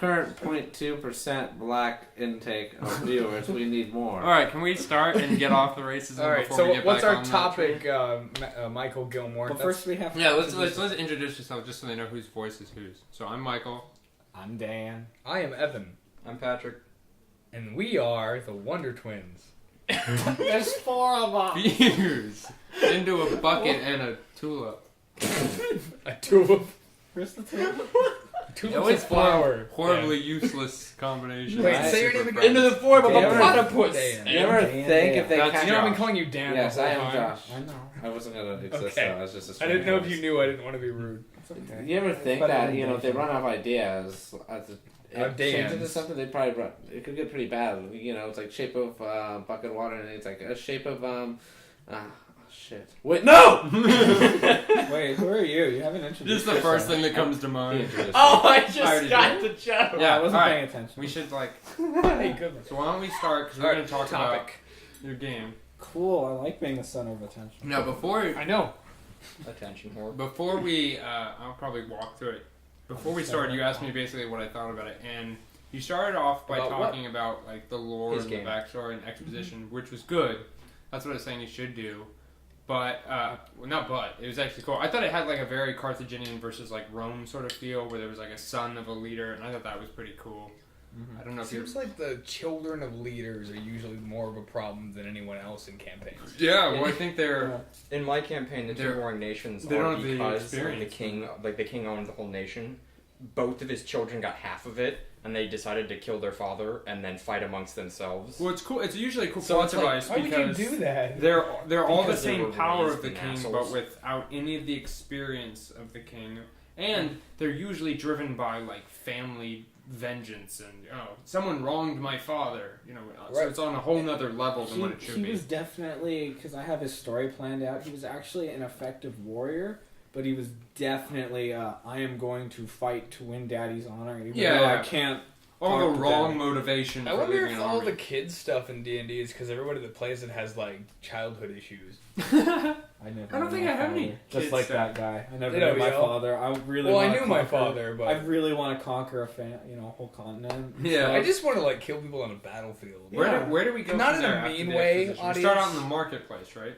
current 0.2% black intake of viewers. We need more. All right, can we start and get off the racism All right, before we so get what's back our on topic, Michael Gilmore? But first we have. Yeah, let's introduce yourself just so they know whose voice is whose. So I'm Michael. I'm Dan. I am Evan, I'm Patrick. and we are the Wonder Twins. There's 4 of them. Fuse into a bucket and a tulip. A tulip. Where's the tulip? Tulip's a flower. Horribly useless combination. Wait, Right. say your name again. Into the form of a Dan. platypus. Dan. You ever Dan, think Dan. if they That's catch... You know I've been Josh. calling you Dan Yes, the I whole am time. Josh. I know. I wasn't going to exist, Okay. though. I was just a I strange didn't know if voice. you knew. I didn't want to be rude. It's okay. You ever think But that, I'm if they impatient. run out of ideas, Of change into Dan's. something, they probably run. It could get pretty bad. It's like shape of bucket of water, and it's like a shape of shit. Wait, no! Wait, who are you? You haven't introduced Just the first thing that comes to mind. Oh, I I just already got did. the joke. Yeah, I wasn't all right. paying attention. We should like. Hey, goodness. So why don't we start? Because we're All going right, to talk about topic. your game. Cool. I like being the center of attention. Now before I know. Attention, whore. Before we, I'll probably walk through it. Before we started, you asked me basically what I thought about it, and you started off by About talking about like the lore His and game. the backstory and exposition, which was good. That's what I was saying you should do. But well, not but it was actually cool. I thought it had like a very Carthaginian versus like Rome sort of feel, where there was like a son of a leader, and I thought that was pretty cool. I don't know It if you. seems like the children of leaders are usually more of a problem than anyone else in campaigns. Yeah, well, I think they're. In my campaign, the They're- two warring nations they are don't have the because the experience. king, the king owned the whole nation. Both of his children got half of it, and they decided to kill their father and then fight amongst themselves. Well, it's cool. It's usually a cool So plot it's like- device Why would you because do that? they're all the Because they same were power raised of the in king, assholes. but without any of the experience of the king, and they're usually driven by like family vengeance and someone wronged my father, so Right. it's on a whole nother level than what it should he be. was definitely, because I have his story planned out, he was actually an effective warrior, but he was definitely, I am going to fight to win Daddy's honor, even Yeah. though I can't. All talk the to wrong them. motivation. I for wonder leaving if an all army. the kids stuff in D&D is because everybody that plays it has like childhood issues. I never I don't knew think my I have father. any Just kids like that- that guy. I never Did I knew my yell? father. I really Well, I wanna knew my conquer- father, but I really want to conquer a whole continent. Yeah. I just want to like kill people on a battlefield. Yeah. Where do we go? Not from in a there after mean the way, exposition? We start out in audience. the marketplace, right?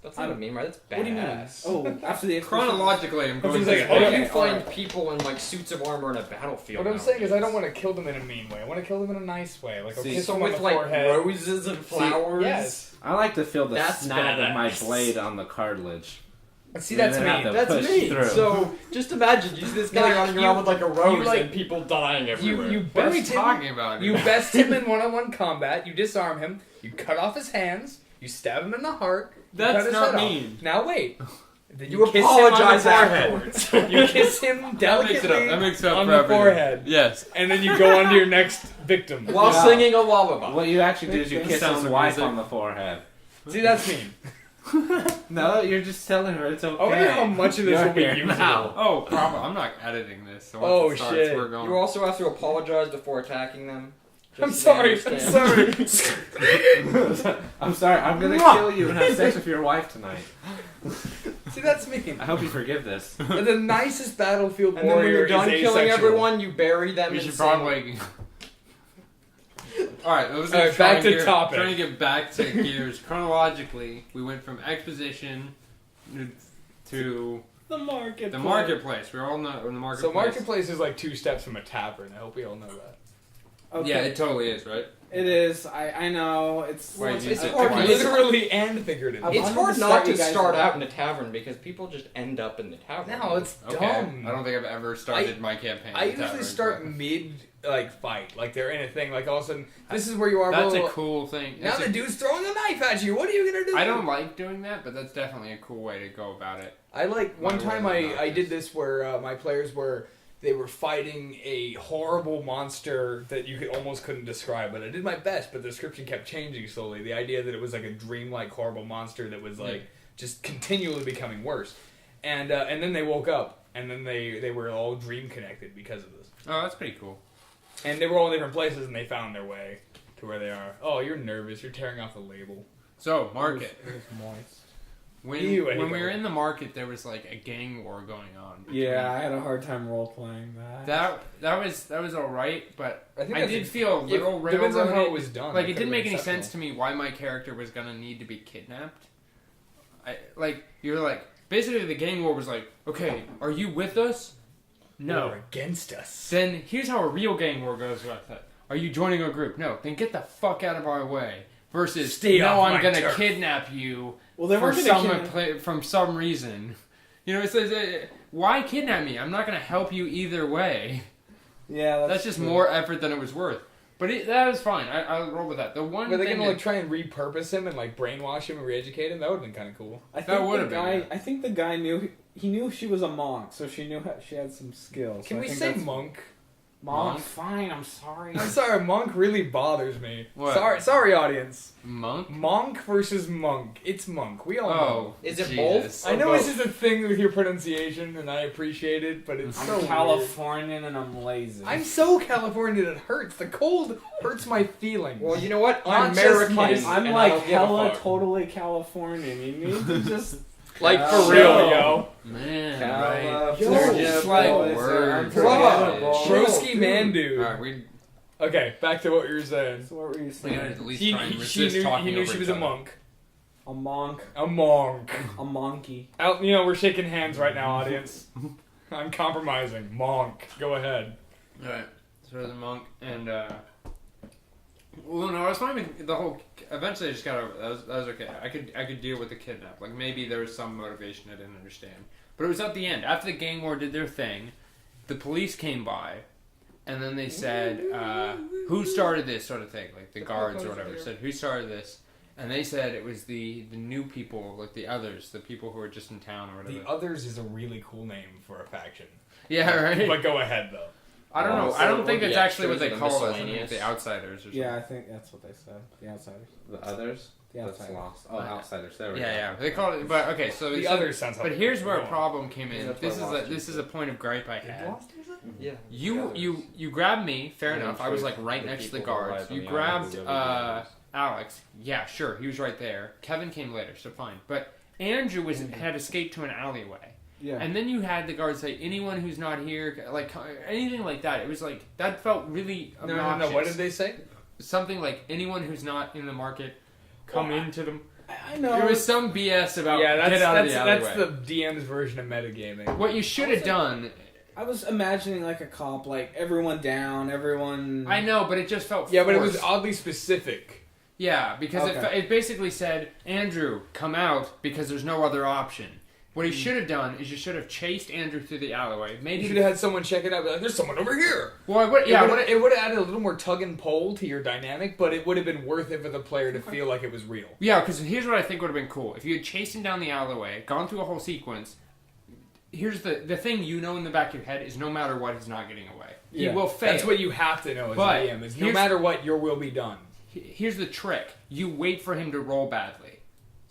That's not a meme, right? That's badass. What do you mean? Oh, after the exposition? Chronologically, I'm going Seems to like- the How do Okay, you find alright. people in like suits of armor in a battlefield? What I'm saying is I don't nowadays? want to kill them in a mean way. I want to kill them in a nice way. Like I'll See, kiss So them on with the like forehead. roses and flowers. Yes. I like to feel the That's snap of my badass. blade on the cartilage. See, that's You have me. to That's push me. through. So just imagine you see this No, guy running you- around with like a rose like- and people dying everywhere. You What are we best him. talking about? You best him in one-on-one combat. You disarm him. You cut off his hands. You stab him in the heart. You That's cut his not head off. mean. Now wait. Then You kiss apologize him on the afterwards. forehead. You kiss him That delicately makes it up. That makes it up on for the everything. forehead, Yes. and then you go on to your next victim. While Yeah. singing a lullaby. What you actually do is you That kiss sounds his wife amazing. on the forehead. See, that's mean. No, you're just telling her it's okay. I wonder how much of this You're will be here usable. now. Oh, probably. I'm not editing this. So once Oh, it starts, shit. We're going. You also have to apologize before attacking them. I'm Just so they sorry. I'm understand. sorry. I'm sorry. I'm gonna kill you and have sex with your wife tonight. See, that's mean. I hope you forgive this. But the nicest battlefield And then when warrior you're done is killing asexual. everyone, you bury them We in should sand. probably. All right, let's All right, back to topic. Trying to get back to gears chronologically. We went from exposition to The market. the marketplace. We're all in the marketplace. So marketplace is like 2 steps from a tavern. I hope we all know that. Okay. Yeah, it totally is, right? It is. I know. It's. Wait, it's you It's said hard, twice. literally and figuratively. It's I'm hard gonna not start to you guys start off. out in a tavern because people just end up in the tavern. No, it's Okay. dumb. I don't think I've ever started my campaign. I in usually taverns, start but mid fight, like they're in a thing, like all of a sudden this is where you are. That's blah, a blah, cool thing. blah. Now That's the dude's throwing a knife at you. What are you gonna do? I don't like doing that, but that's definitely a cool way to go about it. I like one My time way of I did this. this where my players were fighting a horrible monster that you almost couldn't describe, but I did my best. But the description kept changing slowly. The idea that it was like a dreamlike horrible monster that was like just continually becoming worse, and then they woke up and then they were all dream connected because of this. Oh, that's pretty cool. And they were all in different places, and they found their way to where they are. Oh, you're nervous. You're tearing off the label. So, market. It was moist. When Ew, I hate when we that were word. in the market, there was like a gang war going on. Yeah, I had a hard time role playing that. That was all right, but I think I that's did feel a little it depends on how it railroaded. was done. Like It it didn't could've make been any sense acceptable. to me why my character was gonna need to be kidnapped. You're like basically the gang war was like, okay, are you with us? No. Or against us. Then here's how a real gang war goes with it. Are you joining our group? No. Then get the fuck out of our way. Versus, Stay no, off I'm my gonna turf. kidnap you Well, they for weren't some gonna from some reason. You know, it says, why kidnap me? I'm not gonna help you either way. Yeah, That's just true. more effort than it was worth. But that was fine. I'll roll with that. The one Were they thing gonna that- like try and repurpose him and like brainwash him and re-educate him? That would have been kind of cool. I That think the would've been, guy. yeah. I think the guy knew. He knew she was a monk, so she knew she had some skills. Can So I we think say that's- monk? Monk? Fine. I'm sorry. I'm sorry, monk really bothers me. What? Sorry, audience. monk. Monk versus monk. It's monk. We all know. Oh, Is it Jesus. both? I know Or it's both? just a thing with your pronunciation, and I appreciate it, but it's I'm so weird. Californian and I'm lazy. I'm so Californian it hurts. The cold hurts my feelings. Well, you know what? Not I'm just American. my- I'm and like I don't give a hella fuck. totally Californian. You need to just like Oh, for real, no. yo. Man, California, right. Yo, Just like boys, words. unforgettable. Broski man dude. Alright, we Okay, back to what you were saying. So what were you gotta saying? at least He, try and he, resist knew, talking he knew over she was each a other. monk. A monk. A monk. A monkey. Out, you know, we're shaking hands right now, audience. I'm compromising. Monk. Go ahead. Alright, so the monk, and, well, no, I was fine with the whole, eventually I just got over, that was okay. I could deal with the kidnap. Like, maybe there was some motivation I didn't understand. But it was at the end, after the gang war did their thing, the police came by, and then they said, who started this sort of thing? Like, the guards or whatever said, who started this? And they said it was the new people, like the others, the people who were just in town or whatever. The Others is a really cool name for a faction. Yeah, right? But go ahead, though. I don't know. So I don't it think would it's be actually what they extras and call us. I think miscellaneous. it's the outsiders or something. Yeah, I think that's what they said. The outsiders. The others? The That's outsiders. lost. Oh, outsiders. There we go. Yeah. They call it, but okay. So The so- Others sounds like But here's where a problem came Yeah, in. that's This why I is lost this you. is a point of gripe I had. Yeah. You grabbed me. Fair Yeah, enough. I'm I was sure like right the next to the people who guards. arrived on You the grabbed island who go to Alex. Yeah, sure. He was right there. Kevin came later, so fine. But Andrew had escaped to an alleyway. Yeah. And then you had the guards say, anyone who's not here, like anything like that. It was like that felt really obnoxious. No. What did they say? Something like anyone who's not in the market, come Well, into them. I know. There was some BS about Yeah, get out of the alleyway. that's the DM's version of metagaming. What you should have done, I was imagining like a cop, like everyone down, everyone. I know, but it just felt Yeah, but it was forced. oddly specific. Yeah, because Okay. it basically said, Andrew, come out because there's no other option. What Hmm. he should have done is you should have chased Andrew through the alleyway. Made You him. should have had someone check it out. Be like, there's someone over here. Well, I would, yeah, it would have added a little more tug and pull to your dynamic, but it would have been worth it for the player to feel like it was real. yeah, because here's what I think would have been cool. If you had chased him down the alleyway, gone through a whole sequence, here's the thing you know in the back of your head is no matter what, he's not getting away. Yeah. He will fail. That's what you have to know as But a DM. Is no here's- matter what, your will be done. Here's the trick. You wait for him to roll badly.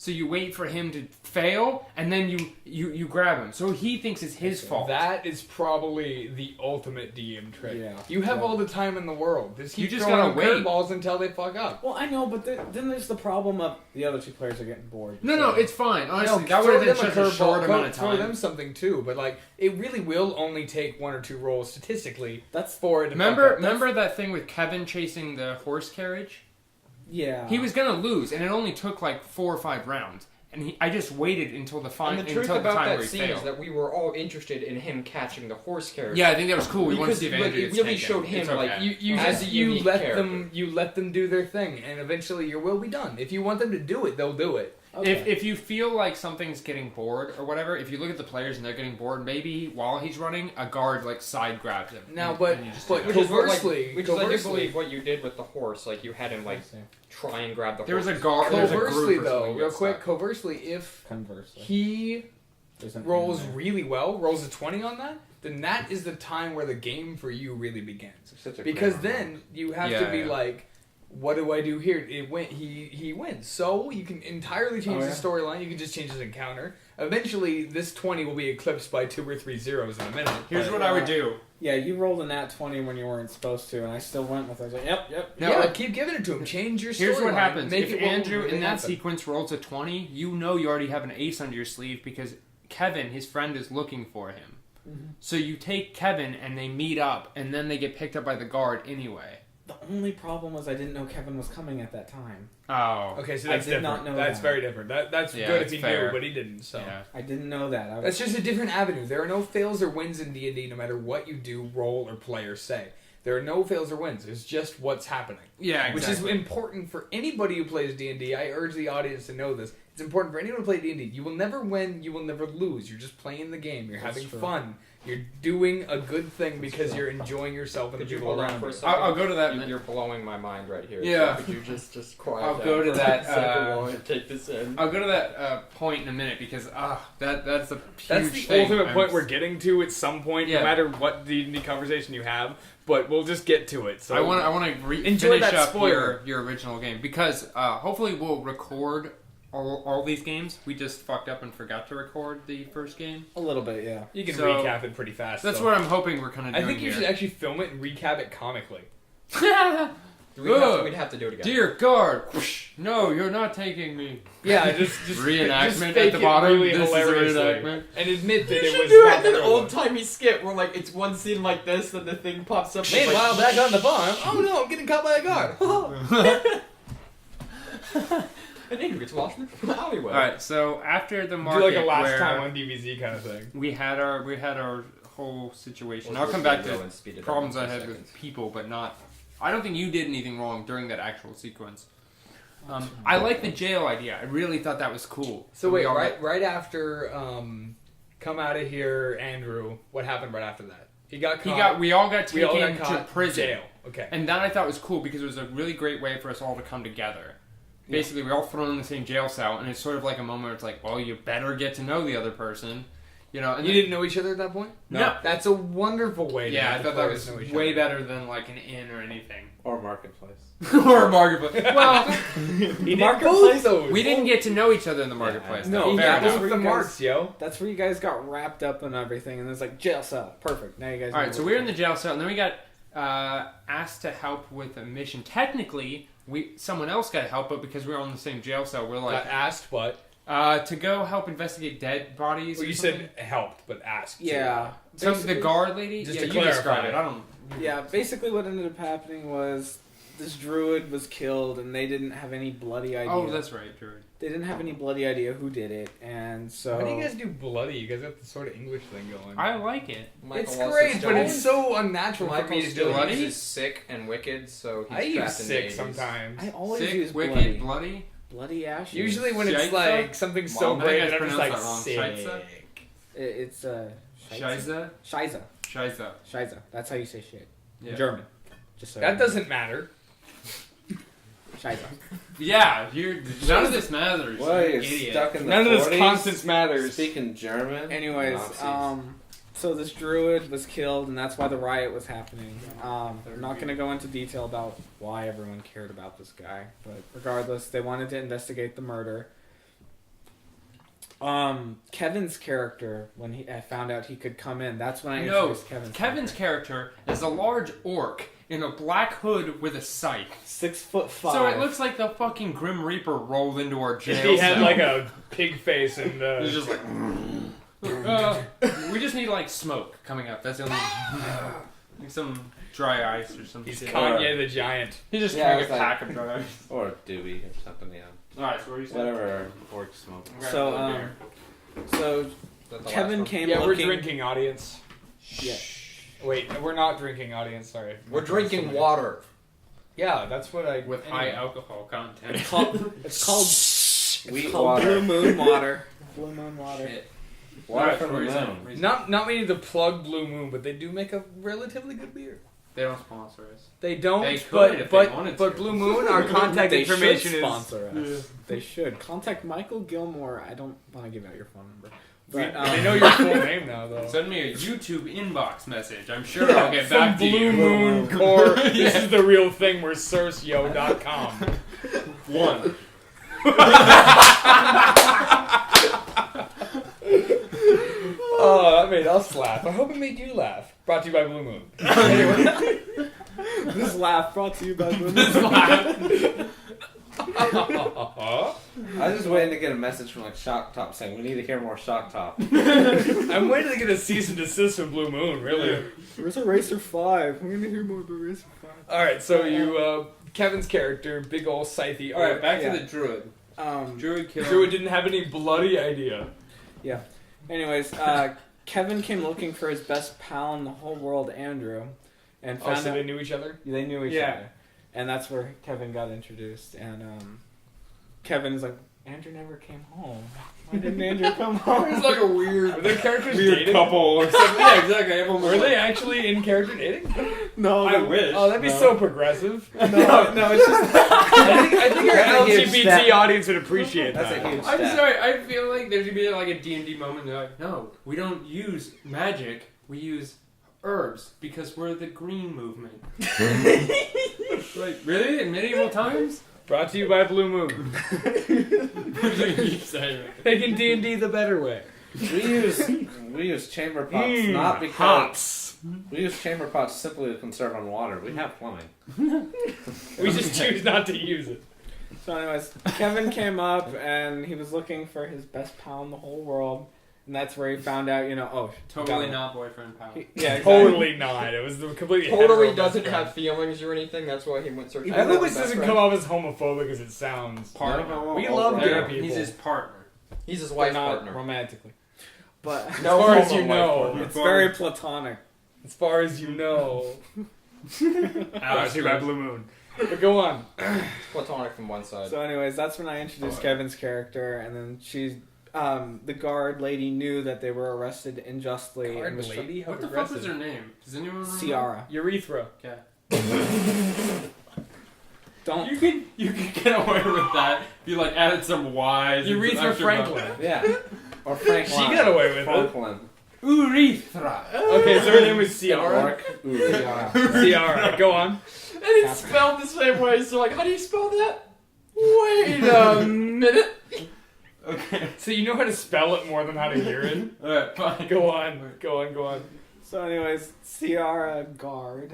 So you wait for him to fail, and then you grab him. So he thinks it's his fault. That is probably the ultimate DM trick. Yeah. You have Yeah. all the time in the world. Just keep You just throwing gotta out wait. curveballs until they fuck up. Well, I know, but then there's the problem of the other two players are getting bored. No, it's fine. Honestly, that throw would have been them such a short amount of Throw them time. something too, but like it really will only take one or two rolls statistically That's for it to Remember, fuck up. remember that thing with Kevin chasing the horse carriage? yeah. He was gonna lose, and it only took like 4 or 5 rounds. And I just waited until the And final the truth until the about time that where he scene failed. is that we were all interested in him catching the horse carriage. Yeah, I think that was cool. We wanted to Because see if like, Andrew it gets really taken. showed him It's like okay. You as just a you unique let character. them do their thing, and eventually your will be done. If you want them to do it, they'll do it. Okay. If you feel like something's getting bored or whatever, if you look at the players and they're getting bored, maybe while he's running, a guard like side grabs him. Now, And- but and you just but do it. Which is what, like, conversely, which is I do conversely, believe what you did with the horse. Like you had him like try and grab the there was a horse. guard. There's a group conversely or though, something real that's quick, stuck. conversely, if Conversely. he There's an rolls in there. really well, rolls a 20 on that, then that is the time where the game for you really begins. Such a Because grammar then you have Yeah, to be yeah. like, what do I do here? He wins. So you can entirely change Oh, the yeah. storyline. You can just change his encounter. Eventually, this 20 will be eclipsed by 2 or 3 zeros in a minute. Here's but- what I would do. Yeah, you rolled a nat 20 when you weren't supposed to, and I still went with it. I was like, yep. No, keep giving it to him. Change your story. Here's what happens. Make If it what Andrew really in that happened. sequence rolls a 20, you know you already have an ace under your sleeve because Kevin, his friend, is looking for him. Mm-hmm. So you take Kevin and they meet up, and then they get picked up by the guard anyway. The only problem was I didn't know Kevin was coming at that time. Oh. Okay, so I that's did different. not know That's that. very different. That's Yeah, good if that's he fair. knew, but he didn't. So Yeah. I didn't know that. that's just a different avenue. There are no fails or wins in D&D, no matter what you do, roll, or play or say. There are no fails or wins. It's just what's happening. Yeah, Which is important for anybody who plays D&D. I urge the audience to know this. It's important for anyone who plays D&D. You will never win. You will never lose. You're just playing the game. You're That's having true. fun. You're doing a good thing because you're enjoying yourself and the Could you people hold on around for a you. second? I'll go to that. You're blowing my mind right here. Yeah. So could you just quiet I'll down go to for that, a second while I take this in? I'll go to that point in a minute because that's a huge That's the thing. ultimate I'm point we're getting to at some point, Yeah. no matter what D&D conversation you have. But we'll just get to it. So I want to enjoy finish that up spoiler. your original game because hopefully we'll record all these games. We just fucked up and forgot to record the first game. A little bit, yeah. You can So, recap it pretty fast. That's though. what I'm hoping we're kind of I doing think you here. should actually film it and recap it comically. We'd have to do it again. Dear guard, whoosh, no, you're not taking me. Yeah, just Reenactment just at fake the it bottom. Really This is a hilariously. reenactment. And admit that You it should was do not it the an real old one. timey skit where like it's one scene like this, then the thing pops up. and it's Meanwhile, like, back on the farm. Oh no, I'm getting caught by a guard. and Andrew gets lost in the alleyway. All right, so after the Do market, like a last where time on DBZ kind of thing. we had our whole situation. Well, I'll come back go to and speed it up problems in I 2 had seconds. with people, but not. I don't think you did anything wrong during that actual sequence. I like the jail idea. I really thought that was cool. So We wait, all right after come out of here, Andrew. What happened right after that? He got caught. We all got We all taken got to caught. prison. Jail. Okay. And that I thought was cool because it was a really great way for us all to come together. Basically, we're all thrown in the same jail cell, and it's sort of like a moment where it's like, well, you better get to know the other person, you know. And You then- didn't know each other at that point? No. That's a wonderful way. Yeah, I to thought that was know each way other. better than like an inn or anything. Or marketplace. Or a marketplace. Well, He did Marketplace? both those. we didn't get to know each other in the marketplace. No, though. He Fair got enough. both the You guys- marks, yo. That's where you guys got wrapped up and everything, and it's like jail cell. Perfect. Now you guys. All know right, so what we're in the jail cell, and then we got asked to help with a mission. Technically, someone else got help, but because we were on the same jail cell, we're like Got asked, but to go help investigate dead bodies. well, or you something. said helped, but asked. Yeah. So the Basically- guard lady. Just yeah, to you clarify. describe it. I don't. Yeah, basically what ended up happening was this druid was killed, and they didn't have any bloody idea. Oh, that's right, Druid. They didn't have any bloody idea who did it, and so. Why do you guys do bloody? You guys got the sort of English thing going. I like it. It's Michael great, also but it's still- so unnatural for me to do. Bloody? He's sick and wicked, so he's I use trapped in the sick 80s. sometimes. I always Sick, use wicked, bloody. bloody. Bloody ashes. Usually when it's Shiza? like something so Well, I great think I that I'm just like pronounced that wrong. sick. It's Shiza. Shiza. Shiza. Shiza. That's how you say shit. Yeah. German. Just so That doesn't matter. Shiza. Yeah, none of this matters. What? you You're idiot. stuck in the None of this 40s, constants matters. Speaking German. Anyways, Nazis. so this druid was killed, and that's why the riot was happening. I'm not going to go into detail about why everyone cared about this guy, but regardless, they wanted to investigate the murder. Kevin's character, when he found out he could come in, that's when I No, introduced Kevin's character is a large orc in a black hood with a scythe. 6'5". So it looks like the fucking Grim Reaper rolled into our jail If he had cell. like a pig face and It's just like... we just need like smoke coming up. That's the only... like some dry ice or something. he's Kanye the Giant. He just Yeah, carrying a it's like- pack of dry ice. Or Dewey or something, yeah. Alright, so what are you saying? Whatever orc smoke. So, so Is that the Kevin last one? came Yeah, looking... we're drinking, audience. Yeah. Wait, we're not drinking, audience. Sorry. We're drinking water. Yeah, that's what I. With high alcohol content. It's called Sweet called water. Blue Moon Water. Blue Moon Water. Shit. Water Alright, from so what the are you saying? moon. What are you saying? Not meaning to plug Blue Moon, but they do make a relatively good beer. They don't sponsor us. They don't, They could if they wanted but to. Blue Moon, our contact They information should is. sponsor us. They should. Contact Michael Gilmore. I don't want to give out your phone number. But, They know your full name now, though. Send me a YouTube inbox message. I'm sure I'll get back to Blue you. Moon Core. Yeah. This is the real thing. We're sourceo.com. One. Oh, that made us laugh. I hope it made you laugh. Brought to you by Blue Moon. Anyway. This laugh brought to you by Blue This Moon. laugh. I was just waiting to get a message from like Shock Top saying we need to hear more Shock Top. I'm waiting to get a cease and desist from Blue Moon, really. Where's Eraser 5? We're gonna hear more about Eraser 5. Alright, so you, Kevin's character, big ol' scythy. Alright, back Yeah. to the druid. Druid killed. Druid didn't have any bloody idea. Anyways, Kevin came looking for his best pal in the whole world, Andrew, and Oh, found so out they knew each other? they knew each Yeah. other. And that's where Kevin got introduced. And Kevin's like, Andrew never came home. Why didn't Andrew come home? It's like a weird, Were their characters weird dating? couple or something. Yeah, exactly. Everyone was Were they like, actually in character dating? No, I wish. Oh, that'd be No. so progressive. no, it's just I think our That's a huge LGBT step. audience would appreciate That's that. a huge I'm step. sorry. I feel like there should be like a D&D moment. They're like, no, we don't use magic. We use herbs because we're the green movement. Like, really? In medieval times? Brought to you by Blue Moon. Keep saying it. Making D&D the better way. We use chamber pots not because Hops. we use chamber pots simply to conserve on water. We have plumbing. We just choose not to use it. So anyways, Kevin came up and he was looking for his best pal in the whole world. And that's where he found out, Totally got- not boyfriend pal. Yeah, exactly. Totally not. It was the completely Totally hetero doesn't best friend. have feelings or anything. That's why he went searching. I hope for this his best doesn't friend. come off as homophobic as it sounds. Partner. We love There, gay people. He's his partner. He's his But wife's not partner. romantically. But As far as you homo know. wife it's very platonic. As far as you know. Brought to you by Blue Moon. But go on. It's platonic from one side. So anyways, that's when I introduced Kevin's character, and then the guard lady knew that they were arrested unjustly. Guard and was lady? How What the fuck was progressive. her name? Does anyone remember? Ciara. Urethra. Don't. You can get away with that. If you like added some Y's. and some Urethra extra Franklin. Yeah. Or Frank. She got away with it. Franklin. Urethra. Okay, so her name was Ciara. Orc. Ooh, yeah. Ciara. Go on. And it's spelled the same way, so like, how do you spell that? Wait a minute. Okay. So you know how to spell it more than how to hear it? Alright, fine. Go on. Go on. Go on. So anyways, Ciara Guard,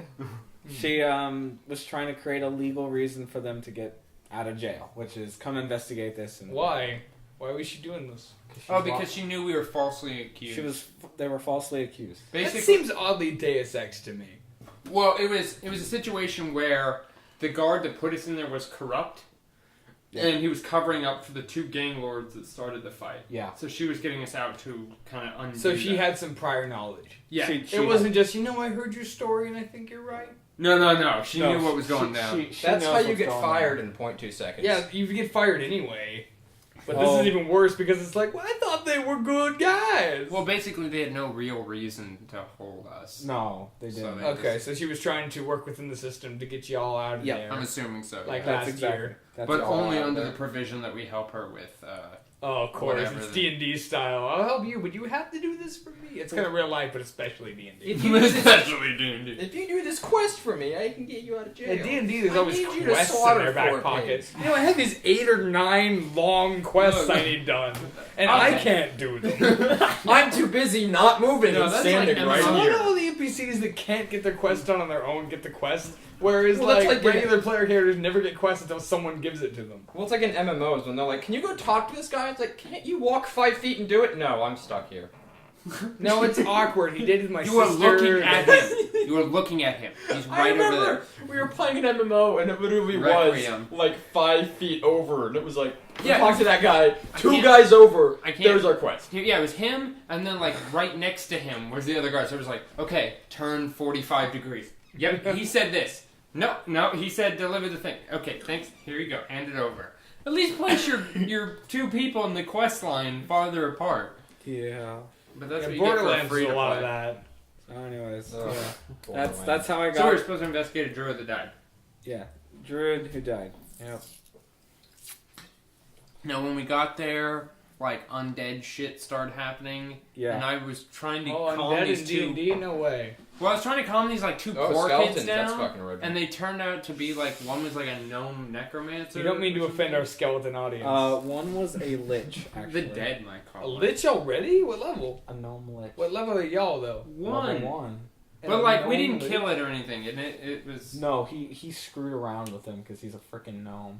she was trying to create a legal reason for them to get out of jail, which is come investigate this. And Why? Why was she doing this? Oh, because she knew we were falsely accused. they were falsely accused. Basically, That seems oddly Deus Ex to me. well, it was a situation where the guard that put us in there was corrupt, and he was covering up for the two gang lords that started the fight. Yeah. So she was getting us out to kind of undo. So she that. had some prior knowledge. Yeah. She It wasn't just, I heard your story and I think you're right. No. She knew what was going down. She That's knows how you what's get going fired on. in 0.2 seconds. Yeah, you get fired anyway. But Oh. this is even worse because it's like, well, I thought they were good guys. Well, basically, they had no real reason to hold us. No, they So didn't. they- Okay, so she was trying to work within the system to get you all out of Yeah, there. I'm assuming so. Like yeah. last year. That's But all only out under there. the provision that we help her with. Oh, of course, Whatever it's the- D&D style. I'll help you, but you have to do this for me. It's kind of real life, but especially D&D. If you, do this, Especially D&D. if you do this quest for me, I can get you out of jail. At D&D, there's I always need you to quests in slaughter their back 4 pockets. pigs. I have these 8 or 9 long quests Look. I need done, and Okay. I can't do them. I'm too busy not moving No, and that's standing like right MMO. I here. know the NPCs that can't get their quest done on their own get the quest, whereas Well, that's like like regular player characters never get quests until someone gives it to them. Well, it's like in MMOs when they're like, "Can you go talk to this guy?" It's like, "Can't you walk 5 feet and do it?" No, I'm stuck here. No, it's awkward. He dated my You sister. were looking at him. You were looking at him. He's I right remember over there. we were playing an MMO and it literally Requiem. was like 5 feet over, and it was like, Yeah. talk to that guy. I 2 can't- guys over. I can't- There's our quest. Yeah, it was him, and then like right next to him was the other guy. So it was like, okay, turn 45 degrees. Yep, he said this. No, he said deliver the thing. Okay, thanks. Here you go. Hand it over. At least place your 2 people in the quest line farther apart. Yeah. But that's Yeah, what you get for Borderlands free is to a lot play. of that. So anyways, Ugh. yeah. That's how I So we're got. supposed to investigate a druid that died. Yeah, Druid who died. Yep. Now, when we got there, like undead shit started happening, Yeah. and I was trying to Oh, calm undead these in 2. D&D? No way. Well, I was trying to calm these like 2 Oh, poor skeletons. kids That's down, fucking rude. and they turned out to be like one was like a gnome necromancer. You don't mean to or offend our something. skeleton audience. One was a lich, actually. The dead might a call it. lich already? What level? A gnome lich. What level are y'all though? One. Level 1. But like, we didn't kill it or anything, and it was. No, he screwed around with him because he's a freaking gnome.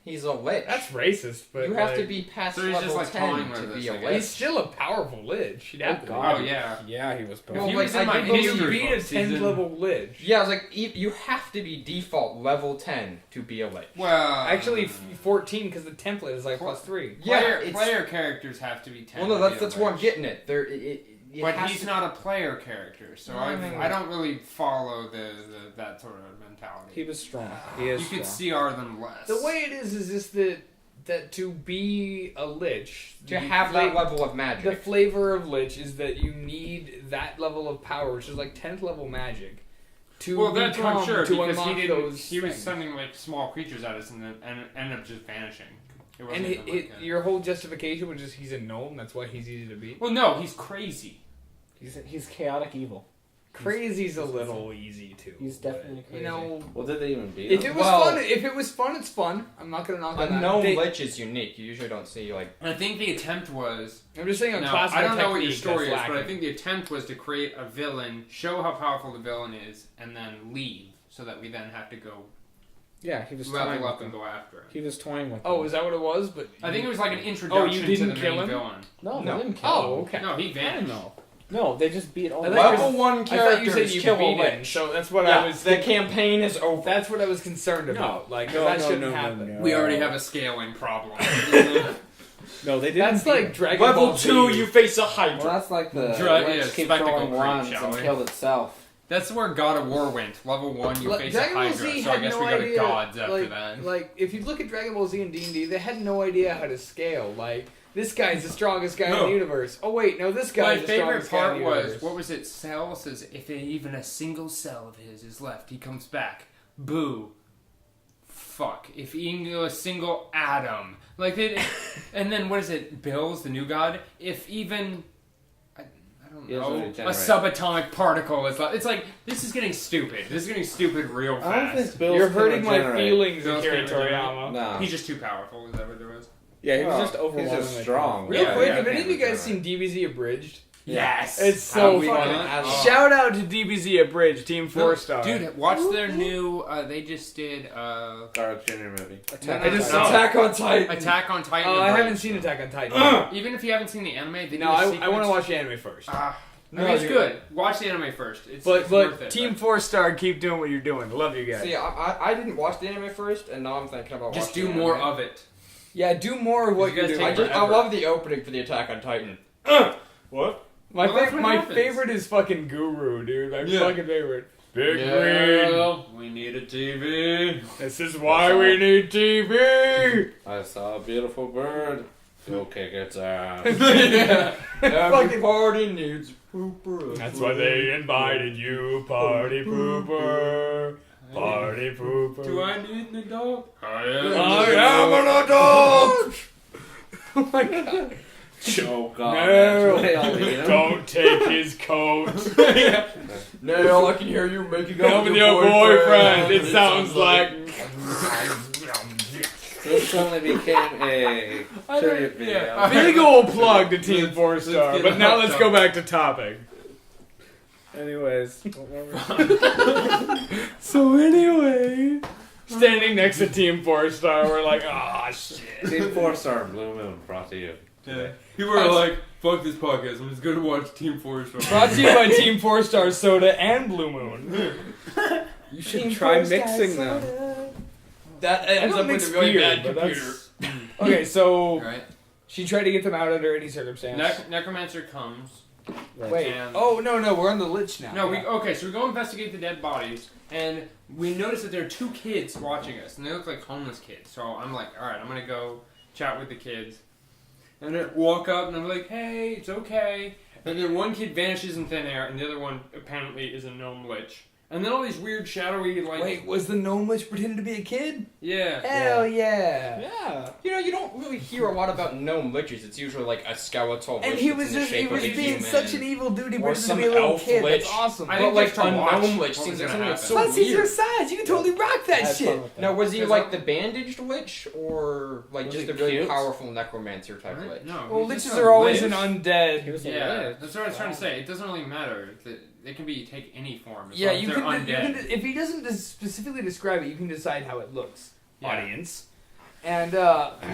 He's a lich. That's racist, but You have like, to be past So he's level just, like, 10 toying to with be a us, I lich. he's still a powerful lich. He'd have to be. Oh yeah. Yeah, he was. If he like, was in my I Can you history beat a books, 10th he's in- level lich? Yeah, I was like, you have to be default level 10 to be a lich. Well, Actually, 14 because the template is like +3. player characters have to be 10. Well, no, to be that's a where I'm lich. getting it. But has he's to- not a player character, so I don't really follow that sort of mentality. He was strong. He is You could strong. CR them less. The way it is just that to be a lich, to the have that fla- level of magic. the flavor of lich is that you need that level of power, which is like 10th level magic, to well, that's what I'm become sure to because unlock he didn't. those He was things. sending like small creatures at us and ended up just vanishing. It wasn't And even like a- your whole justification was just he's a gnome, that's why he's easy to beat. well, no, he's crazy. He's chaotic evil. Crazy's a little easy too. He's but, definitely crazy. You know, Well, did they even beat if him? it was fun, it's fun. I'm not gonna knock on A that. gnome They- lich is unique. You usually don't see, like... I think the attempt was. I'm just saying a Now, classical I don't know what your technique story is, that's but I lacking. think the attempt was to create a villain, show how powerful the villain is, and then leave, so that we then have to go Yeah, he was toying level with up and them. go after him. He was toying with Oh, them. is that what it was? But I think it was like an introduction to didn't the kill main him? villain. No, No. they didn't kill Oh, him. okay. No, he I vanished. don't know. No, they just beat all I the thought you Level 1 I thought you said characters you kill a beat him, lich. so that's what Yeah, I was. the campaign is over. That's what I was concerned about. Like that shouldn't happen. no. We already have a scaling problem. No, they didn't. That's beat like him. Dragon Level Ball 2, Z. you face a Well, Hydra. that's like the Dra- witch yeah, keep spectacle throwing creep, wands shall and we? killed itself. That's where God of War went. Level 1, you face a Dragon Ball Hydra, Z so I had guess no we go to idea, gods after like, that. Like, if you look at Dragon Ball Z and D&D, they had no idea how to scale. Like, this guy's the strongest guy in the universe. Oh, wait, no, this My guy's the favorite strongest guy in part the was, universe. what was it, Cell says, if even a single cell of his is left, he comes back. Boo. Fuck. If even a single atom. Like, and then what is it, Bill's, the new god? If even... I don't He doesn't know. A regenerate. subatomic particle is left. It's like, this is getting stupid. This is getting stupid real I don't fast. think Bill's You're can hurting my regenerate. feelings, Bill's Akira can't regenerate. Toriyama. No. He's just too powerful, is that what there was? Yeah, he was Oh, just overwhelming. he's just strong. Real Yeah, quick, yeah, have any can't of you guys regenerate. seen DBZ Abridged? Yes! It's so we funny. gonna add- Shout out to DBZ Abridged, Team 4-Star. Dude, watch their new, they just did, Garlic Jr. movie. I just no. saw Attack on Titan. Attack on Titan. Oh, I Abridged. haven't seen Attack on Titan. Even if you haven't seen the anime, they No, do a I sequence. want to watch the anime first. I No, mean, it's you're- good. Watch the anime first. It's worth But it, Team 4-Star, keep doing what you're doing. Love you guys. See, I didn't watch the anime first, and now I'm thinking about just watching do the more anime. of it. Yeah, do more of what You you're guys doing. take I love the opening for the Attack on Titan. What? My Well, that's what my happens. favorite is fucking Guru, dude. My Yeah. fucking favorite. Big Green. We need a TV. This is why we need TV. I saw a beautiful bird. Go kick its ass. Every party needs a pooper. That's why they invited you, party pooper. Party pooper. Do I need an adult? I am an adult. Oh my god. Choke on No. it. They all eat 'em. Don't take his coat. Nail, I can hear you making Come up with your boyfriend. It sounds like. This suddenly became a tribute video. Yeah. Big old plug to Team Let's 4-Star. get But now off let's topic. go back to topic. Anyways, So anyway, standing next to Team 4-Star, we're like, ah, shit. Team 4-Star Blue Moon brought to you. Yeah. People are like, fuck this podcast. I'm just going to watch Team 4-Star. Brought to you by Team 4-Star Soda and Blue Moon. you should try mixing them. That I ends don't up with mix a really beer, bad but computer. that's... Okay, so Right? she tried to get them out under any circumstance. Necromancer comes. Wait. And- Oh, no, we're on the Lich now. No, so we go investigate the dead bodies, and we notice that there are two kids watching us, and they look like homeless kids. So I'm like, all right, I'm gonna go chat with the kids, and then walk up, and I'm like, hey, it's okay. And then one kid vanishes in thin air, and the other one apparently is a gnome lich. And then all these weird shadowy like, Wait, was the gnome Lich pretending to be a kid? yeah. Hell yeah. Yeah. You know, you don't really hear a lot about gnome liches. It's usually like a skeletal And lich he that's was in the just, he shape was of a being human. such an evil dude, he Or pretended to some be a little elf kid. lich. That's awesome. I But think like just to a watch gnome lich what seems was like gonna something that's so Plus, he's your weird. size. You can totally rock that I had shit. fun with that. Now, was he Because like I- the bandaged lich, or like Was just he a really cute? powerful necromancer type Right? lich? No. Well, he's just liches a are always lich. an undead. He was a Yeah, lich. that's what I was trying to say. It doesn't really matter. they can be take any form. As Yeah, long as you they're can, undead. if he doesn't specifically describe it, you can decide how it looks. Yeah. Audience. And,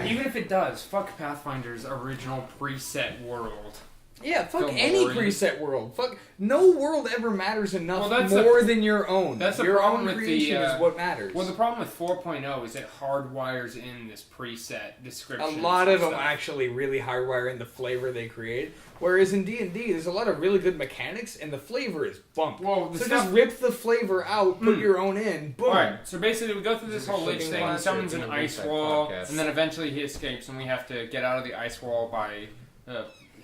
Even if it does, fuck Pathfinder's original preset world. yeah, fuck Go any boring. preset world. Fuck, no world ever matters enough Well, that's more than your own. that's the your problem own with the, creation is what matters. Well, the problem with 4.0 is it hardwires in this preset A description. lot of them stuff. actually really hardwire in the flavor they create. Whereas in D&D, there's a lot of really good mechanics, and the flavor is bump. Well, the So stuff. just rip the flavor out, put your own in, boom. Alright, so basically we go through this Is it whole lich cooking thing, class or summons is an it a ice reset wall, podcast? and then eventually he escapes, and we have to get out of the ice wall by...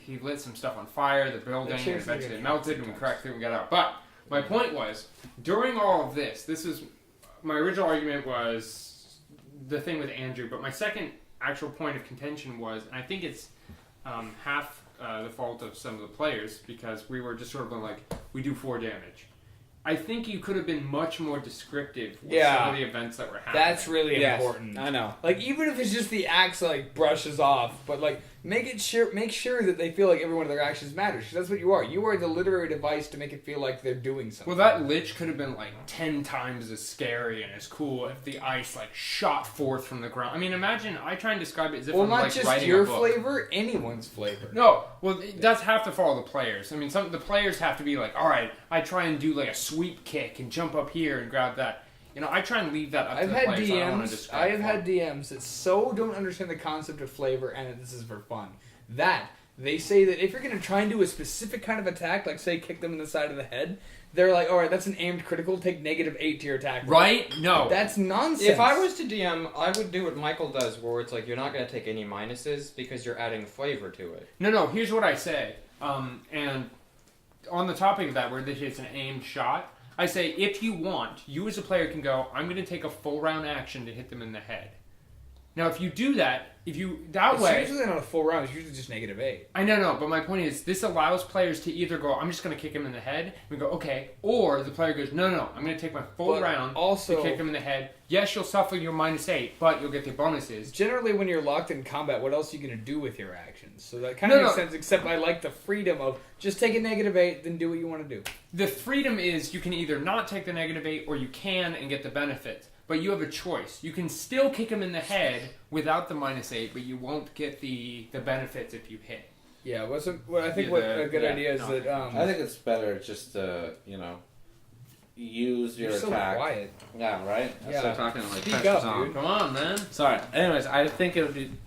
he lit some stuff on fire, the building, and Cheers, eventually it Dejan. melted, and we cracked through and got out. But my point was, during all of this is... My original argument was the thing with Andrew, but my second actual point of contention was, and I think it's half the fault of some of the players, because we were just sort of like, we do 4 damage. I think you could have been much more descriptive with some of the events that were happening. That's really Yes, important. I know. Like, even if it's just the axe, like, brushes off, but, like, make sure that they feel like every one of their actions matters, because that's what you are. You are the literary device to make it feel like they're doing something. Well, that lich could have been like 10 times as scary and as cool if the ice like shot forth from the ground. I mean, imagine I try and describe it as if Well, I'm not like just writing your a book. flavor, anyone's flavor. No, well, that's have to follow the players. I mean, the players have to be like, all right, I try and do like a sweep kick and jump up here and grab that. You know, I try and leave that up to I've the had players. So I don't wanna DMs. describe I have for had them. DMs that so don't understand the concept of flavor and that this is for fun. That they say that if you're going to try and do a specific kind of attack, like say kick them in the side of the head, they're like, all right, that's an aimed critical. Take -8 to your attack. roll." Right? No. That's nonsense. If I was to DM, I would do what Michael does, where it's like you're not going to take any minuses because you're adding flavor to it. No, here's what I say. And on the topic of that, where this is an aimed shot, I say if you want, you as a player can go, I'm going to take a full round action to hit them in the head. Now, if you do that, it's way... usually not a full round. It's usually just -8. I know, but my point is, this allows players to either go, I'm just going to kick him in the head, and we go, okay, or the player goes, no, I'm going to take my full But round also, to kick him in the head. Yes, you'll suffer your -8, but you'll get the bonuses. generally, when you're locked in combat, what else are you going to do with your actions? So that kind No, of makes no. sense, except I like the freedom of just take a -8, then do what you want to do. The freedom is you can either not take the -8 or you can and get the benefits. But you have a choice. You can still kick him in the head without the -8, but you won't get the benefits if you hit. Yeah, I think Yeah, what the- a good yeah, idea is no. that... I think it's better just to, use your you're so attack. quiet. Yeah, right? Yeah. So talking like Speak pressure's up, on. dude. Come on, man. Sorry. Anyways, I think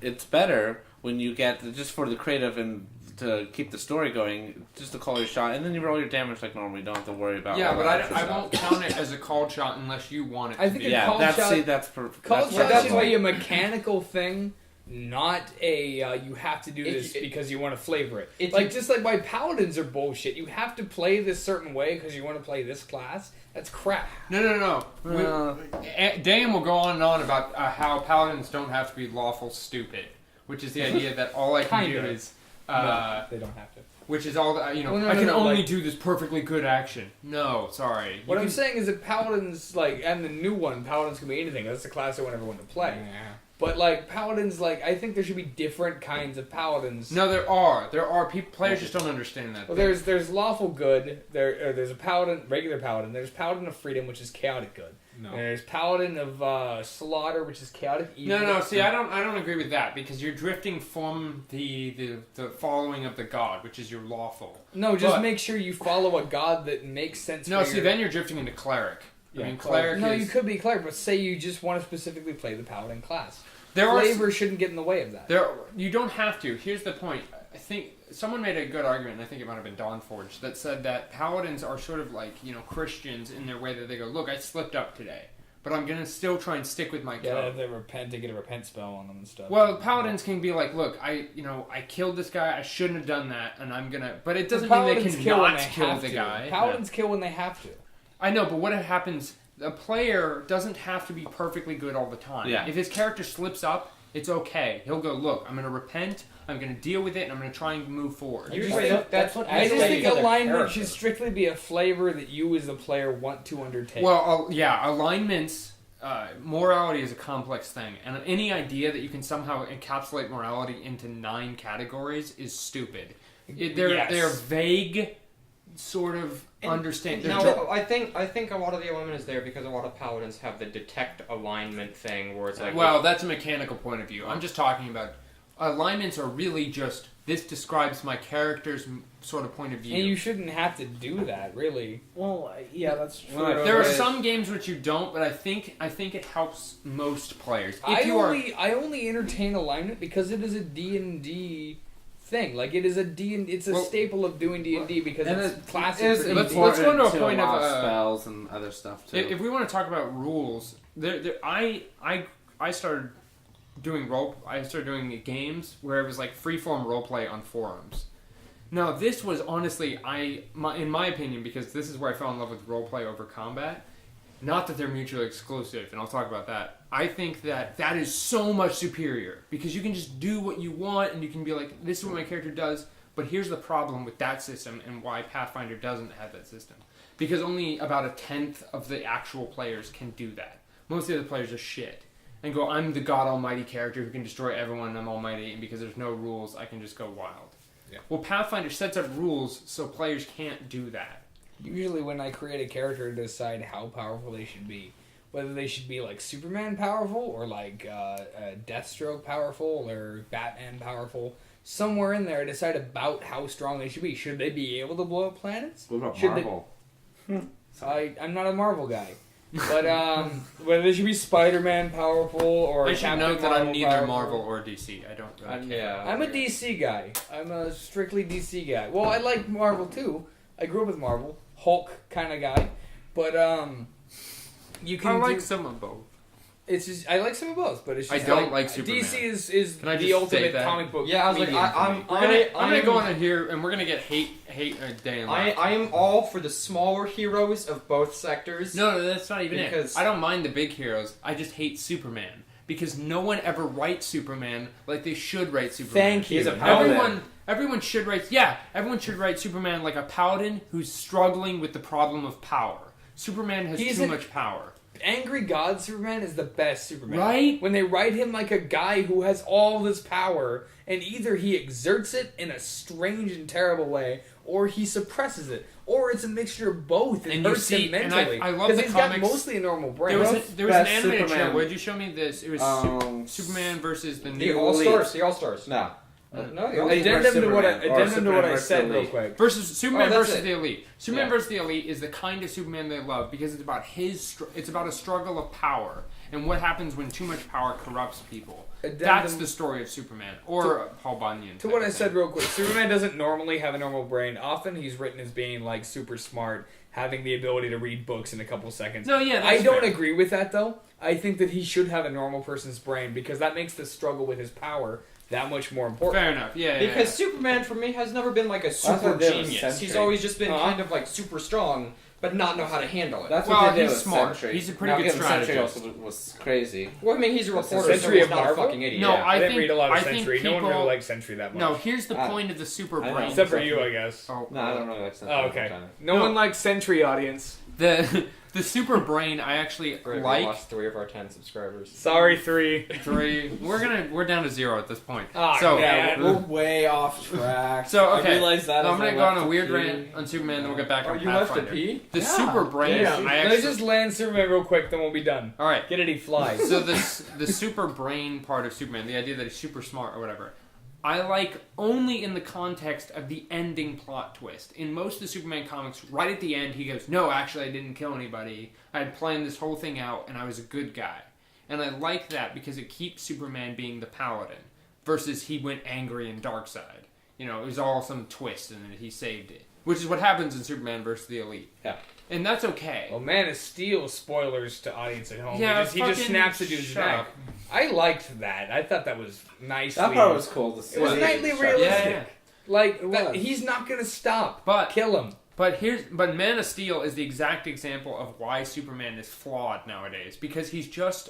it's better when you get just for the creative and to keep the story going, just to call your shot, and then you roll your damage like normal. You don't have to worry about. Yeah, all but that I extra stuff. won't count it as a called shot unless you want it to I think be. a Yeah, called that's shot- that's Called that's shot that's should why- be a mechanical thing, not a you have to do If this you- because you want to flavor it. if Like you- just like why paladins are bullshit. You have to play this certain way because you want to play this class. That's crap. No. Dan will go on and on about how paladins don't have to be lawful stupid, which is the idea that all I can do Kinda. is. No, they don't have to. Which is all that, Well, no, I can no, only like- do this perfectly good action. No, sorry. What You I'm can- saying is that paladins, like, and the new one, paladins can be anything. That's the class I want everyone to play. But like paladins, like I think there should be different kinds of paladins. No, there are. Players just don't understand that. Well, there's lawful good. There's a paladin, regular paladin. There's paladin of freedom, which is chaotic good. No. And there's paladin of slaughter, which is chaotic evil. No. See, I don't agree with that because you're drifting from the following of the god, which is your lawful. No, just But- make sure you follow a god that makes sense. No, for see, your... then you're drifting into cleric. I mean, cleric. cleric. No, is, you could be cleric, but say you just want to specifically play the paladin class. There are Flavor shouldn't get in the way of that. you don't have to. Here's the point. I think someone made a good argument, and I think it might have been Dawnforge, that said that paladins are sort of like, Christians in their way that they go, look, I slipped up today, but I'm going to still try and stick with my Yeah, code. they get a repent spell on them and stuff. Well, paladins can be like, look, I killed this guy, I shouldn't have done that, and I'm going to... But it doesn't mean they Paladins can kill when not they kill have the to. guy. Paladins kill when they have to. I know, but what happens... A player doesn't have to be perfectly good all the time. Yeah. If his character slips up, it's okay. He'll go, look, I'm going to repent, I'm going to deal with it, and I'm going to try and move forward. Usually that's what I just makes think the other alignment character. should strictly be a flavor that you as the player want to undertake. Well, alignments... morality is a complex thing, and any idea that you can somehow encapsulate morality into 9 categories is stupid. They're Yes. vague sort of understand. No, I think a lot of the alignment is there because a lot of paladins have the detect alignment thing where it's like. Well, that's a mechanical point of view. I'm just talking about alignments are really just this describes my character's sort of point of view. And you shouldn't have to do that, really. Well, yeah, that's true. There are some games which you don't, but I think it helps most players. I only entertain alignment because it is a D&D thing. Like it is it's a staple of doing D&D because it's classic. Let's go into a point of spells and other stuff too. If we want to talk about rules, I started doing games where it was like freeform roleplay on forums. Now this was honestly, in my opinion, because this is where I fell in love with roleplay over combat. Not that they're mutually exclusive, and I'll talk about that. I think that is so much superior because you can just do what you want and you can be like, this is what my character does. But here's the problem with that system and why Pathfinder doesn't have that system. Because only about 1/10 of the actual players can do that. Most of the other players are shit. And go, I'm the god almighty character who can destroy everyone and I'm almighty, and because there's no rules, I can just go wild. Yeah. Well, Pathfinder sets up rules so players can't do that. Usually when I create a character to decide how powerful they should be, whether they should be like Superman powerful or like Deathstroke powerful or Batman powerful, somewhere in there I decide about how strong they should be. Should they be able to blow up planets? What about Should Marvel? I'm not a Marvel guy. But whether they should be Spider-Man powerful or I should Captain note that I'm neither powerful. Marvel or DC. I don't really care. I'm a DC guy. I'm a strictly DC guy. Well, I like Marvel too. I grew up with Marvel, Hulk kind of guy. But you can. I like some of both. It's just I like some of both, but it's just I don't like Superman. DC is Can I the just ultimate say that? comic book. Yeah, I was like, medium for me. I'm gonna go on here and we're gonna get hate day and night. I am all for the smaller heroes of both sectors. No, that's not even Because- it. I don't mind the big heroes. I just hate Superman because no one ever writes Superman like they should write Superman. Thank you. He's a paladin. Everyone should write. Yeah, everyone should write Superman like a paladin who's struggling with the problem of power. Superman has too much power. Angry God Superman is the best Superman. Right? When they write him like a guy who has all this power, and either he exerts it in a strange and terrible way, or he suppresses it, or it's a mixture of both. It And you hurts see- him and mentally. I love the he's comics. got mostly a normal brain. There was an Best animated Superman. show. Where'd you show me this? It was Superman versus the The new All-Stars. The All-Stars. No. No, the Elite All-Stars. versus Addendum to what Superman, or I Superman said versus real Elite. quick. versus Superman that's versus it. the Elite. Superman Yeah. versus the Elite is the kind of Superman they love because it's about it's about a struggle of power and what happens when too much power corrupts people. That's the story of Superman or Paul Bunyan. To what I said real quick, Superman doesn't normally have a normal brain. Often he's written as being like super smart, having the ability to read books in a couple seconds. No, yeah, I that's don't fair. agree with that though. I think that he should have a normal person's brain because that makes the struggle with his power that much more important. Fair enough. Yeah. Because Superman for me has never been like a super what they did with genius. Sentry. He's always just been Uh-huh. kind of like super strong, but not know how to handle it. That's Well, what they did he's with smart. Sentry. He's a pretty Now, good again, Sentry strategist. also was crazy. Well, I mean, he's a That's reporter, so Sentry he's of not a Marvel? fucking idiot. No, I didn't read a lot of I think Sentry. No one people- really likes Sentry that much. No, here's the Ah. point of the super I know. brain. Except for you, I guess. Oh, No, I don't really like Sentry. Oh, okay. Kinda. No No. one likes Sentry, audience. The super brain I actually Great, we like. lost 3 of our 10 subscribers. Sorry, 3. 3. We're down to 0 at this point. Ah, so yeah, We're way off track. So, okay. I realized that. So I'm as I gonna go on left a to weird pee. rant on Superman, then we'll get back Oh, on you left Pathfinder. to pee? The Yeah. super brain. Yeah. I Let's actually. just land Superman real quick, then we'll be done. All right. Get it, he flies. So the super brain part of Superman, the idea that he's super smart or whatever, I like only in the context of the ending plot twist. In most of the Superman comics, right at the end, he goes, "No, actually, I didn't kill anybody. I had planned this whole thing out, and I was a good guy." And I like that because it keeps Superman being the paladin versus he went angry and dark side. You know, it was all some twist, and then he saved it, which is what happens in Superman versus the Elite. Yeah. And that's okay. Well, Man of Steel, spoilers to audience at home. Yeah, he just fucking snaps a dude's shut neck. up. I liked that. I thought that was nicely. That part was cool to see. It was nightly Shut up. realistic. Yeah. Like It that, was. he's not gonna stop. But Kill him. But Man of Steel is the exact example of why Superman is flawed nowadays because he's just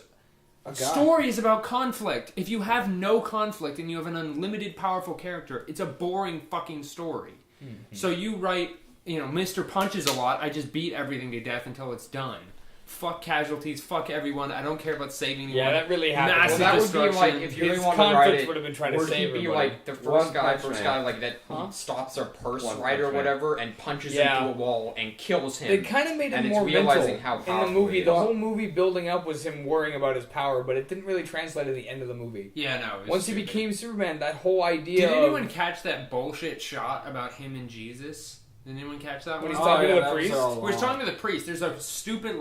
A guy. stories about conflict. If you have no conflict and you have an unlimited powerful character, it's a boring fucking story. So you write, Mr. Punches a lot. I just beat everything to death until it's done. fuck casualties, fuck everyone. I don't care about saving anyone. Yeah, that really happened. Massive Well, that would be destruction. like if you really His wanted to write conflict it. would have been trying to Would he save be everybody. like the One first Punch guy Man. like that Huh? stops a purse One rider or Punch Man. whatever and punches Yeah. into a wall and kills him? They kind of made And him it's more realizing mental how in the powerful movie. he The is. whole movie building up was him worrying about his power, but it didn't really translate at the end of the movie. Yeah, no. It was Once he stupid. became Superman, that whole idea Did of anyone catch that bullshit shot about him and Jesus? Did anyone catch that When one? he's talking to the priest? We're talking to the priest. There's a stupid,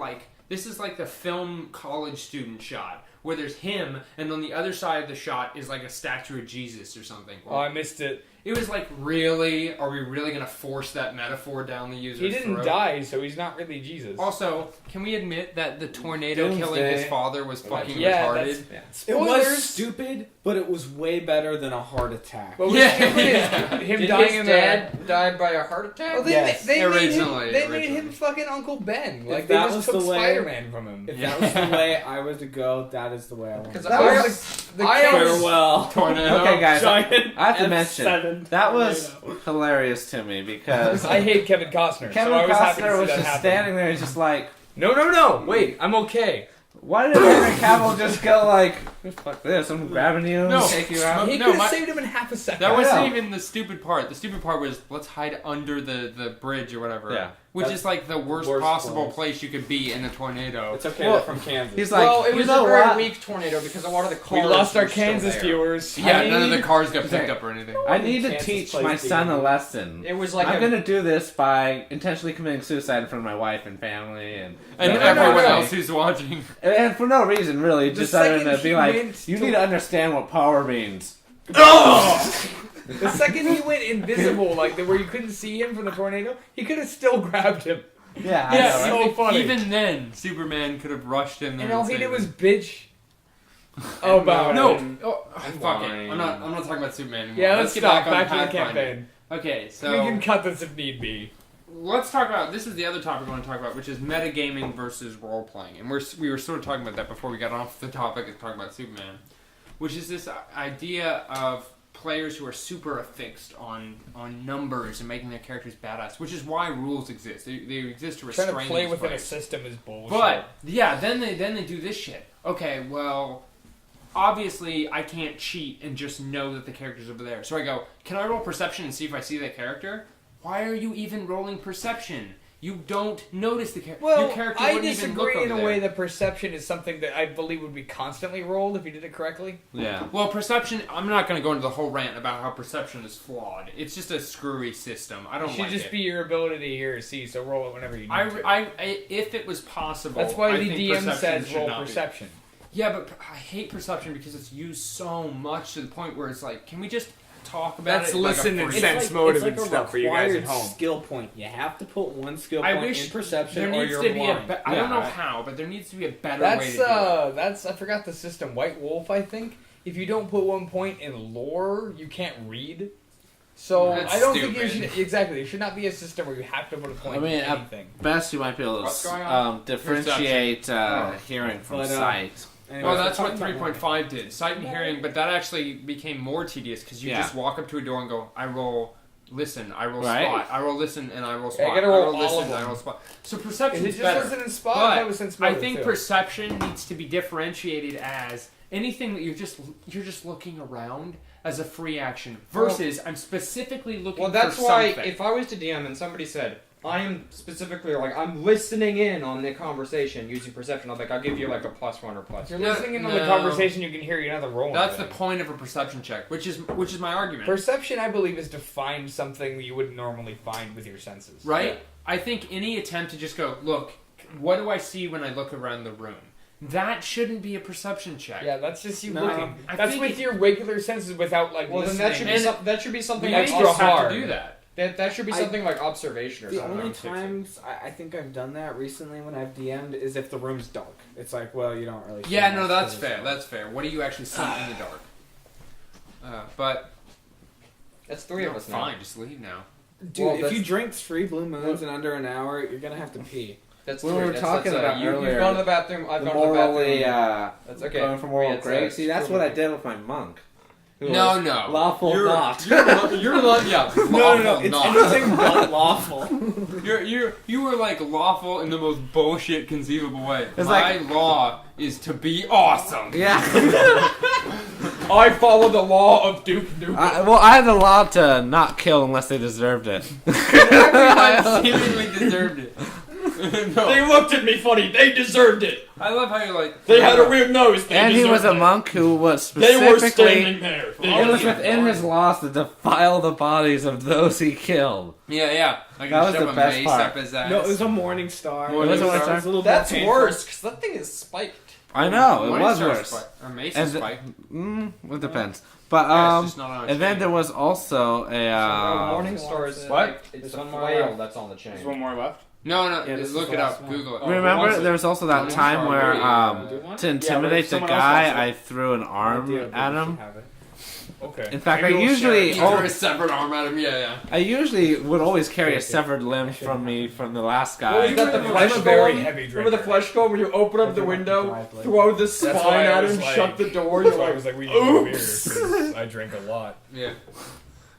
this is like the film college student shot, where there's him, and on the other side of the shot is like a statue of Jesus or something. Oh, I missed it. It was like, really? Are we really going to force that metaphor down the user's He didn't throat? die, so he's not really Jesus. Also, can we admit that the tornado killing Doomsday. his father was fucking Yeah, retarded? It Spoilers! was stupid, but it was way better than a heart attack. But Yeah. him Did dying his in dad died by a heart attack? Well, they, Yes. they Originally, made him originally. fucking Uncle Ben. If Like they that just was took the way- Spider-Man from him. If that was the way I was to go, that is the way I want to Because go. That I- was the I kills- Farewell. Tornado. Okay, guys, Giant I have to F7 mention that was hilarious to me because I hate Kevin Costner. Kevin so I was happy to Costner see was that just happen. standing there, just like, No. Wait, I'm okay. why did Henry Cavill just go like, fuck this, I'm grabbing you, No. take you out? He No, could have my- saved him in half a second. That I wasn't know. even the stupid part. The stupid part was, let's hide under the bridge or whatever. Yeah. Which That's is like the worst worst possible place. place you could be in a tornado. It's okay, Well, they're from Kansas. He's like, well, it you was know a very what? weak tornado because a lot of the We cars lost our were still Kansas there. viewers. Yeah, none of the cars got He's picked like, up or anything. I need to Kansas teach plays my the son a game. lesson. It was like I'm a- gonna do this by intentionally committing suicide in front of my wife and family, and And No, everyone no. else who's watching. and for no reason really, The just other second than to be he like, went you to- need to understand what power means. The second he went invisible, like where you couldn't see him from the tornado, he could have still grabbed him. Yeah, Yeah, I know, so right? funny. Even then, Superman could have rushed in there. And all he saved did was him. bitch about No, it. fuck it. I'm not talking about Superman anymore. Yeah, let's get stop. back Back on to the Pathfinder. campaign. Okay, We so can cut this if need be. let's talk about, this is the other topic I want to talk about, which is metagaming versus role playing. And we were sort of talking about that before we got off the topic of talking about Superman, which is this idea of players who are super affixed on numbers and making their characters badass, which is why rules exist. They exist to restrain Trying to play these within a players. system is bullshit. But yeah, then they do this shit. Okay, well, obviously I can't cheat and just know that the character's over there. So I go, can I roll perception and see if I see that character? Why are you even rolling perception? You don't notice the character. Well, Your character I wouldn't even look disagree in over a way there. that perception is something that I believe would be constantly rolled if you did it correctly. Yeah. Well, perception. I'm not going to go into the whole rant about how perception is flawed. It's just a screwy system. I It don't should like just it. be your ability to hear or see, so roll it whenever you need to. If it was possible, That's why I the think DM perception says should roll not be. perception. Yeah, but I hate perception because it's used so much to the point where it's like, can we just talk about That's it? like a listen and freak? sense motive and a stuff for you guys at required home. skill point. You have to put one skill I point wish in perception there or needs you're to be blind. I don't Yeah, know right. how, but there needs to be a better way to That's do it. that's I forgot the system. White Wolf, I think. If you don't put 1 point in lore, you can't read. So That's I don't think stupid. you should exactly. There should not be a system where you have to put a point I mean, in anything. Best you might be able What's to going on? differentiate hearing from But, sight. Anyways, Well, that's we're what talking about 3.5 did. Sight and hearing, but that actually became more tedious because you Yeah. just walk up to a door and go, I roll listen, I roll Right. spot, I roll listen, and I roll Yeah, you spot. gotta I roll roll all listen, of and I them. roll spot. So Is perception's it just better. listen and spot? But That was sense I motive, think too. perception needs to be differentiated as anything that you're just looking around as a free action versus I'm specifically looking Well, that's for why something. if I was to DM and somebody said, I am specifically like, I'm listening in on the conversation using perception, I'll give you like a +1 or If plus. you're No, listening in on the no. conversation, you can hear you're not rolling. That's the anything. point of a perception check, which is my argument. Perception, I believe, is to find something that you wouldn't normally find with your senses. Right? Yeah. I think any attempt to just go, look, what do I see when I look around the room? That shouldn't be a perception check. Yeah, that's just you No, looking. I That's think with it- your regular senses without like Well, then listening. that should be And that should be something We like extra just have hard. to do that. that should be something like observation or The something. only I'm fixing. times I think I've done that recently when I've DM'd is if the room's dark. It's like, well, you don't really. see Yeah, much no, that's 'cause fair. it's That's fair. What do you actually see in the dark? But That's three of no, us now. fine, just leave now. Dude, Well, if that's- you drink 3 blue moons in under an hour, you're gonna have to pee. That's We three. were That's, talking about you've earlier, gone to the bathroom. I've The gone to the bathroom. morally, That's okay. going for moral It's, grace. See, that's cool. what I did with my monk. No. Lawful you're, not. You're yeah. No. It's not. anything but lawful. You were like lawful in the most bullshit conceivable way. It's My law is to be awesome. Yeah. I follow the law of Duke Nukem. Well, I had the law to not kill unless they deserved it. Everyone seemingly deserved it. No. They looked at me funny. They deserved it. I love how you're like. They had a weird nose. They And he was a deserved it. monk who was They were specifically. standing there. It was within his laws to defile the bodies of those he killed. Yeah. I That can was shove the a best mace part. up his ass. No, it was a morning star. Morning It was a morning Star. star. a little That's bit painful. worse, because that thing is spiked. I know, it Morning was Star's worse. spike. Or mace And is the- spike. It depends. But, Yeah, it's just not on its and then chain. there was also a, Morning Star is What? like, it's There's the one more flail left. that's on the chain. There's one more left. No, Yeah, this is look the it last up. one. Google it. Oh, remember, wants it? there was also that Morning time Star, where, maybe, Do you want to it? intimidate the someone else guy, wants it. I threw an arm Idea, but at we should him. have it. Okay. In fact, Maybe I we'll usually- share You it. threw a severed arm at him. Yeah. I usually would always carry a severed limb from me from the last What guy. was that, the I'm flesh a very golem? heavy Remember the drinker. flesh golem where you open up the window, throw the That's why spine I at was him, like- shut the door, That's you're why I like, was like, we need more beer, oops. 'cause I drink a lot. Yeah.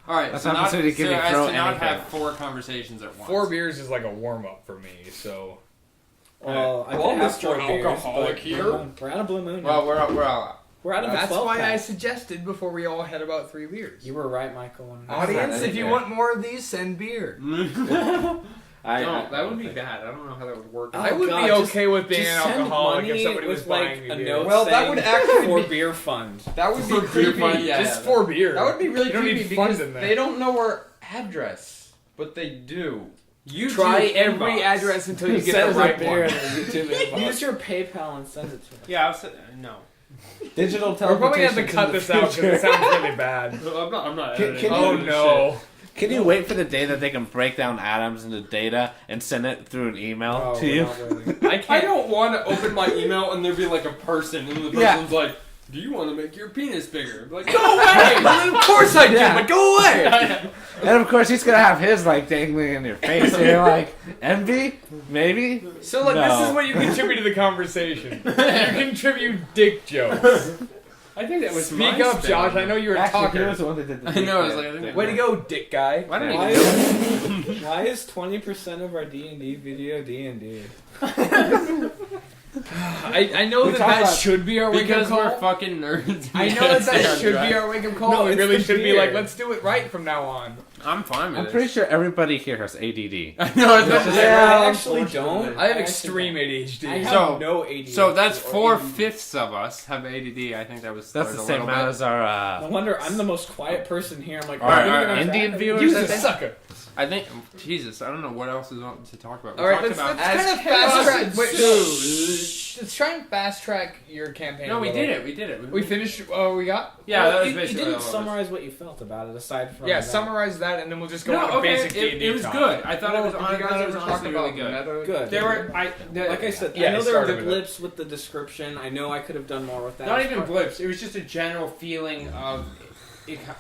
All right. That's so an not, opportunity to give so you as throw to not anything. have 4 conversations at once. 4 beers is like a warm up for me, so. Well, I Well, could have Mr. 4 beers, Alcoholic but here. We're out of Blue Moon. Well, we're all. we're out of That's a 12 why I pack. suggested before we all had about 3 beers. You were right, Michael. Audience, if you Okay. want more of these, send beer. No, that would be bad. I don't know how that would work. Oh, I would God, be just- okay with being an Just send alcoholic if money somebody was with, like, buying me a beer. note Well, that saying would actually for be- beer fund. That would be For beer creepy. fund, yeah. Just 4 beer. That would be really You don't creepy need because funds in there. they don't know our address, but they do. You Try do every inbox. address until you get Send the us a right beer one. in the YouTube inbox. Use your PayPal and send it to us. Yeah, no. Digital We're probably gonna have to teleportation. cut this out because it sounds really bad. I'm not. Can editing. you- Oh no. Can you wait for the day that they can break down atoms into data and send it through an email Oh, to we're you? not waiting. I I can't. don't want to open my email and there be like a person, and the person's Yeah. like, "Do you want to make your penis bigger?" Like, Go away! Of course I do, Yeah. but go away! And of course, he's gonna have his like dangling in your face, and you're like, envy, maybe. So like No. this is what you contribute to the conversation. You contribute dick jokes. I think that was Speak my up, spin. Josh. I know you're a Actually, he talker. was the one that did the I know. I was like, I think Way to go, dick guy. Why don't Why you? is, why is 20% of our D&D video D&D? I know We that talk that about- should be our wake up Because call. we're fucking nerds. I know that that should be our wake up call. No, we it's really the should be beer. like, let's do it right from now on. I'm fine with I'm it. pretty sure everybody here has ADD. I know. It's not I actually don't. I have actually extreme don't. ADHD. I have So- no ADD. So that's or 4/5 of us have ADD. I think that was. That's the same amount as our. No wonder I'm the most quiet person here. I'm like, Our- "Oh, what are our you gonna Indian grab?" viewers, Use I a think. sucker. I think. Jesus, I don't know what else is on to talk about. We All right, talked let's about. kind of fast track. Wait, let's try and fast track your campaign. No, a we little. did it. We did it. We finished. We got. Yeah, Well, that was you basically. didn't all of it. summarize what you felt about it, aside from Yeah, that. summarize that, and then we'll just go No, on to okay. basic D&D It was talk. good. I thought Well, it was. did I you guys thought it ever was talk honestly about really good. meta? Good. There were. Like I said, Yeah, I know he there were started with it. blips with the description. I know I could have done more with that. Not even blips. It was just a general feeling of.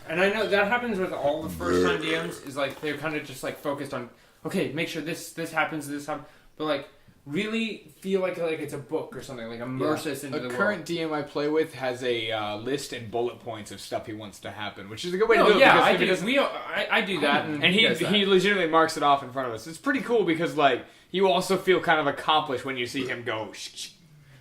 And I know that happens with all the first time DMs. Is like they're kind of just like focused on. Okay, make sure this happens. This happens. But like. Really feel like it's a book or something. Like immerse us into A the current world. DM I play with has a list and bullet points of stuff he wants to happen, which is a good way to No, do it. yeah, because I if he do. doesn't- I do that, and he does that. he legitimately marks it off in front of us. It's pretty cool because like you also feel kind of accomplished when you see him go.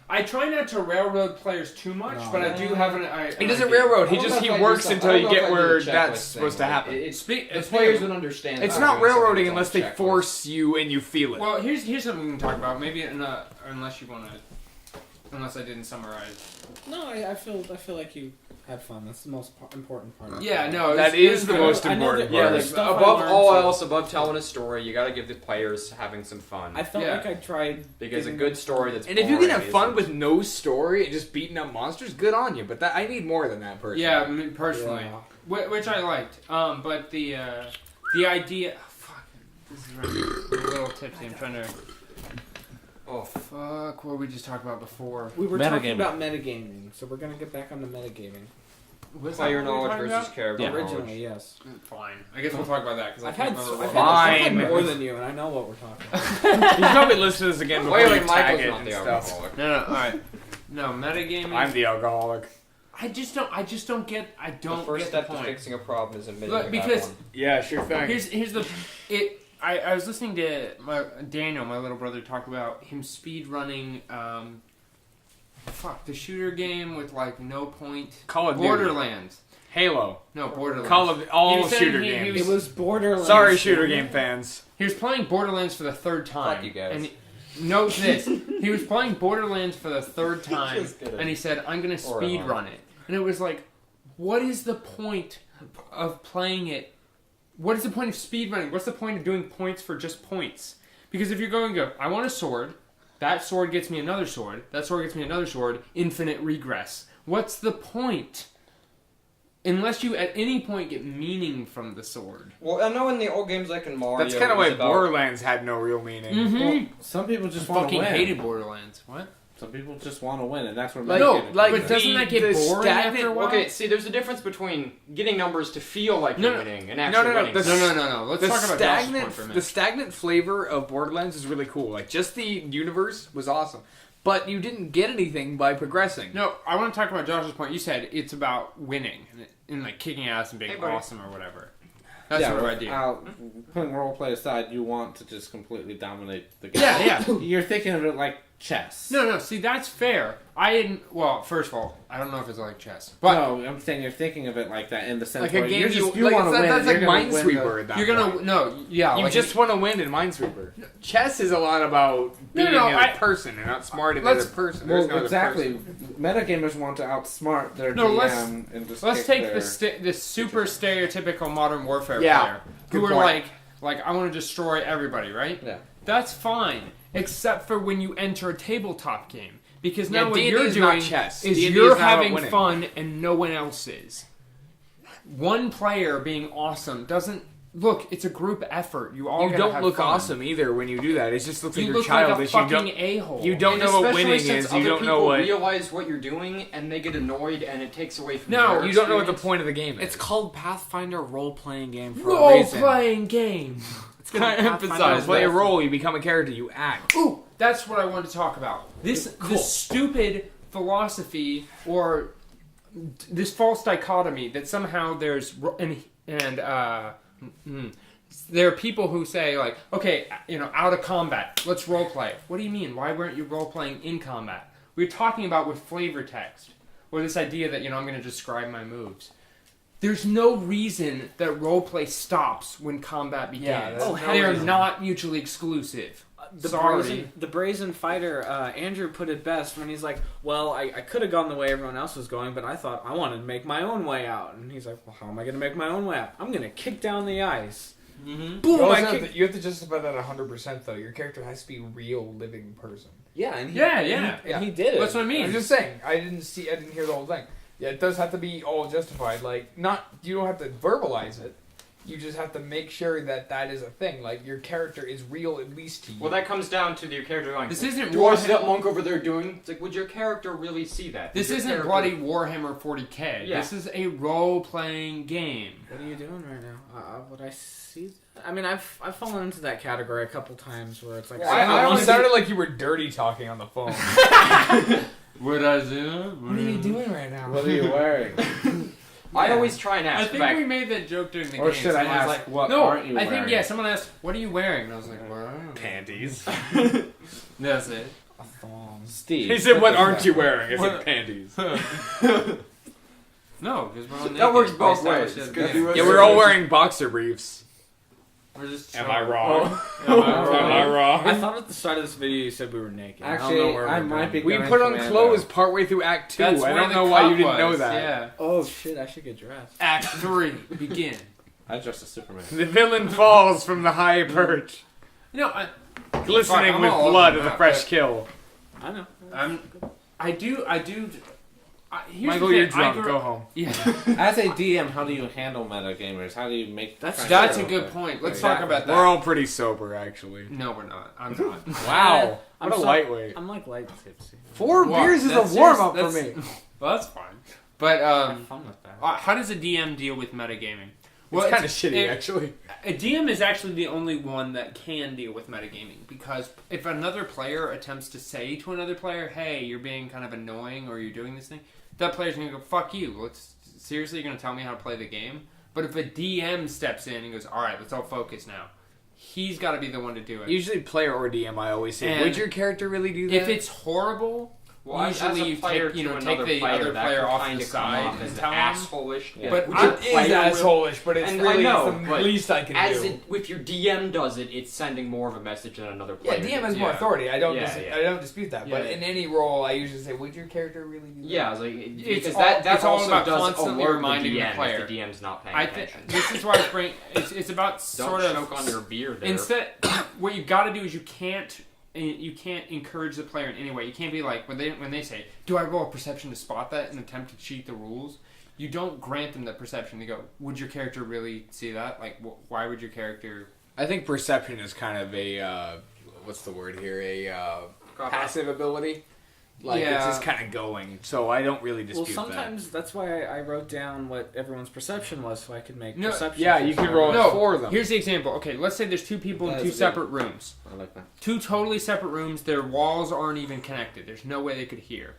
I try not to railroad players too much, No. but I do have an. He doesn't railroad. He I don't just know if he I works do some- until I you don't know get if I do where the that's checklist supposed thing. to happen. It's Speak. the players would understand. It's that not doing something railroading that's on unless the they checklist. force you and you feel it. Well, here's something we can talk about. Maybe unless you want to. Unless I didn't summarize. No, I feel like you had fun. That's the most important part. Yeah, no, That it is was the good. most I know important that- Yeah, part. like, like, stuff I above learned, all so- else, above telling a story, you got to give the players having some fun. I felt Yeah. like I tried Because a giving good story that's And if you can have boring fun isn't- with no story and just beating up monsters, good on you. But that I need more than that person. Yeah, I mean, personally, Yeah. which I liked. But the idea. Fuck. This is right. I'm a little tipsy. I'm trying to. Oh, Fuck. What we just talked about before. We were talking Metagaming. about metagaming, so we're gonna get back on the metagaming. Was player that what we were knowledge talking versus about? character Yeah. knowledge. Originally, yes. Fine. I guess we'll talk about that because I've had remember what- Fine. I've had more than you, and I know what we're talking about. You should probably listen to this again before Wait, you wait, tag Michael's it not and the stuff. alcoholic. No, all right. No, metagaming. I'm the alcoholic. I just don't get. I don't The first get step the to point. fixing a problem is admitting Look, you have because- one. Yeah, sure thing. Here's the it. I was listening to Daniel, my little brother, talk about him speed running. The shooter game with like no point. Call of Duty. Borderlands. Halo. No, Borderlands. Call of He all was saying shooter he games. It was Borderlands. Sorry, shooter game fans. He was playing Borderlands for the third time. Fuck you guys. And note this: he was playing Borderlands for the third time, Just kidding. and he said, "I'm going to speed run it." And it was like, what is the point of playing it? What is the point of speed running? What's the point of doing points for just points? Because if you're going to go, I want a sword. That sword gets me another sword. That sword gets me another sword. Infinite regress. What's the point? Unless you at any point get meaning from the sword. Well, I know in the old games like in Mario, That's kind of it was why about- Borderlands had no real meaning. Mm-hmm. Well, some people just want to Fucking win. hated Borderlands. What? Some people just want to win, and that's where Like- metagaming No, comes like, in. but doesn't that get boring after a while? Okay, see, there's a difference between getting numbers to feel like No, you're no. winning and actually no, winning. the- No. Let's The talk about Josh's point stagnant, for a the minute. stagnant flavor of Borderlands is really cool. Like, just the universe was awesome, but you didn't get anything by progressing. No, I want to talk about Josh's point. You said it's about winning and like kicking ass and being Hey, buddy. awesome or whatever. That's yeah, what I do. putting roleplay aside, you want to just completely dominate the game. Yeah. You're thinking of it like chess. No. See, that's fair. I didn't. Well, first of all, I don't know if it's like chess, but no, I'm saying you're thinking of it like that in the sense Like where a game you're just, like, want to win. that's and like you're gonna win Minesweeper at that you're gonna point. You You like, just want to win in Minesweeper. Chess is a lot about being No, a person and outsmarting the other person. There's no Well, other exactly. person. Metagamers want to outsmart their No, DM and just Let's kick take their... the super stereotypical Modern Warfare Yeah, player who good are point. like I want to destroy everybody, right? Yeah. That's fine, except for when you enter a tabletop game. Because now Yeah, what D&D you're is not doing chess. is D&D is you're not about having winning. fun and no one else is. One player being awesome doesn't... Look, it's a group effort. You all You gotta don't have look fun. awesome either when you do that. It just looks like You you're look like a childish. You fucking don't. a-hole. You don't And know what especially winning since is. You other don't know people what. realize what you're doing and they get annoyed and it takes away from No, their You don't know what the experience. point of the game is. It's called Pathfinder role-playing game for a reason. Role-playing game. It's gonna I emphasize. Play a role. You become a character. You act. Ooh, that's what I wanted to talk about. This stupid philosophy or this false dichotomy that somehow there's there are people who say like, okay, out of combat, let's role play. What do you mean? Why weren't you role playing in combat? We're talking about with flavor text or this idea that I'm going to describe my moves. There's no reason that roleplay stops when combat begins. Yeah, there's no they are reason. not mutually exclusive. The Sorry. brazen fighter, Andrew put it best when he's like, well, I could have gone the way everyone else was going, but I thought I wanted to make my own way out. And he's like, well, how am I going to make my own way out? I'm going to kick down the ice. Mm-hmm. Boom! You, I also kick- have to, you have to justify that 100% though. Your character has to be a real living person. Yeah, and he, Yeah. and he did it. That's what I mean. I'm just saying. I didn't hear the whole thing. Yeah, it does have to be all justified. Like, you don't have to verbalize it. You just have to make sure that is a thing. Like, your character is real, at least to you. Well, that comes down to your character going, This isn't do I see Warhammer. that monk over there doing? It's like, would your character really see that? This Would your isn't character- bloody Warhammer 40k. Yeah. This is a role-playing game. What are you doing right now? Would I see that? I mean, I've fallen into that category a couple times where it's like... You sounded like you were dirty talking on the phone. What I do? What are you doing right now? What are you wearing? I always try and I ask think back. we made that joke during the Or game. should I Someone was ask, like, what no, aren't you I think, wearing? someone asked, what are you wearing? And I was like, well, I don't know. Panties. That's it. A thong. Steve. He said, "What does aren't that you mean? wearing?" I said, "Panties." No, because we're all naked. That works both We established ways. it. Good. Yeah, we're all wearing boxer briefs. We're just Am I chilling. wrong? Am I wrong? Am I wrong? I thought at the start of this video you said we were naked. I don't know Actually, where I we're might be going. We going put on commando. clothes partway through Act 2. That's I where don't the know why you cup didn't know was, that. Yeah. Oh shit! I should get dressed. Act 3, begin. I dressed as Superman. The villain falls from the high perch, glistening I'm with all blood over of the that, fresh but- kill. I know. Here's Michael, the you're thing, I drunk. grew- Go home. Yeah. As a DM, how do you handle metagamers? How do you make... That's That's a friendships good with point. them? Let's talk about that. We're all pretty sober, actually. No, we're not. I'm not. Wow, I'm what a so- lightweight. I'm like light tipsy. 4 Well, beers is a that's warm up yours- for me. Well, that's fine. But Have fun with that. how does a DM deal with metagaming? Well, it's kind of shitty, it- actually. A DM is actually the only one that can deal with metagaming, because if another player attempts to say to another player, hey, you're being kind of annoying or you're doing this thing, that player's going to go, fuck you. Seriously, you're going to tell me how to play the game? But if a DM steps in and goes, alright, let's all focus now, he's got to be the one to do it. Usually player or DM, I always say, And would your character really do that? If it's horrible... Well, usually you player take, to take another the player, other that player could off kinda the come side off and as tell him. asshole-ish. Yeah. But Which is asshole-ish, but it's and really I know, the but least I can as do. if your DM does it, it's sending more of a message than another Yeah, player. DM has does. more Yeah. authority. I don't Yeah. I don't dispute that. Yeah, But yeah. in any role, I usually say, would your character really do that? Yeah, I was like, It's because all- that it's all also about does constantly alert reminding the the DM player. if the DM's not paying I attention. this is why it's about Don't sort choke of on your beer there. instead. What you got to do is you can't encourage the player in any way. You can't be like when they say, "Do I roll a perception to spot that and attempt to cheat the rules?" You don't grant them that perception. You go, "Would your character really see that? Like, why would your character?" I think perception is kind of a what's the word here? A passive ability. Like it's Yeah. just kind of going. So I don't really Well, dispute sometimes that's why I wrote down what everyone's perception was, so I could make No, perception. yeah, checks you can for roll everyone. it for them. Here's the example. Okay, let's say there's two people in That's two good. separate rooms. I like that. Two totally separate rooms. Their walls aren't even connected. There's no way they could hear.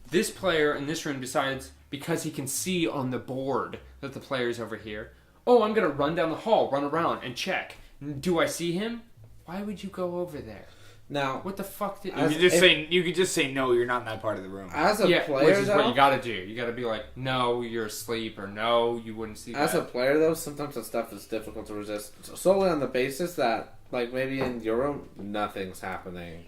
This player in this room decides, because he can see on the board that the player's over here, oh, I'm going to run down the hall, run around, and check. Do I see him? Why would you go over there? Now, What the fuck did... You could just say no. You're not in that part of the room. as a yeah, player, which is though, what you got to do. You got to be like, no, you're asleep, or no, you wouldn't see as a that. player, though, sometimes that stuff is difficult to resist solely on the basis that, like, maybe in your room, nothing's happening.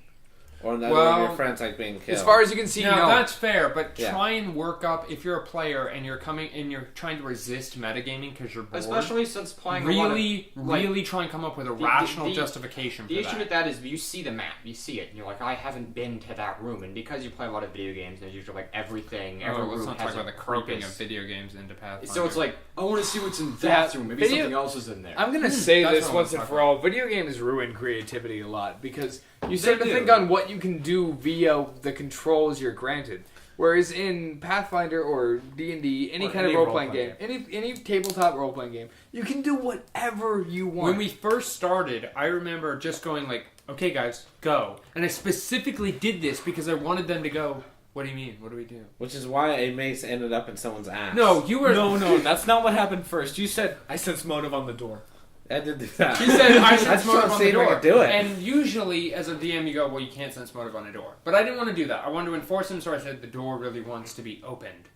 Or another one of your friends, like, being killed. As far as you can see, Now, no. that's fair, but Yeah. try and work up, if you're a player and you're coming and you're trying to resist metagaming because you're bored, Especially since playing a lot of, really try and come up with a the- rational the- justification for The issue that. with that is you see the map, you see it, and you're like, I haven't been to that room. And because you play a lot of video games, there's usually like everything, every let's room not has talk about a the creeping of purpose. video games into Pathfinder. So it's like, I want to see what's in that room. Maybe video- something else is in there. I'm gonna say That's this what I once wanna and talk for all. Video games ruin creativity a lot because you start to do. think on what you can do via the controls you're granted. Whereas in Pathfinder or D&D, any Or kind of any role-playing role-playing game, any tabletop role-playing game, you can do whatever you want. when we first started, I remember just going like, okay guys, go. And I specifically did this because I wanted them to go, what do you mean? What do we do? Which is why a mace ended up in someone's ass. No, you were... No, that's not what happened first. You said, I sense motive on the door. I did do that. He said, I sense just motive trying to on see the if I door. could do it. And usually, as a DM, you go, well, you can't sense motive on a door. But I didn't want to do that. I wanted to enforce him, so I said, the door really wants to be opened.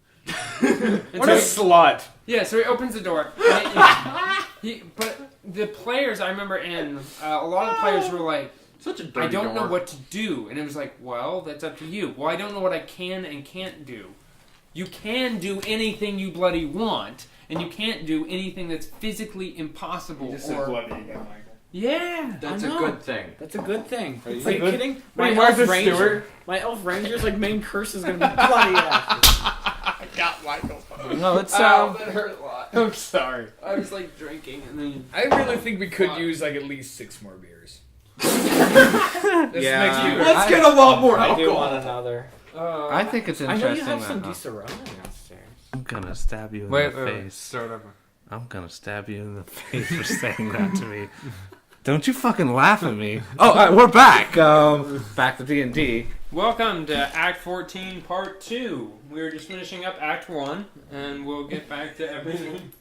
what a slut! Yeah, so he opens the door. But the players, I remember, and a lot of the players were like, Such a dirty I don't know door. what to do. And it was like, well, that's up to you. Well, I don't know what I can and can't do. You can do anything you bloody want, and you can't do anything that's physically impossible. bloody again, Michael. Yeah, That's I a know. good thing. That's a good thing. Are you good? kidding? What are you, Martha Stewart? My elf ranger's like main curse is gonna be bloody ashes. I got Michael. No, it's that hurt a lot. I'm sorry. I was like drinking, and then I really think we could use like at least 6 more beers. Yeah. Let's get a lot more I do alcohol. want another. I think it's I interesting know you have that some Di Serrano downstairs. I'm gonna stab you in the face. start over. I'm gonna stab you in the face for saying that to me. Don't you fucking laugh at me. Oh, all right, we're back. Back to D&D. Welcome to Act 14, Part 2. We were just finishing up Act 1, and we'll get back to everything.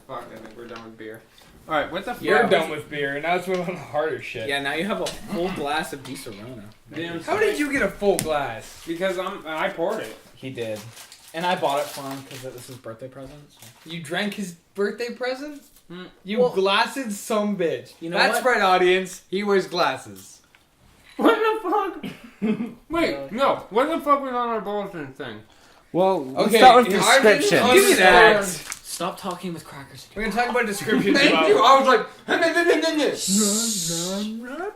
Fuck, I think we're done with beer. Alright, what the fuck? You're done with beer, and now it's moving on to harder shit. Yeah, now you have a full glass of Di Serrano. How did you get a full glass? Because I poured it. He did. And I bought it for him because it was his birthday present. So. You drank his birthday present? Mm. You Well- glassed some bitch. You know That's what? right, audience. He wears glasses. What the fuck? Wait, no. What the fuck was on our bulletin thing? Well, let's Okay, start with I didn't description. Give me that. Stop talking with crackers. We're gonna talk about descriptions Thank about, you. I was like,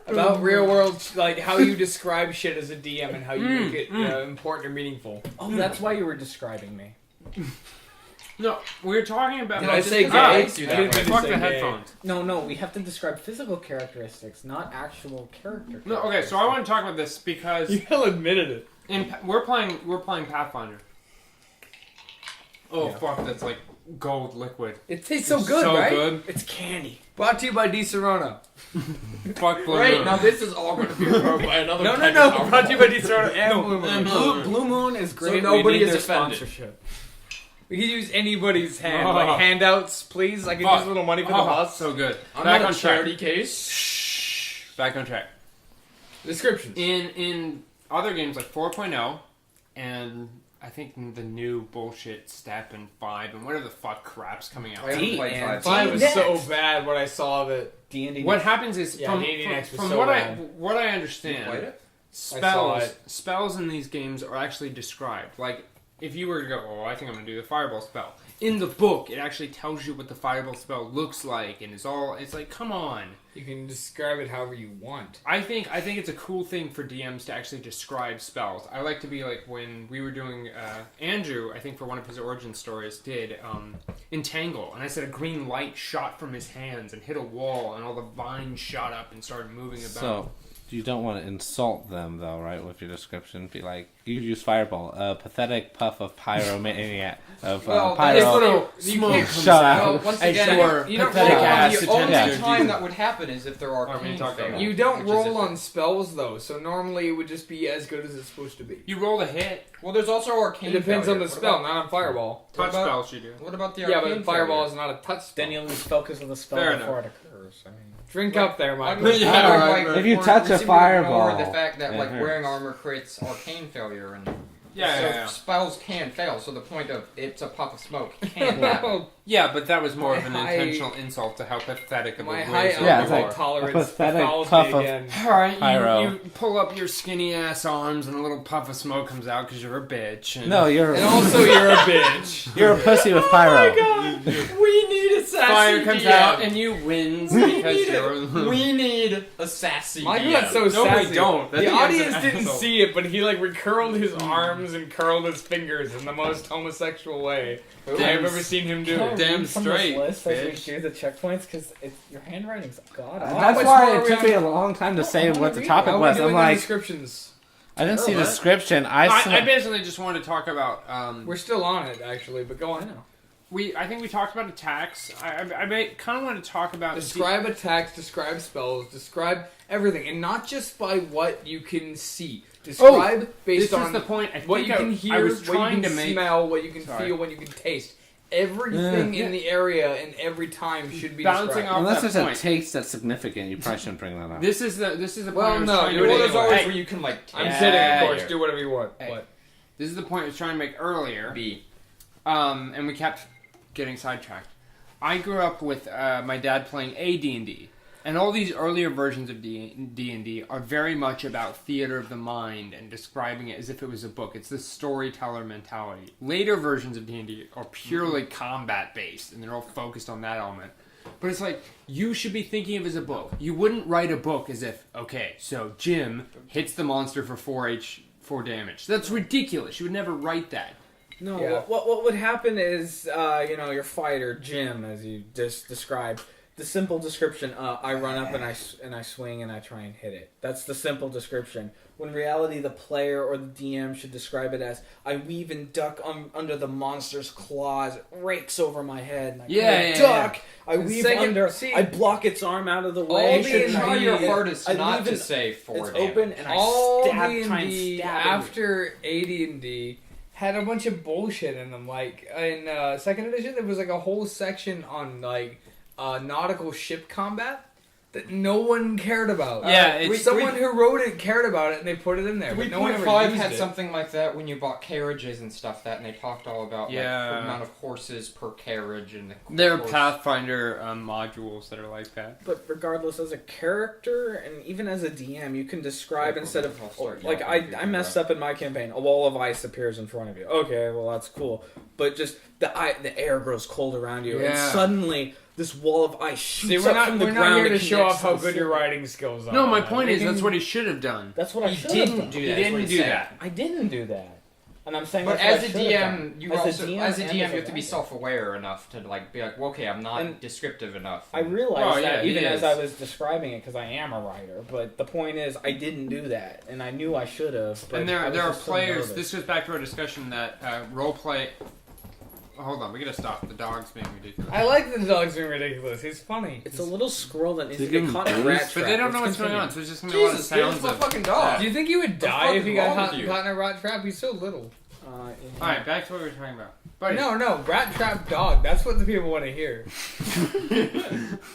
about real world, like how you describe shit as a DM and how you make it important or meaningful. Oh, that's why you were describing me. No, we were talking about... Did I say gay? Ah, I didn't mean to fuck say the gay. headphones. No, we have to describe physical characteristics, not actual character. No, okay, so I want to talk about this because You hell admitted it. we're playing Pathfinder. Oh Yeah. fuck, that's like gold liquid. It tastes so good, So right? good. It's candy. Brought to you by Di Serrano. Fuck Blue Great, Moon. now this is all going to be ruined by another No, type no, of no. Brought to you by Di alcohol. Serrano and Blue Moon. Blue Moon is great. So nobody we need is their offended. sponsorship. We could use anybody's hand. Oh. Like handouts, please. I could Fuck. use a little money for the Oh, bus. so good. I'm Back not on a track. charity case. Shh. Back on track. Descriptions. In other games like 4.0 and I think the new bullshit Step and 5 and whatever the fuck crap's coming out. I haven't played and 5. 5 was Next. so bad when I saw of it. D&D. What happens is Yeah, from, D&D from, Next was from so what bad. I You understand, played it? saw spells in these games are actually described. Like if you were to go, oh, I think I'm gonna do the fireball spell. In the book, it actually tells you what the fireball spell looks like, and it's like, come on. You can describe it however you want. I think it's a cool thing for DMs to actually describe spells. I like to be like when we were doing Andrew, I think for one of his origin stories, did Entangle, and I said a green light shot from his hands and hit a wall, and all the vines shot up and started moving about. So, you don't want to insult them, though, right? With your description, be like, you use fireball, a pathetic puff of pyromaniac of Well, pyro. that's little you smoke can't- comes shut out. up. Well, once Hey, again, sure. you don't Pathetic roll on ass the only attempt to time do- that would happen is if there are Arcane arcane talk fail. about You don't which is roll if- on spells though, so normally it would just be as good as it's supposed to be. You roll a hit. Well, there's also arcane. It depends on failure. the What spell, about- not on fireball. What Touch about- spells you do. What about the Yeah, arcane but fireball failure? is not a touch spell. Then you lose focus of the spell Fair before it occurs. I mean, Drink up there, I Michael. mean, Yeah, I right, like, If you we're- touch we a seem to ignore fireball, the fact that it like hurts. wearing armor creates arcane failure, and Yeah. spells can fail. So the point of it's a puff of smoke can happen. Yeah, but that was more of an My high- intentional insult to how pathetic of a My ways high of Yeah, it's alcohol like tolerance a pathetic fouls puff me of- again. Alright, Pyro. you pull up your skinny ass arms and a little puff of smoke comes out because you're a bitch. And No, you're And also, you're a bitch. you're a pussy with pyro. We need a sassy fire comes DM. out and you wins because you're. We need a sassy Michael DM. got so No, we sassy. don't. That The thing is audience an didn't asshole. see it, but he like recurled his arms and curled his fingers in the most homosexual way I've Damn ever seen him do. Can I Damn read from straight, this list as we bitch. do the checkpoints because your handwriting's god. How That's much why more it are we took on? me a long time to say what the topic How are we was. doing I'm on like, descriptions? I didn't see Oh, the what? description. I I basically just wanted to talk about. We're still on it, actually, but go on. I think we talked about attacks. I kind of want to talk about Describe attacks, describe spells, describe everything, and not just by what you can see. Describe based This on is the point. I what think you can hear, I was what trying you can to make. smell, what you can Sorry. feel, what you can taste. Everything Yeah. in the area and every time should be Bouncing described. off unless that there's point. a taste that's significant, you probably shouldn't bring that up. This is the point. Well, I was no, trying do to it Well, make. there's always Hey. where you can like. I'm taste kidding, it. of course. Do whatever you want. Hey. What? This is the point I was trying to make earlier. B. And we kept getting sidetracked. I grew up with my dad playing D&D, and all these earlier versions of D&D are very much about theater of the mind and describing it as if it was a book. It's the storyteller mentality. Later versions of D&D are purely combat based, and they're all focused on that element. But it's like, you should be thinking of it as a book. You wouldn't write a book as if, okay, so Jim hits the monster for 4 damage. That's ridiculous. You would never write that. No, Yeah. what would happen is, your fighter, Jim, as you just described, the simple description, I run up and I swing and I try and hit it. That's the simple description. When in reality, the player or the DM should describe it as, I weave and duck under the monster's claws, it rakes over my head, and I duck, I And weave second- under, see, I block its arm out of the all way, the and I Try D&D your hit it. hardest I not leave to it- say 4 It's damage. open, and All I try and D&D stab it. after AD&D had a bunch of bullshit in them. Like in second edition, there was like a whole section on like nautical ship combat that no one cared about. Yeah, it's- someone who wrote it cared about it, and they put it in there. But no one ever 3.5 used had it. something like that when you bought carriages and stuff that, and they talked all about Yeah. like, the amount of horses per carriage and the There are horse- Pathfinder modules that are like that. But regardless, as a character and even as a DM, you can describe Yeah, instead of I'll start like yelling I messed up in my campaign. A wall of ice appears in front of you. Okay, well that's cool. But just the air grows cold around you, and Yeah. suddenly this wall of ice shoots See, we're up not, from the we're ground. not here to and show connects off how to good the your ceiling. writing skills are. No, my man. point is Making- that's what he should have done. That's what I He should didn't have done. do He that. didn't That's what do he said. that. I didn't do that. And I'm saying But that's what as I a should have DM, done. you As a also DM as a and DM you as a have to be writer. self-aware enough to like be like, well, okay, I'm not And descriptive enough. I realized Oh, yeah, that he even is. as I was describing it because I am a writer. But the point is, I didn't do that, and I knew I should have. And there I was are just so players. nervous. This goes back to our discussion that roleplay. hold on, we gotta stop. The dog's being ridiculous. I like the dog's being ridiculous. He's funny. It's a little squirrel that needs to They give get him caught in a booze? rat trap. But they don't know Let's what's going continue. on, so it's just gonna be a lot of Jesus, dude, sounds it's my of. fucking dog. Do you think you would die fuck if you is got wrong caught with you? in a rat trap? He's so little. Alright, back to what we were talking about. Buddy. No, rat trap dog. That's what the people want to hear.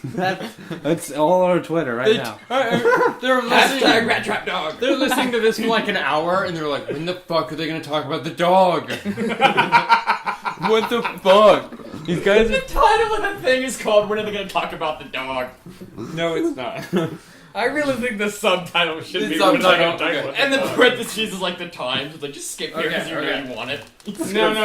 That's all over Twitter right now. They're Hashtag listening. rat trap dog. They're listening to this for like an hour, and they're like, "When the fuck are they gonna talk about the dog?" What the fuck? These guys The title of the thing is called "When Are They Gonna Talk About the Dog?" No, it's not. I really think the subtitle should The be subtitle, what I and the parentheses is like the Times. It's like just skip here because Okay, you okay. really want it.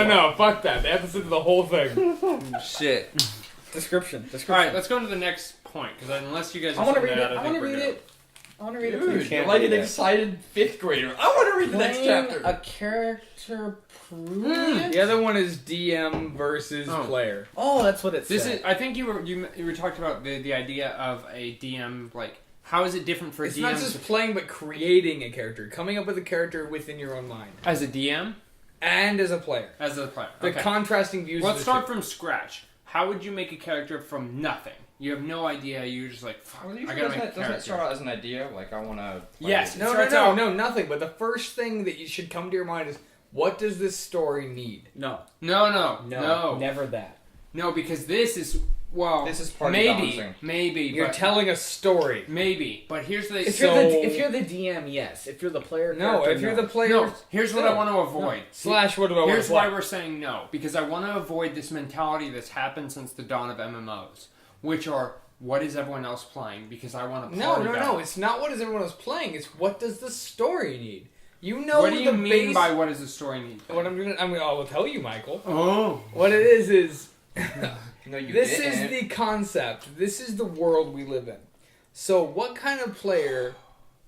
No, fuck that. They have to listen to the whole thing. shit. Description. Alright, let's go on to the next point, because unless you guys I are want to saying read that, it. I think want to we're read good. it. I want to read it. Dude, please. you're can't like do an that. excited 5th grader. I want to read the next Playing chapter. a character proof. The other one is DM versus Oh. player. Oh, that's what it This said. is. I think you were talking about the idea of a DM. Like, how is it different for a It's DM not just playing, but creating a character. Coming up with a character within your own mind. as a DM, And as a player. as a player? The Okay. contrasting views Let's of the start two. from scratch. How would you make a character from nothing? You have no idea. You're just like, fuck, Well, I usually gotta make a doesn't it character. start out as an idea? Like, I want to... Yes. No, starts out- nothing. But the first thing that you should come to your mind is, what does this story need? no, No. never that. No, because this is This is party maybe, balancing. maybe. You're but, telling a story. maybe. But here's the If So- you're the DM, yes. If you're the player, No, character, if you're no. the player... no. Here's what I No. want to avoid. Slash, what do I want Here's to why play? we're saying no, because I want to avoid this mentality that's happened since the dawn of MMOs, which are what is everyone else playing? Because I want to party No. battle. It's not what is everyone else playing. It's what does the story need? You know What do you the mean base... by what does the story need? What I will tell you, Michael. Oh, What it is... No, you This didn't. is the concept. This is the world we live in. So what kind of player,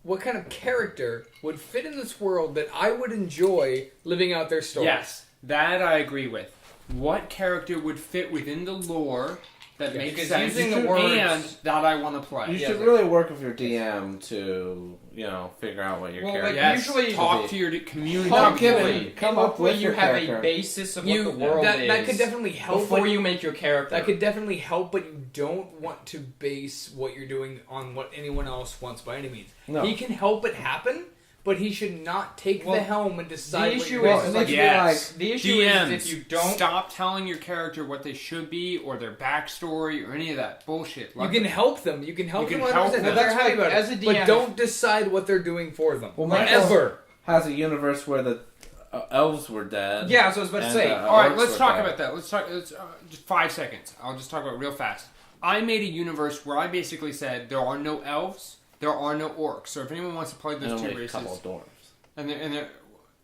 what kind of character would fit in this world that I would enjoy living out their story? yes, that I agree with. What character would fit within the lore that makes because sense using the and words- that I want to play? You Yeah, should but- really work with your DM to, figure out what your Well, character. like, Yes, usually- talk to your community. Hopefully, Come up hopefully with you your have character. a basis of what the world that, is that could definitely help. before but- you make your character. That could definitely help, but you don't want to base what you're doing on what anyone else wants by any means. No. He can help it happen, but he should not take Well, the helm and decide the what issue you're Well, is it like needs to be Yes. the issue DMs, is if you don't. stop telling your character what they should be or their backstory or any of that bullshit. You can help them. You can help You them can 100%. help them. They're That's happy why, about as a it. DM But don't decide what they're doing for them. Well, Michael- Ever. has a universe where the elves were dead. Yeah, so I was about to And, say. All right, orcs let's were talk dead. about that. Let's talk. Just 5 seconds. I'll just talk about it real fast. I made a universe where I basically said there are no elves, there are no orcs. So if anyone wants to play And those two only a races, couple of dwarves. and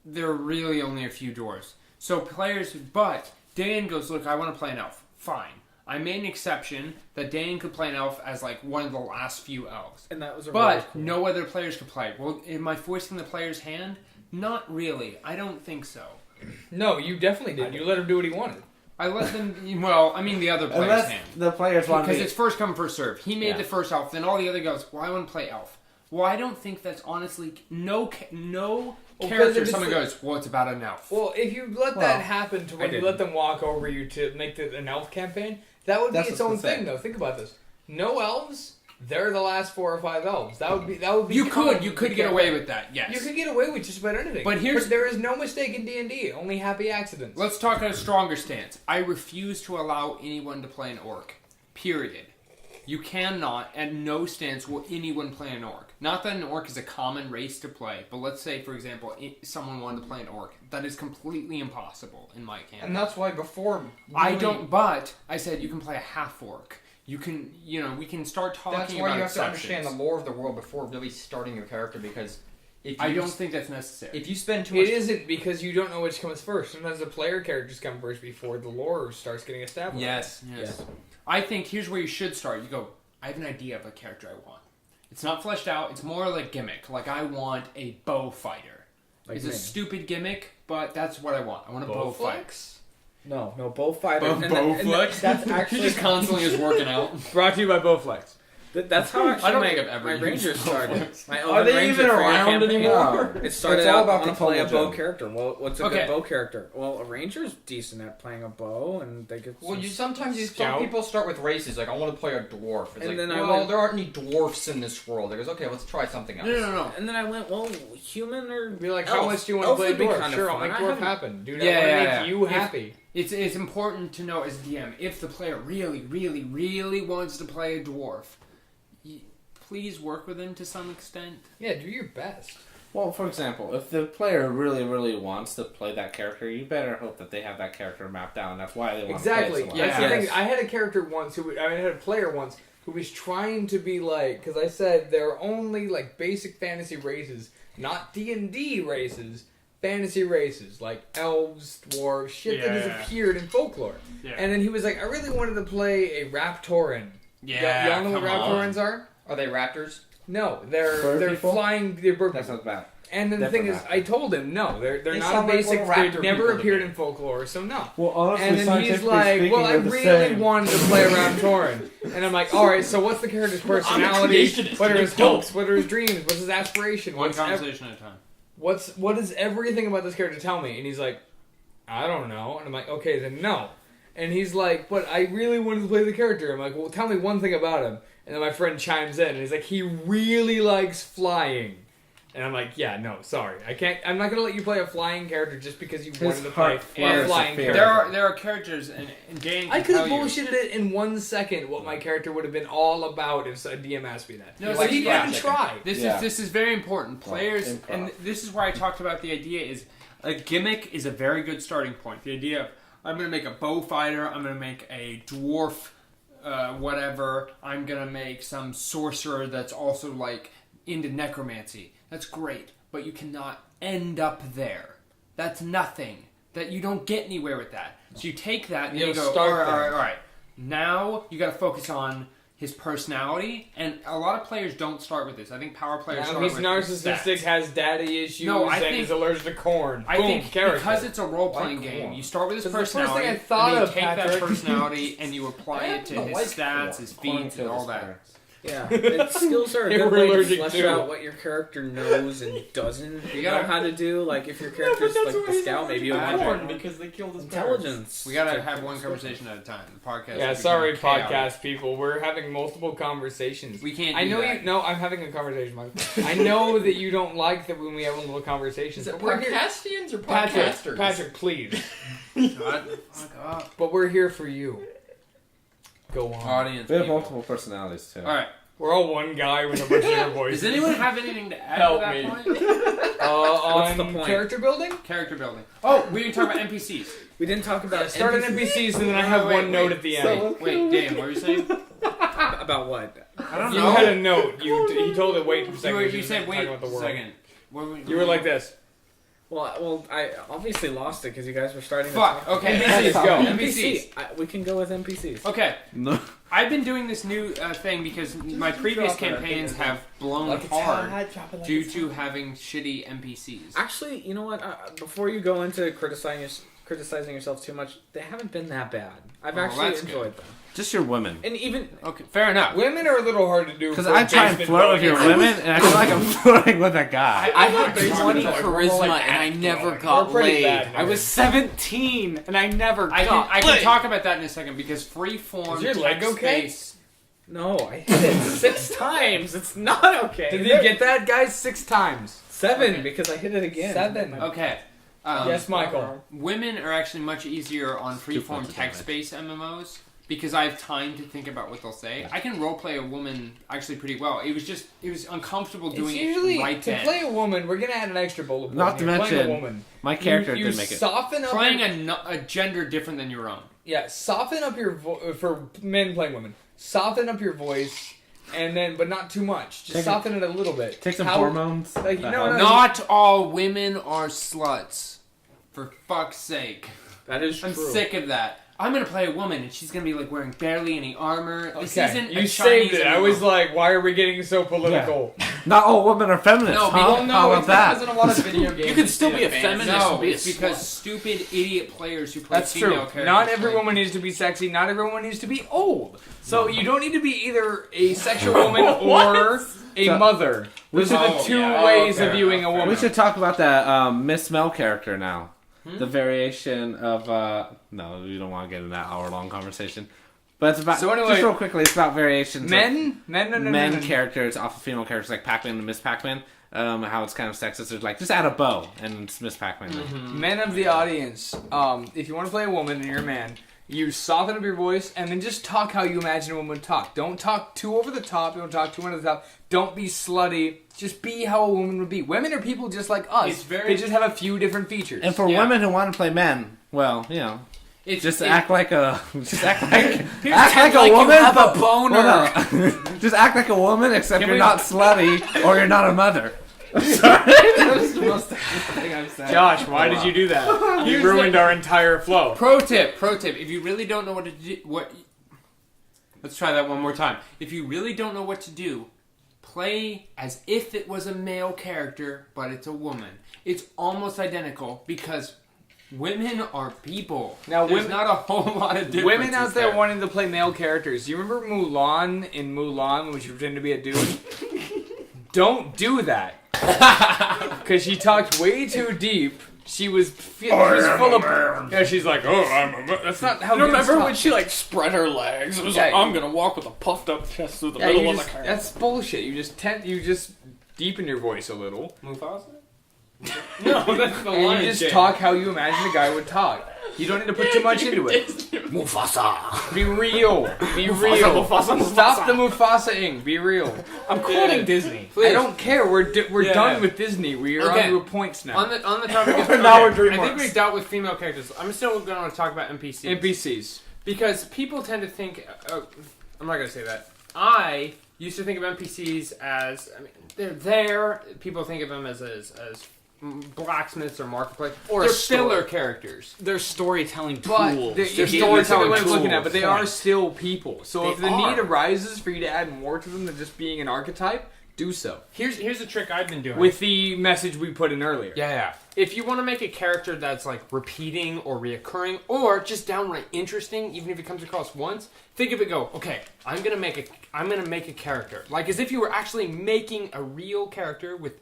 there are really only a few doors. So players, but Dan goes, look, I want to play an elf. Fine. I made an exception that Dan could play an elf as like one of the last few elves. And that was a But really cool. no other players could play. Well, am I forcing the player's hand? Not really. I don't think so. No, you definitely did. You let him do what he wanted. I let them. Well, I mean the other player's Unless hand. the players want to Because be... it's first come, first serve. He made Yeah. the first elf, then all the other goes, well, I want to play elf. Well, I don't think that's honestly no Well, character. because if Someone it's goes, well, it's about an elf. Well, if you let Well, that happen to when I you let them walk over you to make an elf campaign, that would be That's its what own I'm saying. thing, though. Think about this. No elves, they're the last 4 or 5 elves. That would be You could get away with that. Yes. You could get away with just about anything. But here's- there is no mistake in D&D. Only happy accidents. Let's talk on a stronger stance. I refuse to allow anyone to play an orc. Period. You cannot, at no stance, will anyone play an orc. Not that an orc is a common race to play, but let's say, for example, someone wanted to play an orc. That is completely impossible in my campaign. And that's why before... I really- don't, but I said you can play a half orc. You can, we can start talking That's about why you have exceptions. to understand the lore of the world before really starting your character, because if you I don't think that's necessary. if you spend too It much... isn't because you don't know which comes first. Sometimes the player characters come first before the lore starts getting established. Yes. I think here's where you should start. You go, I have an idea of a character I want. It's not fleshed out. It's more like gimmick. Like I want a bow fighter. Like It's a me. stupid gimmick, but that's what I want. I want a bow fighter. No, bow fighter. Bowflex? That's He actually just constantly is working out. Brought to you by Bowflex. That's how actually I don't my, think I've ever my used Rangers started. dwarves. My Are Elven they Ranger even for your around campaign. anymore? It started It's all out, about I want the to play a bow Total Gem. character. Well, what's a Okay. good bow character? Well, a Ranger's decent at playing a bow, and they get Well, some some Scout. people start with races. Like, I want to play a dwarf. It's And like, then I well, went- there aren't any dwarfs in this world. It goes, okay, let's try something else. No. And then I went, well, human or Be like, elf? how much do you want to Elf play would be dwarf? kind of Sure, I'll fun. make I dwarf haven't- happen. Dude, Yeah, I want to yeah. make you If- happy. It's important to know as DM, if the player really, really, really wants to play a dwarf, please work with him to some extent. Yeah, do your best. Well, for example, if the player really, really wants to play that character, you better hope that they have that character mapped out, and that's why they want Exactly. to play it so That's well. the Yes. thing. I had a character once I had a player once who was trying to be like, because I said there are only like basic fantasy races, not D&D races, fantasy races like elves, dwarves, shit that Yeah. has appeared in folklore. Yeah. And then he was like, I really wanted to play a Raptoran. Y'all know what come on. Raptorans are? Are they raptors? No, they're Bird people? flying. They're bird That people. sounds bad. And then the thing is, Different I told him no, they're They not a sound like basic. little They raptor never people to appeared me. in folklore, so no. Well, honestly, And then he's like, "Well, I really wanted to play around Torin," and I'm like, "All right, so what's the character's personality? creationist, What are you his don't. hopes? What are his dreams? What's his aspiration? One What's conversation at a time. what does everything about this character tell me?" And he's like, "I don't know." And I'm like, "Okay, then no." And he's like, "But I really wanted to play the character." I'm like, "Well, tell me one thing about him." And then my friend chimes in, and he's like, "He really likes flying." And I'm like, "Yeah, no, sorry, I can't. I'm not gonna let you play a flying character just because you wanted to play heart a flutters flying to fear. character." There are characters, and Dan I can could tell have you. bullshitted it in 1 second what my character would have been all about if a DM asked me that. No, So like, he yeah. couldn't try. This is very important. Well, Players, improv. and this is where I talked about the idea is a gimmick is a very good starting point. The idea of I'm going to make a bow fighter, I'm going to make a dwarf, whatever. I'm going to make some sorcerer that's also like into necromancy. That's great, but you cannot end up there. That's nothing. That you don't get anywhere with that. So you take that and You you gotta go, start all there. right. Now you got to focus on his personality, and a lot of players don't start with this. I think power players Now start he's with narcissistic, stats. has daddy issues, No, I and think- is allergic to corn. I Boom, think character. because it's a role-playing Like game, corn. you start with his That's the first personality, thing I thought and then you of, take that Patrick. personality and you apply it to don't his like stats, corn. his Corn feats, and kills all that. parents. Yeah, its skills are a They good were way to allergic flesh too. out what your character knows and doesn't You know gotta- how to do. Like, if your character's like the scout, maybe you allergic want to corn because they killed his intelligence. We gotta have one conversation at a time. The podcast. Yeah, is sorry, becoming chaotic. podcast people. We're having multiple conversations. We can't. I do know that. you. No, I'm having a conversation, Mike. I know that you don't like that when we have multiple conversations. Is it but we're here. podcastians or Patrick, podcasters? Patrick, please. Shut the fuck up. But we're here for you. Go on. Audience. We have people. multiple personalities too. All right. We're all one guy with a bunch of your voices. Does anyone have anything to add Help to that me. point? on the point? character building? Character building. Oh, we didn't talk about NPCs. We didn't talk about Start an NPCs and then I have Wait, one note wait. at the end. Wait, Dan, what were you saying? about what? I don't You know. had a note. You told it wait a You, second. were, because you said talking wait about the a world. second. You were like this. Well, I obviously lost it because you guys were starting. Fuck. To Okay. NPCs, go. NPCs. We can go with NPCs. Okay. No. I've been doing this new thing because my previous drop it, I campaigns think. have blown hard due to having shitty NPCs. Actually, you know what? Before you go into criticizing yourself too much, they haven't been that bad. I've Oh, actually that's enjoyed them. Just your women. And even Okay, fair enough. Women are a little hard to do. Because for I try and basement flirt with your dwelling. women, and I feel like I'm flirting with a guy. I had Basement 20 dwelling. charisma We're like and I act never dwelling. got We're pretty laid. bad, I was 17 and I never I got can laid. talk about that in a second because freeform Is your leg text okay? space. no, I hit it 6 times. It's not okay. Did you get that, guys? 6 times. 7 Okay. because I hit it again. 7. Okay. Yes, Michael. Women are actually much easier on Two freeform points of text-based MMOs because I have time to think about what they'll say. I can roleplay a woman actually pretty well. It was uncomfortable It's doing usually it right to then. play a woman. We're gonna add an extra bullet point. Not to here. Playing mention- a woman. My character you did make it. Soften up Playing your, a gender different than your own. yeah, soften up your for men playing women. Soften up your voice, and then but not too much. Just Take soften it a little bit. Take some How- hormones. like, that no, helps. Not all women are sluts. For fuck's sake. That is true. I'm sick of that. I'm gonna play a woman, and she's gonna be like wearing barely any armor. This Okay, isn't you a saved Chinese it. I was like, why are we getting so political? Not all women are feminists. No, huh? people How about that? Because in a lot of video games, You could still be a feminist. No, and be a it's because slut. stupid idiot players who play That's female true. characters. Not every woman needs to be sexy. Not everyone needs to be old. So you don't need to be either a sexual woman or a So- mother. Those are the two ways of viewing a woman. We should talk about that Miss Mel character now. The variation of no, we don't want to get in that hour-long conversation. But it's about So anyway, just real quickly. It's about variations of men characters off of female characters like Pac-Man and Miss Pac-Man. How it's kind of sexist. It's like just add a bow and it's Miss Pac-Man. Men of the audience, if you want to play a woman and you're a man, you soften up your voice and then just talk how you imagine a woman would talk. Don't talk too over the top. Don't talk too under the top. Don't be slutty. Just be how a woman would be. Women are people just like us. It's very- They just have a few different features. And for Yeah. women who want to play men, well, you know, It's just it- act like a act like Pretend a like woman. you have a but- boner. well, no. Just act like a woman, except Can you're we- not slutty or you're not a mother. Sorry, that was the most sexist thing I've said. Josh, why did you do that? You Here's ruined the- our entire flow. Pro tip. If you really don't know what to do, let's try that one more time. If you really don't know what to do, play as if it was a male character, but it's a woman. It's almost identical because women are people. Now, There's women- not a whole lot of difference. Women out there wanting to play male characters. You remember Mulan in Mulan when she pretended to be a dude? Don't do that. Because she talked way too deep. She was full of... Yeah, she's like, oh, I'm a... That's not how You dudes remember talk. when she like spread her legs? It was like, Yeah, I'm gonna walk with a puffed up chest through the Yeah, middle you of just, the car. that's bullshit. You just deepen your voice a little. Mufasa? No, that's the And Lion you just King. talk how you imagine a guy would talk. You don't need to put too much into it. Mufasa. Be real. Be real. Mufasa. Stop the Mufasa-ing. Be real. I'm quoting Disney. I don't care. We're Yeah. done with Disney. We are Okay. on to points now. On the topic of Now we're I think DreamWorks. we've dealt with female characters. I'm still going to talk about NPCs. NPCs. Because people tend to think... I'm not going to say that. I used to think of NPCs as... I mean, they're there. People think of them as blacksmiths or marketplace. Or they're a store. filler characters. They're storytelling But tools. they're to get you storytelling through way of looking at, tools. but they are still people. So They if the are. need arises for you to add more to them than just being an archetype, do so. Here's a trick I've been doing. With the message we put in earlier. Yeah. If you want to make a character that's like repeating or reoccurring or just downright interesting, even if it comes across once, think of it. Go, okay, I'm gonna make a character like as if you were actually making a real character with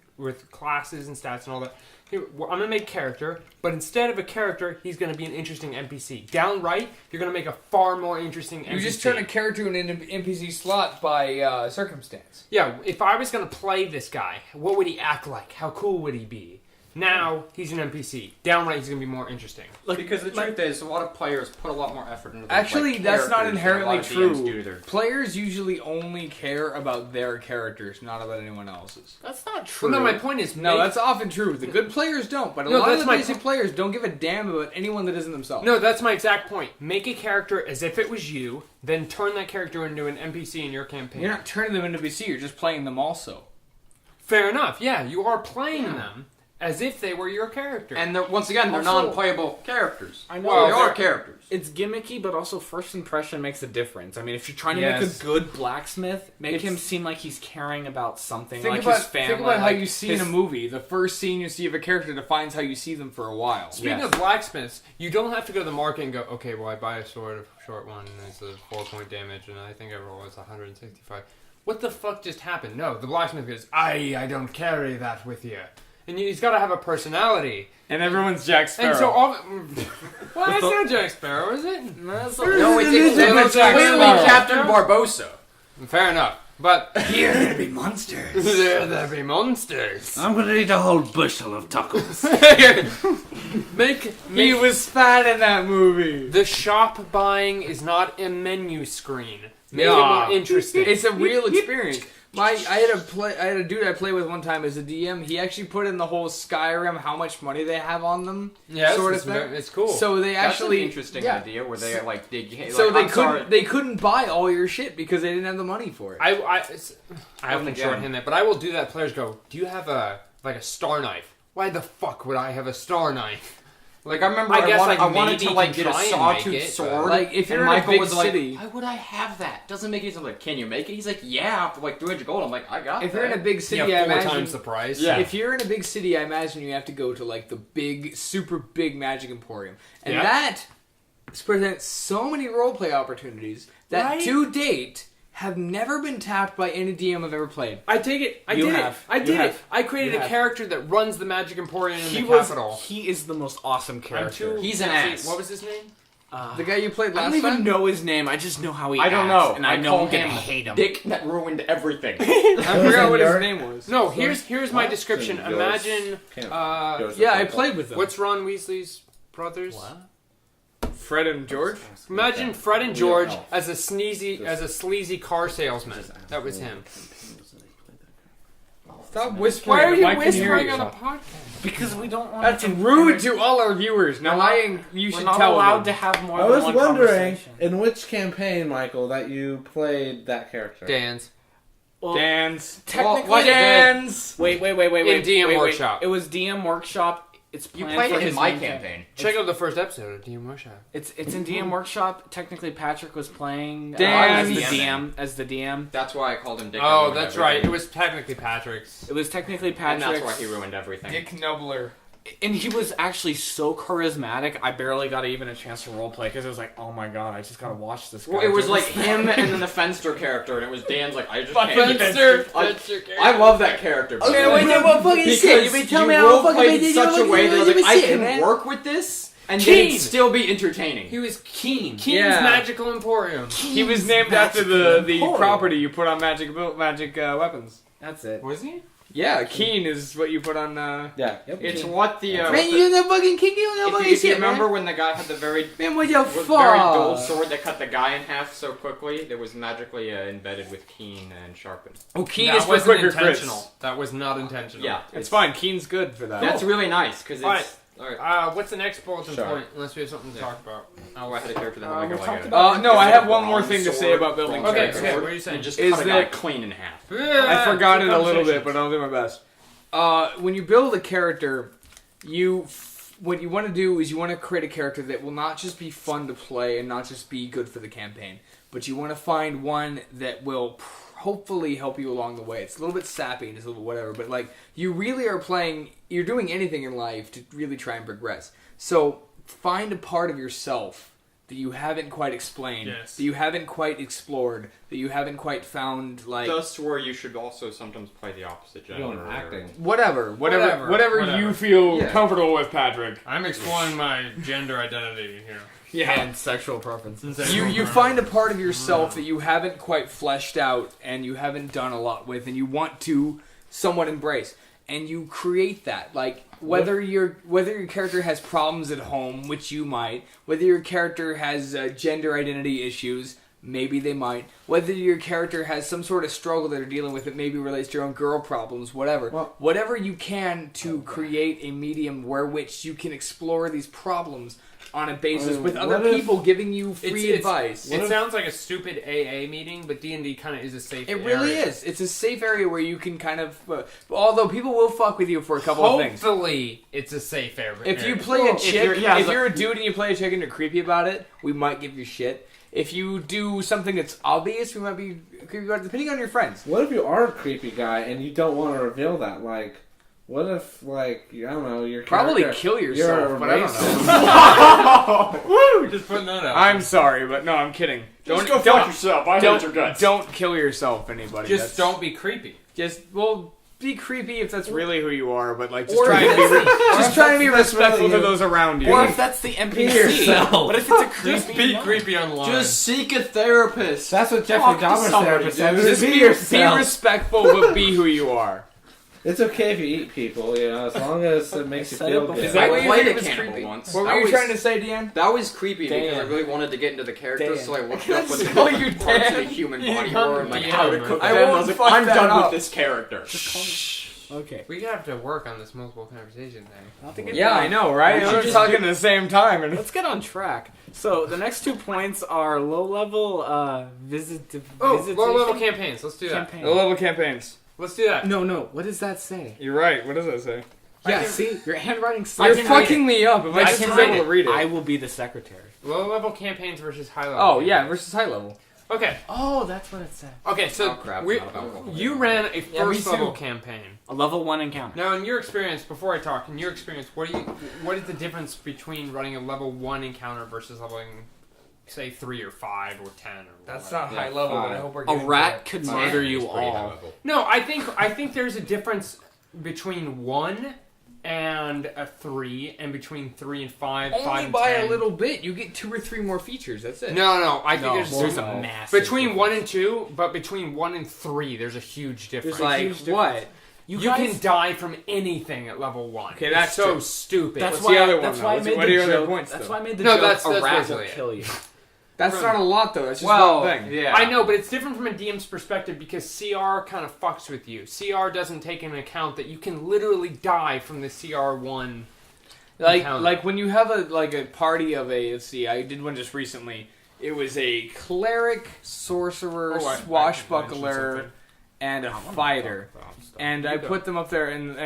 classes and stats and all that. Here, I'm gonna make a character, but instead of a character, he's gonna be an interesting NPC. Downright, you're gonna make a far more interesting NPC. You just turn a character into an NPC slot by circumstance. Yeah, if I was gonna play this guy, what would he act like? How cool would he be? Now, he's an NPC. Downright, he's going to be more interesting. Because the truth is, a lot of players put a lot more effort into their Actually, that's not characters than a lot inherently of DMs do true. their- Players usually only care about their characters, not about anyone else's. That's not true. Well, no, my point is... No, that's often true. The good players don't, but a No, lot of that's the my basic po- players don't give a damn about anyone that isn't themselves. No, that's my exact point. Make a character as if it was you, then turn that character into an NPC in your campaign. You're not turning them into NPC, you're just playing them also. Fair enough, yeah. You are playing them as if they were your character. And once again, they're Also- non-playable characters. I know. Well, they Well, are they're- characters. It's gimmicky, but also first impression makes a difference. I mean, if you're trying to make Yes. a good blacksmith, make It's- him seem like he's caring about something, Think like about, his family. think about how like you see his- in a movie. The first scene you see of a character defines how you see them for a while. Speaking Yes. of blacksmiths, you don't have to go to the market and go, okay, well, I buy a sword, a short one, and it's a 4-point damage, and I think I roll it's 165. What the fuck just happened? No, the blacksmith goes, I don't carry that with you. And he's got to have a personality. And everyone's Jack Sparrow. And so all... Well, that's not Jack Sparrow, is it? No, it's Jack clearly Sparrow. Captain Barbosa. Fair enough. But Here to be monsters. there be monsters. I'm gonna eat a whole bushel of tacos. He was fat in that movie. The shop buying is not a menu screen. Make Yeah. it more interesting. It's a real experience. I had a dude I played with one time as a DM. He actually put in the whole Skyrim, how much money they have on them, Yes, sort of it's thing. very- it's cool. So they That's actually an interesting yeah. idea where they like they So like, they couldn't buy all your shit because they didn't have the money for it. I often again. shorthand that, but I will do that. Players go, do you have a star knife? Why the fuck would I have a star knife? Like I remember, I guess, like, I wanted maybe to you like can get a try and sawtooth make it, sword. but- Like, if you're and in a Michael big was city- like, "Why would I have that? Doesn't make any sense." I'm like, "Can you make it?" He's like, "Yeah, for like 300 gold." I'm like, "I got If that." you're in a big city, Yeah, I 4 imagine. times the price. Yeah. If you're in a big city, I imagine you have to go to like the big, super big Magic Emporium, and Yeah. that presents so many roleplay opportunities that Right? to date have never been tapped by any DM I've ever played. I take it. I You did have. it. I You did it. have. I created You a have. character that runs the Magic Emporium in the capital. He is the most awesome character. He's an let's see, ass. What was his name? The guy you played I last don't even time? know his name. I just know how he I don't acts, know. and I know call I'm gonna him hate him. Dick that ruined everything. I forgot what his name was. No, here's my What? description. Yours Imagine can't- uh, Yeah, I played with them. what's Ron Weasley's brothers? Fred and George? Imagine Fred and We George don't know. as a sleazy car salesman. That was him. Stop whispering. Why are you I can hear whispering you. on a podcast? Because we don't want. That's rude to all our viewers. Now, you We're should not tell allowed them. to have more I than was one wondering conversation. in which campaign, Michael, that you played that character. Dan's. Well, Dance. technically, what? Dance. Wait. In DM Workshop. It was DM Workshop. It's You planned played for it in his my main campaign. Check out the first episode of DM Workshop. It's in DM Workshop. Technically, Patrick was playing Dan. as the DM. DM. That's why I called him Dick. that Oh, ruined that's everything. right. It was technically Patrick's. It was technically And Patrick's. that's why he ruined everything. Dick Nubler. And he was actually so charismatic. I barely got even a chance to roleplay because it was like, oh my god, I just gotta watch this guy. Well, it was do like this. him and then the Fenster character, and it was Dan's like, I just Fenster. can't. I love that character. Okay, because- wait, what fucking because shit? You been telling me you how fucking roleplayed big in you such a fucking way that I was you like, I shit, can man. work with this, and yet Keen. it'd still be entertaining. He was Keen. Keen's Yeah. Magical Emporium. He was named after the property you put on magic weapons. That's it. Was he? Yeah, Keen is what you put on. Yeah. Yep. It's what the. Man, you know fucking King, you know fucking if you shit, remember man. when the guy had the very Man, what the was very dull fuck? sword that cut the guy in half so quickly, that was magically embedded with keen and sharpened. Oh, Keen That is for wasn't quicker intentional. crits. That was not intentional. Yeah, It's fine. Keen's good for that. That's really nice because it's. Alright. Alright. What's the next bulletin Sure. point? Unless we have something to talk about. Oh, I had a character that we would talked like about- No, I have one bronze more thing to say sword, about building bronze Okay, characters. okay, what are you saying? And just Is cut a guy that- clean in half. I forgot it a little bit, Conversations. but I'll do my best. When you build a character, what you want to do is you want to create a character that will not just be fun to play and not just be good for the campaign, but you want to find one that will hopefully help you along the way. It's a little bit sappy and it's a little bit whatever, but like you really are playing, you're doing anything in life to really try and progress. So find a part of yourself that you haven't quite explained, Yes. that you haven't quite explored, that you haven't quite found like Thus, where you should also sometimes play the opposite gender. Doing acting. whatever Whatever. you feel Yeah. comfortable with, Patrick. I'm exploring my gender identity here. And sexual preferences. You find a part of yourself that you haven't quite fleshed out and you haven't done a lot with and you want to somewhat embrace. And you create that. Like whether your character has problems at home, which you might, whether your character has gender identity issues, maybe they might, whether your character has some sort of struggle that they're dealing with that maybe relates to your own girl problems, whatever. Well- Whatever you can to create a medium where which you can explore these problems on a basis with other what if- people giving you free advice. It sounds like a stupid AA meeting, but D&D kind of is a safe It really area. is. It's a safe area where you can kind of... although people will fuck with you for a couple of things. Hopefully, it's a safe area. If you play a chick, if you're a dude and you play a chick and you're creepy about it, we might give you shit. If you do something that's obvious, we might be creepy about it, depending on your friends. What if you are a creepy guy and you don't want to reveal that? Like, what if, like, I don't know, your Probably character, kill yourself, you're a but I don't racist. know. Woo! Just putting that out. I'm sorry, but no, I'm kidding. Just go fuck yourself. I hate your guts. Don't kill yourself, anybody. Just That's- don't be creepy. be creepy if that's really who you are, but like just Or try and be if just try and be that's respectful really to you. those around you. Or if that's the NPC. yourself. What if it's a creepy? Just be creepy online. Just seek a therapist. That's what Talk Jeffrey to Dahmer's somebody, therapist said. dude. was just be be yourself. respectful, but be who you are. It's okay if you eat people, you know, as long as it makes you Set feel up a good. Is that I what you played think a was cannibal creepy? once. What That were you was- trying to say, Dan? That was creepy because I Dan. really wanted to get into the character, Dan. so I looked up what the call you parts of Dan. the human body were and like Dan. how to cook I them. I won't was like, fuck I'm that done up. with this character. Okay. We have to work on this multiple conversation thing. I'll have to get Yeah, down. I know, right? We should We're just talking do- at the same time. And Let's get on track. So the next 2 points are low-level visitation. Low-level campaigns. Let's do that. campaign. low-level campaigns. Let's do that. No. What does that say? You're right. What does that say? Yeah, can- see, your handwriting's I You're can read fucking me up. If I I just can was read able it. to read it. I will be the secretary. Low level campaigns versus high level. Oh, yeah, campaigns. versus high level. Okay. Oh, that's what it said. Okay. So Oh, crap, we- not about level. you ran a Yeah, me first level too. campaign. A level 1 encounter. Now, in your experience, before I talk, in your experience, what is the difference between running a level 1 encounter versus leveling, say, 3 or 5 or 10 or That's whatever? not high level, but I hope we're A getting rat to could Five murder is you pretty high all. level. No, I think there's a difference between 1 and a 3, and between 3 and 5, 5 Only and by 10. a little bit. You get 2 or 3 more features. That's it. No, I think There's there's a massive between difference. 1 and 2, but between 1 and 3, there's a huge difference. Like, huge difference. what? You guys- can die from anything at level 1. Okay, It's that's so true. stupid. That's What's why. the other one, That's though? why I What's- made what the are your other joke. points, That's though? why I made the No, joke. that's a rat will basically it. kill you. That's not a lot, though. That's just Well, one thing. yeah. I know, but it's different from a DM's perspective because CR kind of fucks with you. CR doesn't take into account that you can literally die from the CR1. encounter. Like when you have a party of a, let's see, I did one just recently. It was a cleric, sorcerer, Oh, I swashbuckler, and a fighter. Oh, And I put them up there, and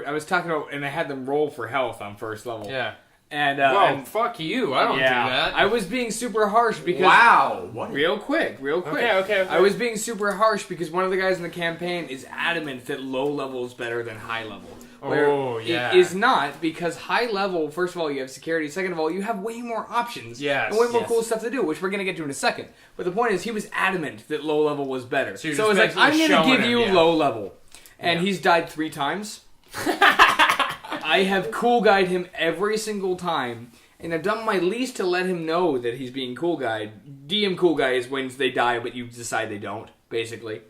I was talking about, and I had them roll for health on first level. Yeah. And Well, and, fuck you. I don't do that. I was being super harsh because Wow. What? real quick. Okay. I was being super harsh because one of the guys in the campaign is adamant that low level is better than high level. Where Oh, yeah. It is not, because high level, first of all, you have security. Second of all, you have way more options. Yes. And way more Yes. cool stuff to do, which we're going to get to in a second. But the point is, he was adamant that low level was better. So you're it just was like, basically I'm going to showing give him, you yeah. low level. And Yeah. he's died 3 times. I have cool guyed him every single time. And I've done my least to let him know that he's being cool guyed. DM cool guy is when they die, but you decide they don't, basically.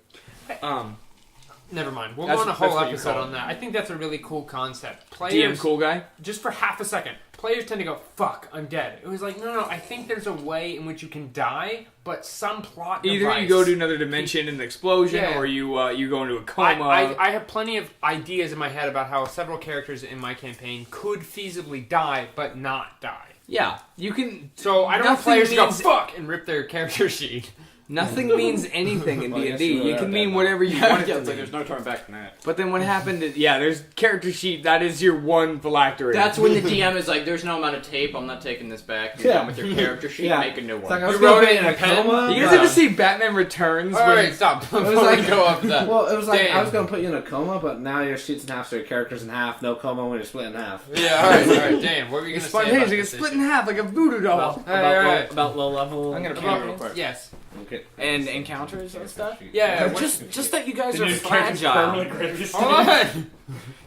Never mind. We'll That's- go on a whole that's what you episode call on that. I think that's a really cool concept. DM Players, cool guy? just for half a second, players tend to go, fuck, I'm dead. It was like, no, I think there's a way in which you can die, but some plot Either device. you go to another dimension in an explosion, Yeah. or you go into a coma. I have plenty of ideas in my head about how several characters in my campaign could feasibly die, but not die. Yeah, you can. So I don't want Nothing players to go, means- fuck, and rip their character sheet. Nothing means anything in Well, I D&D. guess you You are can at mean that whatever you want it Yeah, to it's like mean. there's no turning back from that. But then what happened is, there's character sheet. That is your one phylactery. That's when the DM is like, "There's no amount of tape. I'm not taking this back. You're Yeah. done with your character sheet. Yeah. Make a new It's one." like I was You gonna wrote put it in in a pen? coma. You guys ever see Batman Returns? All when- right, stop. Before was like- we go up that. Well, it was like Damn. I was gonna put you in a coma, but now your sheet's in half, so your character's in half. No coma when you're split in half. Yeah, all right. Damn, what were you going It's to say spontaneous. about It gets this split issue? in half like a voodoo doll. About low level. I'm gonna pee About- real quick. Yes. Okay. And encounters and stuff. Yeah, Just that you guys The are new character's fragile. permanently greatest. Hold on.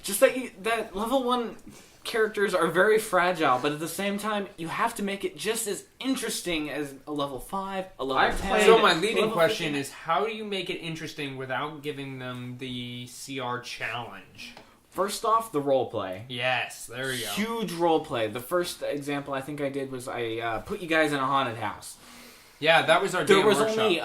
Just that level 1 characters are very fragile, but at the same time, you have to make it just as interesting as a level 5, a level I've 10. played- So my leading level question 15. is, how do you make it interesting without giving them the CR challenge? First off, the roleplay. Yes, there we go. Huge roleplay. The first example I think I did was I put you guys in a haunted house. Yeah, that was our There DM was workshop. only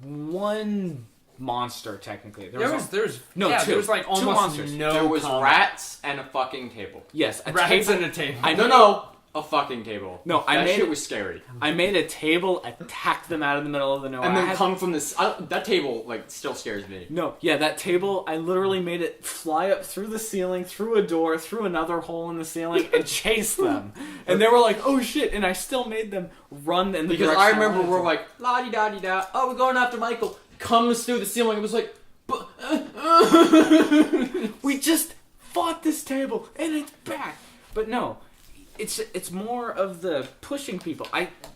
one monster, technically. There was No, yeah, two. there was like Two almost monsters. no There was combat. rats and a fucking table. Yes, a Rats table. and a table. A fucking table. No, I that made shit it- was scary. I made a table, attacked them out of the middle of the nowhere. And I then had- come from this. That table like still scares me. No, yeah, that table, I literally made it fly up through the ceiling, through a door, through another hole in the ceiling, and chase them. And they were like, oh shit, and I still made them run in the Because direction I remember wanted we're to. like la di da di da. Oh, we're going after Michael. Comes through the ceiling. It was like. We just fought this table, and it's back. But no, it's more of the pushing people.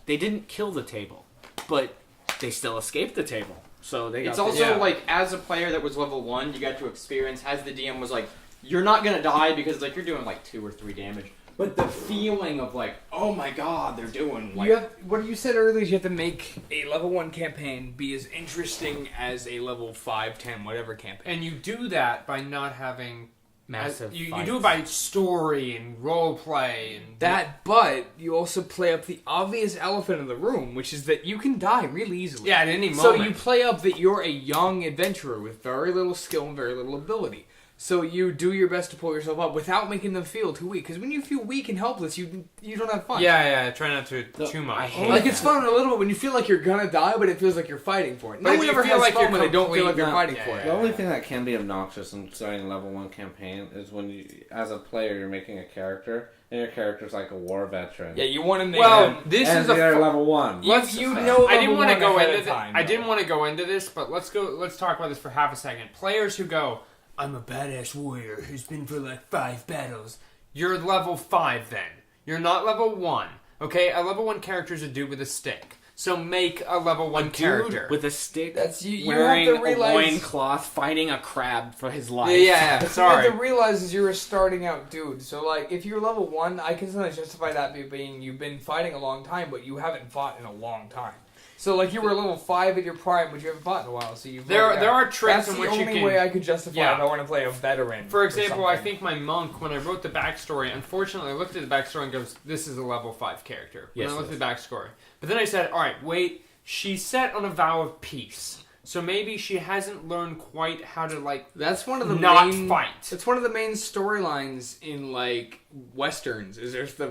They didn't kill the table, but they still escaped the table. So they got It's also Yeah. like as a player that was level 1, you got to experience as the DM was like, you're not gonna die because like you're doing like 2 or 3 damage. But the feeling of like, oh my god, they're doing like You have, what you said earlier is you have to make a level 1 campaign be as interesting as a level 5, 10, whatever campaign. And you do that by not having massive. You fights. do it by story and role play and But you also play up the obvious elephant in the room, which is that you can die really easily. Yeah, at any So moment. you play up that you're a young adventurer with very little skill and very little ability. So you do your best to pull yourself up without making them feel too weak. Because when you feel weak and helpless, you don't have fun. Yeah, try not to too much. I hate Like, it's fun a little bit when you feel like you're gonna die, but it feels like you're fighting for it. But No if one you ever feel has like fun you're when they don't feel like they're complete- fighting for it. The only thing that can be obnoxious in starting a level 1 campaign is when you, as a player, you're making a character, and your character's like a war veteran. Yeah, you want to name Well, him. this and is a they're level 1. Let's. You know I didn't level want to one go ahead into of this. time, I didn't though. want to go into this, but let's go. Let's talk about this for half a second. Players who go, "I'm a badass warrior who's been for like 5 battles." You're level 5 then. You're not level 1. Okay, a level 1 character is a dude with a stick. So make a level 1 character. Dude with a stick, That's you wearing have to realize, a loincloth, fighting a crab for his life. Yeah, What sorry. you have to realize is you're a starting out dude. So, like, if you're level 1, I can sometimes justify that being you've been fighting a long time, but you haven't fought in a long time. So, like, you were level 5 at your prime, but you haven't fought in a while. So There are tricks That's in the which you only can. way I could justify Yeah. if I want to play a veteran. For example, I something. think my monk, when I wrote the backstory, unfortunately, I looked at the backstory and goes, "This is a level 5 character." When Yes, I looked it at the backstory, but then I said, "All right, wait. She's set on a vow of peace, so maybe she hasn't learned quite how to like That's one of the not main fight." It's one of the main storylines in like westerns. Is there's the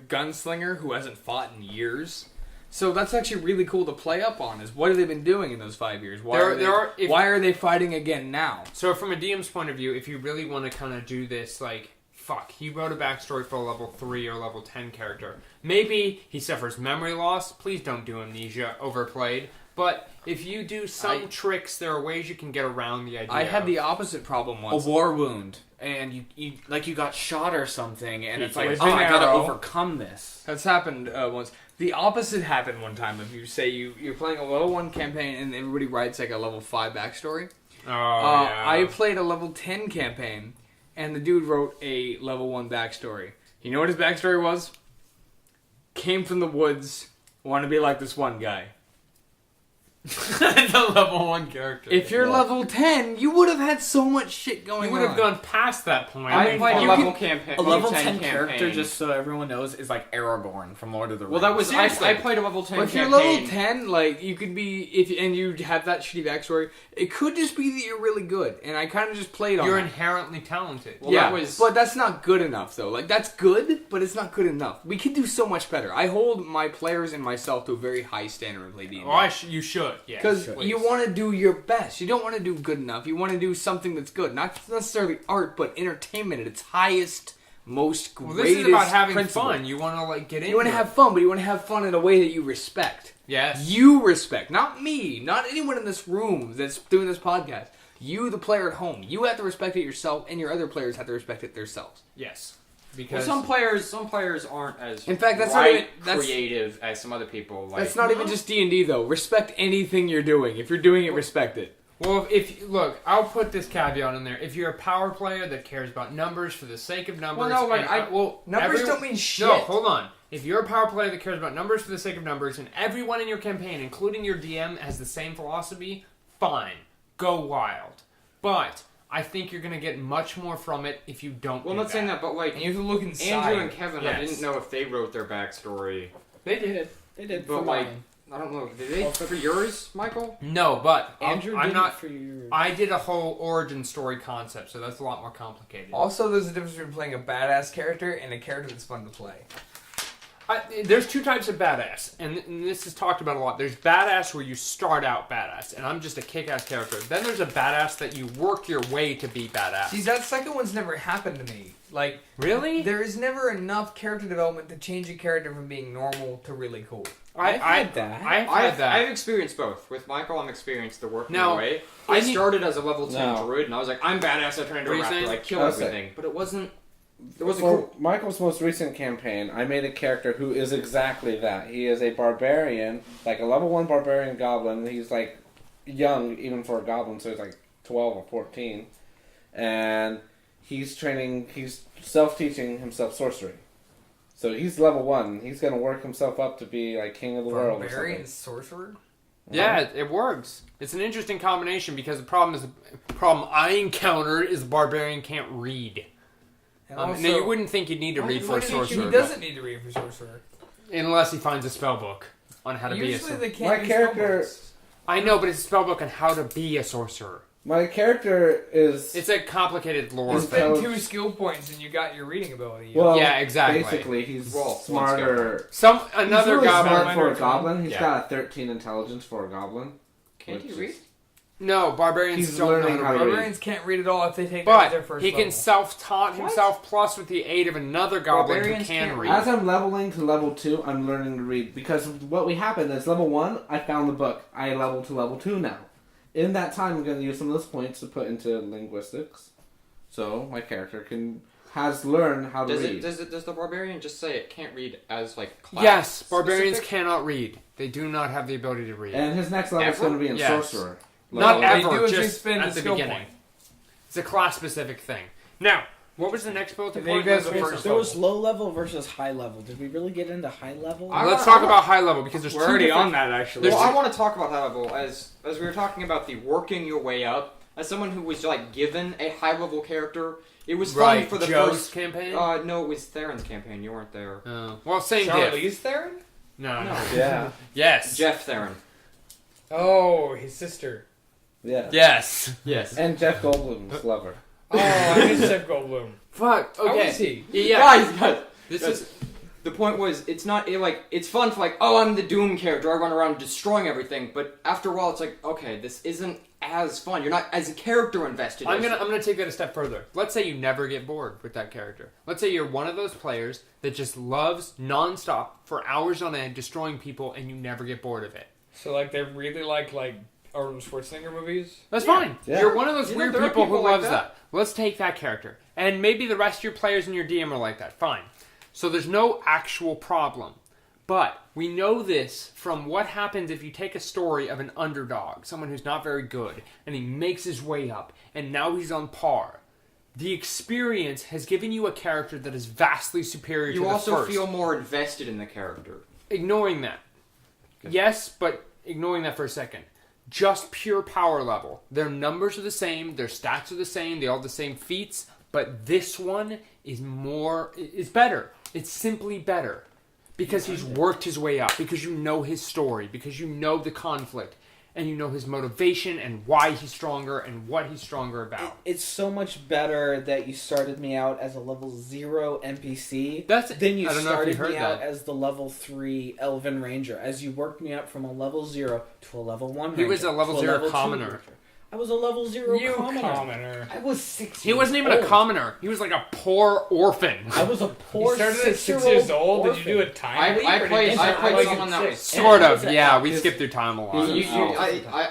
gunslinger who hasn't fought in years. So that's actually really cool to play up on. Is what have they been doing in those 5 years? Why are they fighting again now? So from a DM's point of view, if you really want to kind of do this, like, fuck, he wrote a backstory for a level 3 or level 10 character. Maybe he suffers memory loss. Please don't do amnesia overplayed. But if you do some tricks, there are ways you can get around the idea. I had the opposite problem A once. war wound, and you like you got shot or something, and it's like, With oh, an I gotta arrow. overcome this. That's happened once. The opposite happened one time. If you say you're playing a level 1 campaign and everybody writes like a level 5 backstory. Oh, yeah. I played a level 10 campaign, and the dude wrote a level 1 backstory. You know what his backstory was? Came from the woods, wanted to be like this one guy. the level 1 character. If you're level 10, you would have had so much shit going you on. would have gone past that point. I played a you level can- campaign. A level 10 campaign. character, just so everyone knows, is like Aragorn from Lord of the Rings. Well, that was Seriously. I played a level 10 But if you're campaign. level 10, like, you could be, and you have that shitty backstory, it could just be that you're really good. And I kind of just played on You're that. inherently talented. Well, yeah, that was- but that's not good enough, though. Like, that's good, but it's not good enough. We could do so much better. I hold my players and myself to a very high standard of play D&D. Oh, you should. Yeah. Because please. you want to do your best. You don't want to do good enough. You want to do something that's good. Not necessarily art, but entertainment at its highest, most Well, greatest this is about having principle. fun. You want to like get in. You want to have fun, but you want to have fun in a way that you respect. Yes. You respect, not me, not anyone in this room that's doing this podcast. You, the player at home, you have to respect it yourself, and your other players have to respect it themselves. Yes. Well, Because some players aren't as In fact, that's not even- that's- creative as some other people. Like, That's not even just D&D though. Respect anything you're doing. If you're doing it, respect it. well, if look, I'll put this caveat in there. If you're a power player that cares about numbers for the sake of numbers, Well, no, like, Numbers don't mean shit. No, hold on. If you're a power player that cares about numbers for the sake of numbers, and everyone in your campaign, including your DM, has the same philosophy, fine, go wild. But I think you're going to get much more from it if you don't. Well, do I'm not saying that, but like And you have to look inside. Andrew and Kevin, I Yes. didn't know if they wrote their backstory. They did. They did But for like, mine. I don't know. Did they for yours, Michael? No, but Andrew I'm did not. it for you. I did a whole origin story concept, so that's a lot more complicated. Also, there's a difference between playing a badass character and a character that's fun to play. There's 2 types of badass, and this is talked about a lot. There's badass where you start out badass, and I'm just a kick-ass character. Then there's a badass that you work your way to be badass. See, that second one's never happened to me. Like, Really? there is never enough character development to change a character from being normal to really cool. I've had that. I've had that. I've experienced both. With Michael, I'm experienced the working Now, way. I I need- started as a level 10 No. druid, and I was like, I'm badass. I turn into a What are you raptor, saying? like kill I was saying- everything. But it wasn't. It wasn't For cool. Michael's most recent campaign, I made a character who is exactly that. He is a barbarian, like a level 1 barbarian goblin. He's like young, even for a goblin, so he's like 12 or 14. And he's self-teaching himself sorcery. So he's level 1. He's going to work himself up to be like king of the world or Barbarian something. sorcerer? Yeah, it works. It's an interesting combination because the problem I encountered is the barbarian can't read. And Now you wouldn't think you'd need to read for a sorcerer, He doesn't need to read for sorcerer. unless he finds a spell book on how to be a Usually sorcerer. they can't My use character- spellbooks. I know, but it's a spell book on how to be a sorcerer. My character is... It's a complicated lore It's thing. Spend 2 skill points and you got your reading ability. Well, Yeah, exactly. Basically, he's Roll one smarter. Another he's really goblin. smart for a goblin. He's Yeah. got a 13 intelligence for a goblin. Can't which he read? is- No, barbarians He's don't learning know how how to to read. Barbarians can't read at all if they take that as their But first he level. can self-taught himself, plus with the aid of another goblin who Barbarians can can't read. As I'm leveling to level 2, I'm learning to read. Because what we happened is level 1, I found the book. I leveled to level 2 now. In that time, I'm going to use some of those points to put into linguistics. So my character has learned how to read. Does the barbarian just say it can't read as like class Yes, barbarians specific? cannot read. They do not have the ability to read. And his next level is Ever? going to be in Yes. sorcerer. Not They ever, do if they just spend at the the skill beginning. point. It's a class-specific thing. Now, what was the next bullet And point? then you guys Let's are face first it. There was low level versus high level. Did we really get into high level? Let's talk about high level because there's We're two already different- on that, actually. Well, I want to talk about high level as we were talking about the working your way up. As someone who was like given a high level character, it was fun Right, for the Joe's first. campaign. No, it was Theron's campaign. You weren't there. Well, same diff. Charlize Theron? No. No. Yeah. Yes. Jeff Theron. Oh, his sister. Yeah. Yes. Yes. And Jeff Goldblum's lover. Oh, I miss Jeff Goldblum. Fuck. How Okay. is he? Yeah. Guys, This Yes. is. the point was, it's not it's fun for like, oh, I'm the Doom character. I run around destroying everything. But after a while, it's like, okay, this isn't as fun. You're not as a character invested. I'm gonna take that a step further. Let's say you never get bored with that character. Let's say you're one of those players that just loves nonstop for hours on end destroying people, and you never get bored of it. So, like, they really like Arnold Schwarzenegger movies? That's Yeah. fine. Yeah. You're one of those You know, weird there are people who people like loves that. that. Let's take that character, and maybe the rest of your players and your DM are like that. Fine. So there's no actual problem. But we know this from what happens if you take a story of an underdog, someone who's not very good, and he makes his way up, and now he's on par. The experience has given you a character that is vastly superior to You the also first. feel more invested in the character. Ignoring that. Yes, but ignoring that for a second. Just pure power level. Their numbers are the same, their stats are the same, they all have the same feats, but this one is better. It's simply better. Because he's worked his way up, because you know his story, because you know the conflict, and you know his motivation and why he's stronger and what he's stronger about. It's so much better that you started me out as a level 0 NPC That's than you I don't know if started you heard me out that. as the level 3 Elven Ranger. As you worked me up from a level 0 to a level 1 He Ranger. was a level to 0 level 2 commoner. Ranger. I was a level 0 You commoner. commoner. I was 6 He wasn't even a commoner. He was like a poor orphan. I was a You poor started at 6 6-year-old years old. Did you do a orphan. time leap? I or played did you start, like, someone at that was 6? Sort Yeah, of, it yeah. was We a- skipped through time a lot.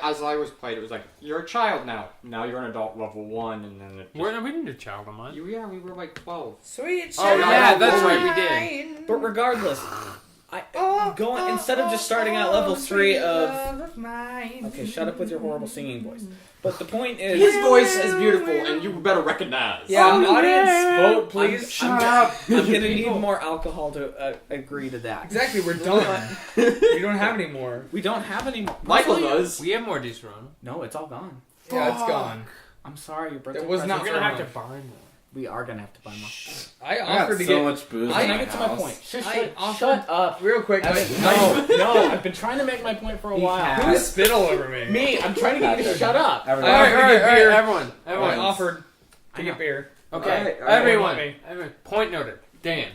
As I was played, it was like, you're a child now. Now you're an adult level 1, and then it just, We didn't do child on mine. we were like 12. Sweet Oh, yeah, that's right, we did. But regardless, going instead of just starting at level 3 of okay, shut up with your horrible singing voice. But the point is, His voice is beautiful, and you better recognize. Yeah, audience, vote, please. Shut up. I'm gonna need more alcohol to agree to that. Exactly, we're done. we don't have any more. We don't have any. Michael Really? does. We have more Disrona. No, it's all gone. Yeah, it's gone. I'm sorry, your birthday. It was present- not We're gonna have to enough. buy more. We are gonna have to buy more. I I got offered to so get much booze. I in Can I my get to my house. point? I Shut up. real quick. No, I've been trying to make my point for a while. Who spit all over me? Me, I'm trying to get you to shut up. Everyone. All right, beer. everyone. I Everyone. offered to get beer. Okay, All right, everyone. me. Everyone. Point noted. Dan.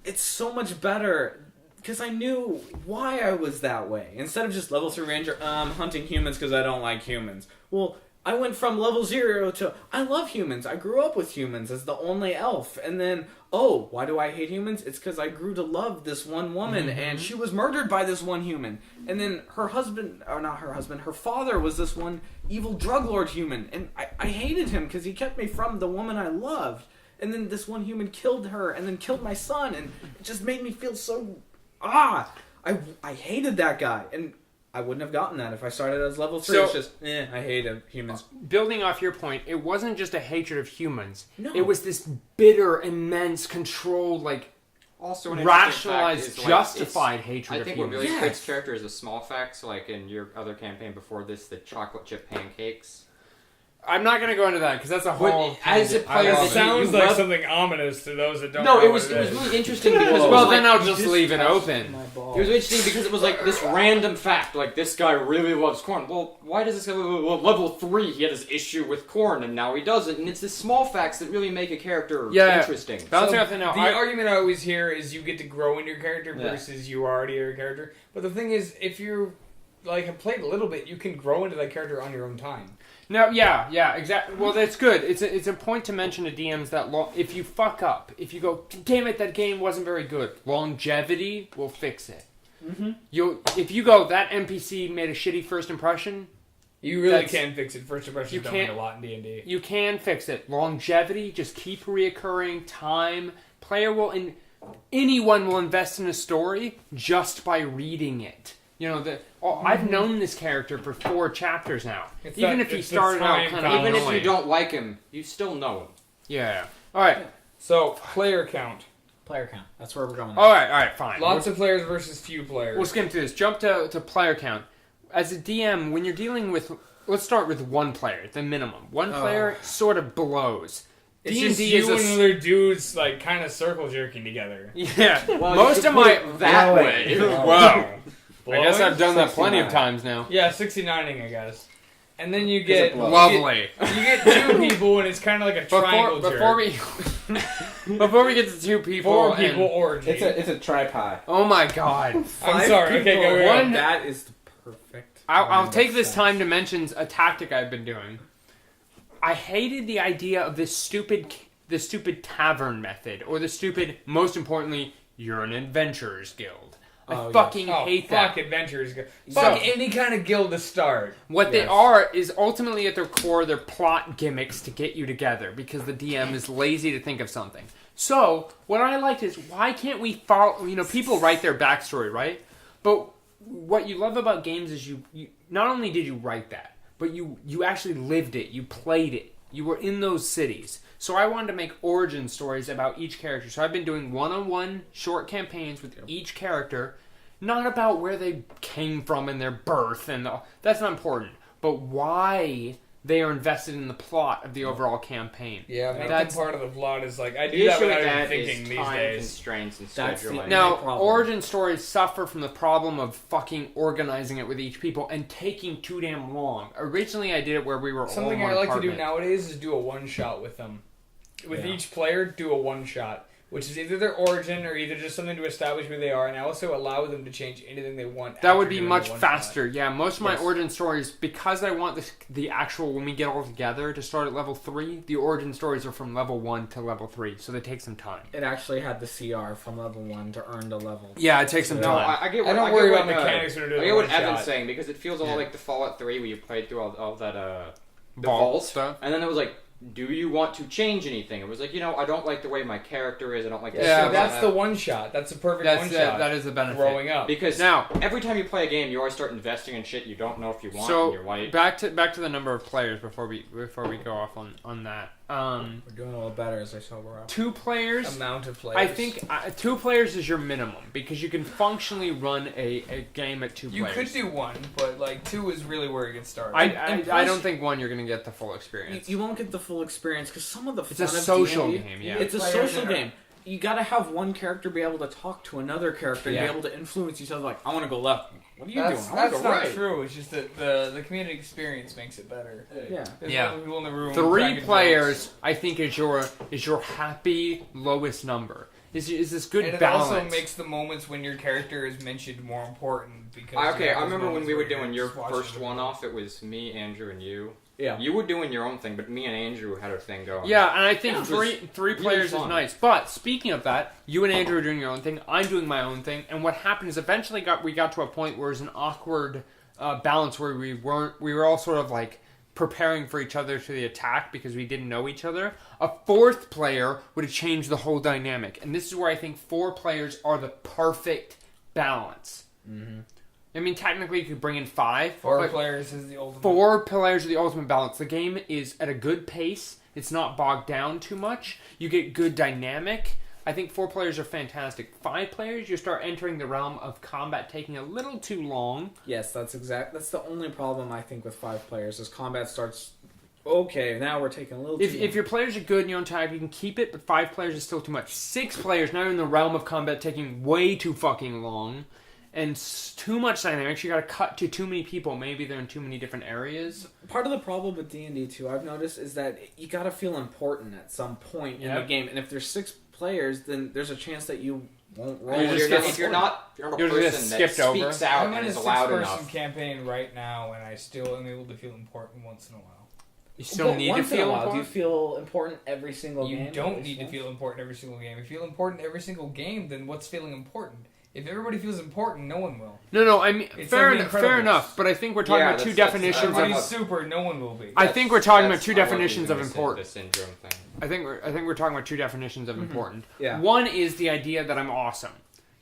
It's so much better because I knew why I was that way. Instead of just level 3 ranger, hunting humans because I don't like humans. Well, I went from level 0 to I love humans. I grew up with humans as the only elf. And then, oh, why do I hate humans? It's because I grew to love this one woman and she was murdered by this one human. And then her husband, or not her husband, her father was this one evil drug lord human. And I hated him because he kept me from the woman I loved. And then this one human killed her and then killed my son. And it just made me feel so... I hated that guy. And I wouldn't have gotten that if I started as level 3. So- It's just, I hate humans. Building off your point, it wasn't just a hatred of humans. No. It was this bitter, immense, controlled, like, Also, an interesting rationalized, fact is, like, justified it's- hatred I of think what humans. really Yes. creates character is a small fact. So, like in your other campaign before this, the chocolate chip pancakes. I'm not gonna go into that because that's a whole. as a tangent. player, I It love that sounds you like love- something ominous to those that don't No, know it was what is. really interesting because it was Well, like, then I'll You just leave it touched open. my it balls. was interesting because it was like this random fact, like this guy really loves corn. Well, why does this guy? Well, level 3, he had his issue with corn, and now he doesn't. And it's the small facts that really make a character interesting. Bouncing So off the now. the argument I always hear is you get to grow into your character Yeah. versus you already are a character. But the thing is, if you like have played a little bit, you can grow into that character on your own time. No, yeah, exactly. Well, that's good. It's a point to mention to DMs that if you fuck up, if you go, damn it, that game wasn't very good, longevity will fix it. Mm-hmm. If you go, that NPC made a shitty first impression, You really That's- can fix it. First impressions you don't mean can't- a lot in D&D. you can fix it. Longevity, just keep reoccurring time. Anyone will invest in a story just by reading it. You know, I've known this character for 4 chapters now. It's Even that- if he it's the started out time kind of factor. Even if you annoying. don't like him, you still know him. Yeah. All right. So, player count. Player count. That's where we're going. All right, fine. Lots of players versus few players. We'll skim through this. Jump to player count. As a DM, when you're dealing with... Let's start with 1 player, the minimum. 1 player sort of blows. It's D&D just is you and other dudes, like, kind of circle jerking together. Yeah. Well, Most you of could my... put it that way. Wow. I guess Blowing? I've done that plenty of 69. times now. Yeah, 69ing, I guess. And then you Is get... it blow? Lovely. You get 2 people, and it's kind of like a triangle Before jerk. before we get to 2 people... 4 and- people orgy. It's a tripie. Oh my god. I'm 5 sorry. Okay, people. go, go, go. One- That is the perfect. I'll kind take of this sex. time to mention a tactic I've been doing. I hated the idea of this stupid tavern method, or the stupid, most importantly, you're an adventurer's guild. I Oh, fucking Oh, hate fuck that. adventurers. So- Fuck any kind of guild to start. What they Yes. are is ultimately at their core, they're plot gimmicks to get you together because the DM is lazy to think of something. So, what I liked is, why can't we follow, people write their backstory, right? But what you love about games is you not only did you write that, but you actually lived it, you played it, you were in those cities. So I wanted to make origin stories about each character. So I've been doing one-on-one short campaigns with each character, not about where they came from in their birth, and that's not important, but why they are invested in the plot of the overall campaign. Yeah, make them That's- part of the plot is like, I do The that issue with without even that thinking is these time days. constraints and That's the- scheduling. Now, problem. origin stories suffer from the problem of fucking organizing it with each people and taking too damn long. Originally, I did it where we were all Something in one I like apartment. to do nowadays is do a one-shot with them. With Yeah. each player, do a one-shot. Which is either their origin or either just something to establish who they are, and I also allow them to change anything they want. That after would be doing much the one-shot. faster. Yeah, most of my Yes. origin stories, because I want the actual, when we get all together to start at level 3, the origin stories are from level 1 to level 3, so they take some time. It actually had the CR from level 1 to earn the level. Yeah, it takes some No, time. I get I what don't I worry get about what, mechanics when I we're doing get what one Evan's shot. saying because it feels a lot Yeah. like the Fallout 3 where you played through all that the Vault vault stuff. and then it was like, do you want to change anything? It was like, I don't like the way my character is. I don't like. this Yeah, So stuff. that's the one-shot. That's a perfect That's one-shot. that is the benefit. growing up. because Now, every time you play a game, you always start investing in shit you don't know if you want. so and you're like, back to the number of players before we go off on that. We're doing a little better as I sober up. 2 players. Amount of players. I think 2 players is your minimum because you can functionally run a game at 2 you players. could do 1, but like 2 is really where it gets started. I plus- don't think 1 you're gonna get the full experience. You won't get the full experience because some of the It's fun a of social D&D game, yeah. It's a Players social are- game. You gotta have one character be able to talk to another character and Yeah. be able to influence each other. Like, I want to go left. What are you that's doing? I want that's to go not right. true. It's just that the community experience makes it better. Yeah. There's Yeah. other people in the room 3 cracking players, jokes. I think, is your happy lowest number. Is this good And it balance? also makes the moments when your character is mentioned more important because. okay, you have I those remember when moments we were where you're doing your just watching first the one movie. off. It was me, Andrew, and you. Yeah. You were doing your own thing, but me and Andrew had our thing going. Yeah, and I think Yeah, it three was three really players is fun. nice. But speaking of that, you and Andrew are doing your own thing. I'm doing my own thing. And what happened is eventually we got to a point where it was an awkward balance where we were all sort of like preparing for each other to the attack because we didn't know each other. A 4th player would have changed the whole dynamic. And this is where I think 4 players are the perfect balance. Mm-hmm. I mean, technically you could bring in 5. 4 but players is the ultimate. 4 players are the ultimate balance. The game is at a good pace. It's not bogged down too much. You get good dynamic. I think 4 players are fantastic. 5 players, you start entering the realm of combat taking a little too long. Yes, that's the only problem I think with 5 players is combat starts okay, now we're taking a little too long. If your players are good and your own type, you can keep it, but 5 players is still too much. 6 players, now you're in the realm of combat taking way too fucking long, and too much dynamics. You gotta cut to too many people. Maybe they're in too many different areas. Part of the problem with D&D too, I've noticed, is that you gotta feel important at some point in the game. And if there's 6 players, then there's a chance that you won't roll. If you're not a person that speaks out I'm and in a is loud 6-person enough. campaign right now, and I still am able to feel important once in a while. You still need to once in a feel while, important. do you feel important every single You game? don't need to feel important every single game. If you feel important every single game, then what's feeling important? If everybody feels important, no one will. No, I mean, It's fair, like The fair Incredibles. enough, but I think we're talking about 2 definitions I'm of... Everybody's super, no one will be. I think we're talking about 2 That's- definitions of I love important. the syndrome thing. I think we're talking about 2 definitions of important. Yeah. One is the idea that I'm awesome.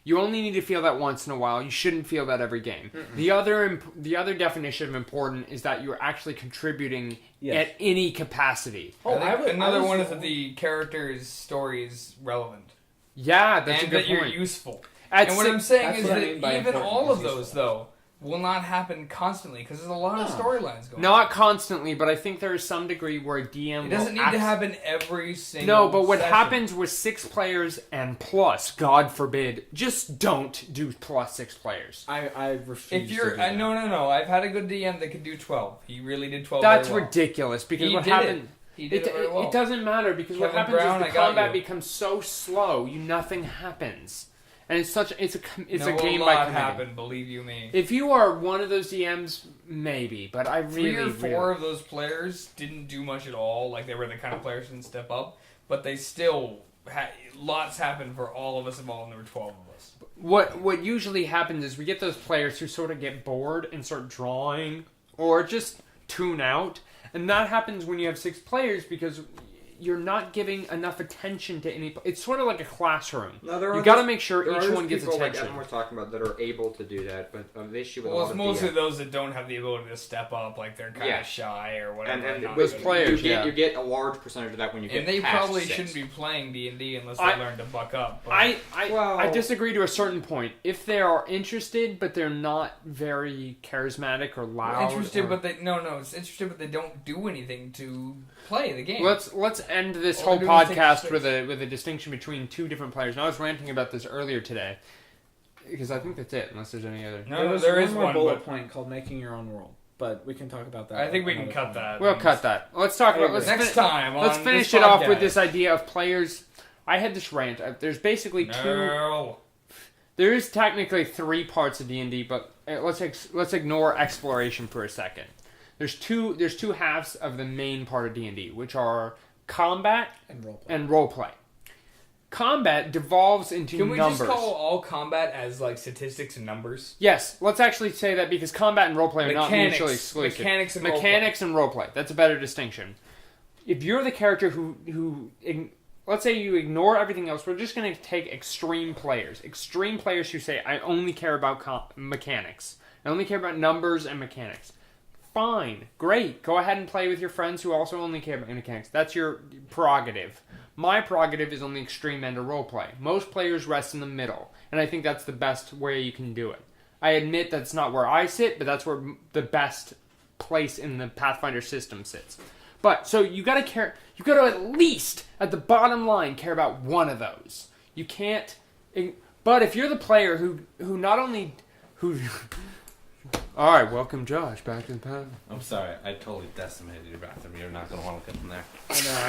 You only need to feel that once in a while. You shouldn't feel that every game. The other definition of important is that you're actually contributing at any capacity. I think another was- one is that the character's story is relevant. Yeah, that's and a good that you're point. useful. At And what six- I'm saying that's is what I that mean by even important all of is those, useful. though, will not happen constantly, because there's a lot of storylines going on. Not constantly, but I think there is some degree where a DM It doesn't will need to happen every single No, but what session. happens with 6 players and plus, God forbid, just don't do plus 6 players. I refuse If you're... to do that. No. I've had a good DM that could do 12. He really did 12 That's very well. ridiculous because He what did happened... He did it very well. It doesn't matter because what Kevin happens Brown, is I the got combat you. becomes so slow, nothing happens, and it's a No, game a by lot committee. happened, believe you me. If you are one of those DMs, maybe, but I really 3 or 4 of those players didn't do much at all. Like, they were the kind of players who didn't step up, but they still lots happened for all of us involved, and there were 12 of us. What usually happens is we get those players who sort of get bored and start drawing or just tune out, and that happens when you have 6 players because you're not giving enough attention to any. It's sort of like a classroom. No, there are You got to those- make sure There are each those one gets people attention. like Evan we're talking about that are able to do that, but the issue with a Well, lot it's of mostly DMs those that don't have the ability to step up, like they're kind of shy or whatever. and not those good. players, you get a large percentage of that when you get And they past probably 6. shouldn't be playing D&D unless they I- learn to buck up. But I disagree to a certain point. If they are interested, but they're not very charismatic or loud. interested, or- but they it's interested, but they don't do anything to play the game. Let's end this All whole they're doing is take podcast space. with a distinction between 2 different players. And I was ranting about this earlier today because I think that's it. Unless there's any other. No, was there one is more one, bullet but point called making your own world, but we can talk about that. I think we can another cut time. that. We'll cut that. Let's talk about next time. Let's on finish this it off with podcast. this idea of players. I had this rant. There's basically 2. No. There is technically 3 parts of D&D, but let's ignore exploration for a second. There's two halves of the main part of D&D, which are combat and roleplay. Combat devolves into Can we numbers. just call all combat as like statistics and numbers? Yes, let's actually say that because combat and roleplay are not mutually exclusive. Mechanics and Mechanics and roleplay. That's a better distinction. If you're the character who let's say you ignore everything else, we're just going to take extreme players. Extreme players who say, I only care about mechanics. I only care about numbers and mechanics. Fine. Great. Go ahead and play with your friends who also only care about mechanics. That's your prerogative. My prerogative is on the extreme end of roleplay. Most players rest in the middle, and I think that's the best way you can do it. I admit that's not where I sit, but that's where the best place in the Pathfinder system sits. But, so you gotta care, you gotta at least, at the bottom line, care about one of those. You can't, but if you're the player who not only, alright, welcome Josh, back to the Path. I'm sorry, I totally decimated your bathroom. You're not going to want to come from there.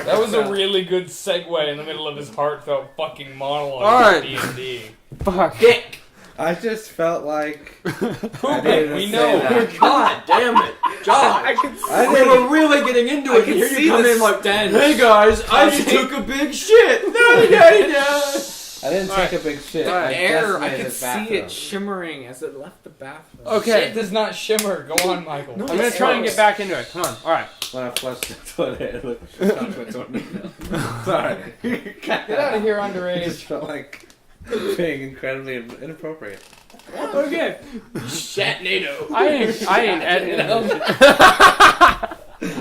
That was a really good segue in the middle of his heartfelt fucking monologue All right. about D&D. Fuck. Dick! I just felt like We know. God damn it, John! We were really getting into it, and here you come in like, hey guys, I just took a big shit! I didn't take a big shit. The I air, I decimated could his see bathroom. it shimmering as it left the bathroom. Okay. Shit does not shimmer. Go on, Michael. I'm gonna try and get back into it. Come on. Alright. When I flushed the toilet, it looked chocolate tornado. Sorry. Get out of here, It just underage. felt like being incredibly inappropriate. Okay. Shatnado. I ain't editing.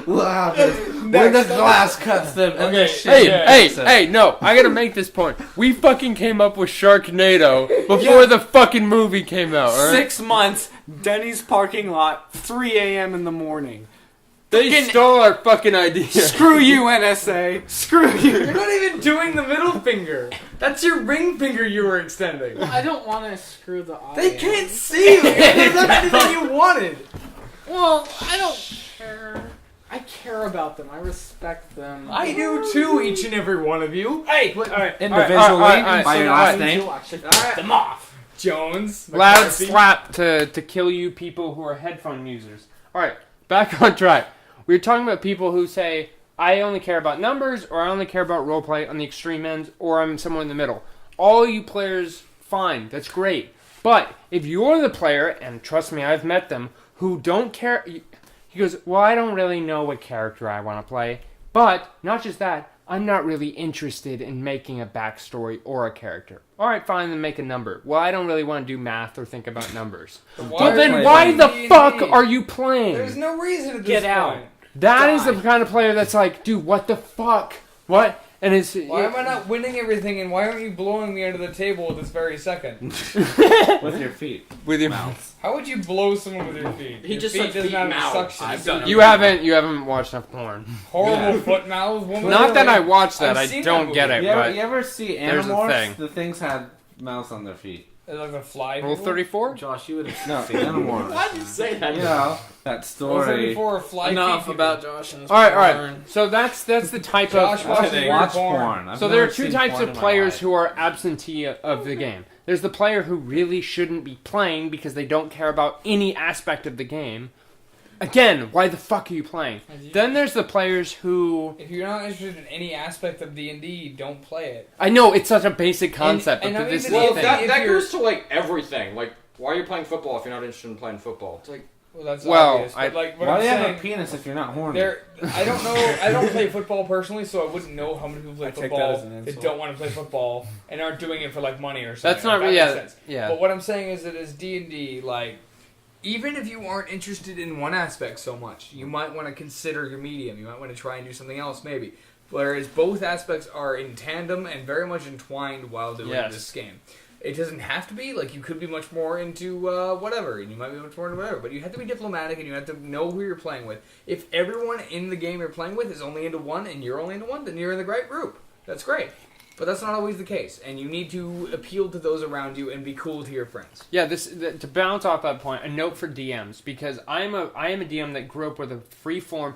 What happens when the glass cuts them? And Okay, the shit Hey, no, I gotta make this point. We fucking came up with Sharknado before the fucking movie came out, alright? 6 months, Denny's parking lot, 3 a.m. in the morning. They stole our fucking idea. Screw you, NSA. Screw you. You're not even doing the middle finger. That's your ring finger you were extending. Well, I don't want to screw the audience. They can't see you. That's everything you wanted. Well, I don't care. I care about them. I respect them. I do too, each and every one of you. Hey, Individually, by your last name. Them off. Jones. Loud McCarthy. slap to kill you people who are headphone users. Alright, back on track. We were talking about people who say, I only care about numbers, or I only care about roleplay on the extreme ends, or I'm somewhere in the middle. All you players, fine, that's great. But if you're the player, and trust me, I've met them, who don't care... He goes, well, I don't really know what character I want to play. But, not just that, I'm not really interested in making a backstory or a character. Alright, fine, then make a number. Well, I don't really want to do math or think about numbers. Well, then why the fuck are you playing? There's no reason to Get out. That is the kind of player that's like, dude, what the fuck? What? And it's... Why am I not winning everything, and why aren't you blowing me under the table at this very second? With your feet. with your Mouth. How would you blow someone with your feet? He Your just feet said doesn't feet have mouth. suction. I've done it. You haven't watched enough porn. Horrible foot mouth woman. Not that I watched that, I've I seen don't that get movie. it, You but... ever see there's a Animorphs? thing. The things had mouths on their feet. Like a fly. Rule people? 34? Josh, you would have No, seen it. Animorphs. Why'd you say that? You know, that Rule story. 34 are fly Enough people. about Josh and his Alright. porn. So that's the type Josh of... watches I weird watch porn. porn. I've So there are never two seen types porn of in my players life. who are absentee of the game. There's the player who really shouldn't be playing because they don't care about any aspect of the game. Again, why the fuck are you playing? Then there's the players who... If you're not interested in any aspect of D&D, don't play it. I know, it's such a basic concept, and but I this is mean, the Well, thing. that If you're- goes to like everything. Like, why are you playing football if you're not interested in playing football? It's like, Well, that's Well, obvious. But like, what Why I'm do you saying, have a penis if you're not horny? I don't know. I don't play football personally, so I wouldn't know how many people play I take that football as an that insult. don't want to play football and aren't doing it for like money or something. That's not... Like, that Yeah, makes sense. yeah. But what I'm saying is that as D&D, like, Even if you aren't interested in one aspect so much, you might want to consider your medium. You might want to try and do something else, maybe. Whereas both aspects are in tandem and very much entwined while doing Yes. this game. It doesn't have to be. Like, you could be much more into whatever, and you might be much more into whatever. But you have to be diplomatic, and you have to know who you're playing with. If everyone in the game you're playing with is only into one, and you're only into one, then you're in the right group. That's great. But that's not always the case, and you need to appeal to those around you and be cool to your friends. Yeah, to bounce off that point, a note for DMs, because I am a DM that grew up with a freeform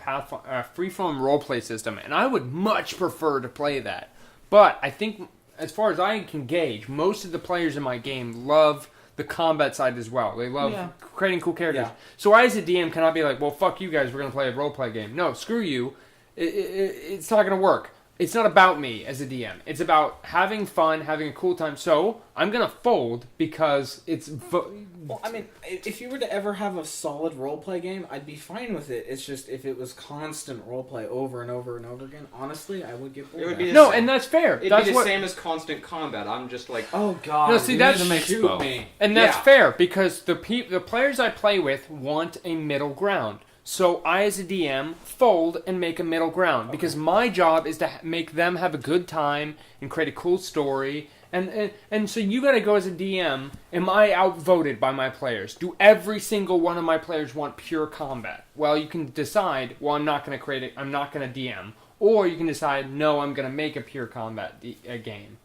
freeform roleplay system, and I would much prefer to play that. But I think, as far as I can gauge, most of the players in my game love the combat side as well. They love creating cool characters. Yeah. So I, as a DM, cannot be like, well, fuck you guys, we're going to play a roleplay game. No, screw you. It's not going to work. It's not about me as a DM. It's about having fun, having a cool time. So I'm gonna fold because it's. Well, I mean, if you were to ever have a solid roleplay game, I'd be fine with it. It's just if it was constant roleplay over and over and over again, honestly, I would get bored. It would be No, same. and that's fair. It'd That's be the what. same as constant combat. I'm just like, Oh God! No, see, You that's need to make shoot both. me. And that's Yeah. fair because the players I play with want a middle ground. So I, as a DM, fold and make a middle ground because my job is to make them have a good time and create a cool story. And so you got to go as a DM. Am I outvoted by my players? Do every single one of my players want pure combat? Well, you can decide. Well, I'm not going to create it. I'm not going to DM. Or you can decide. No, I'm going to make a pure combat game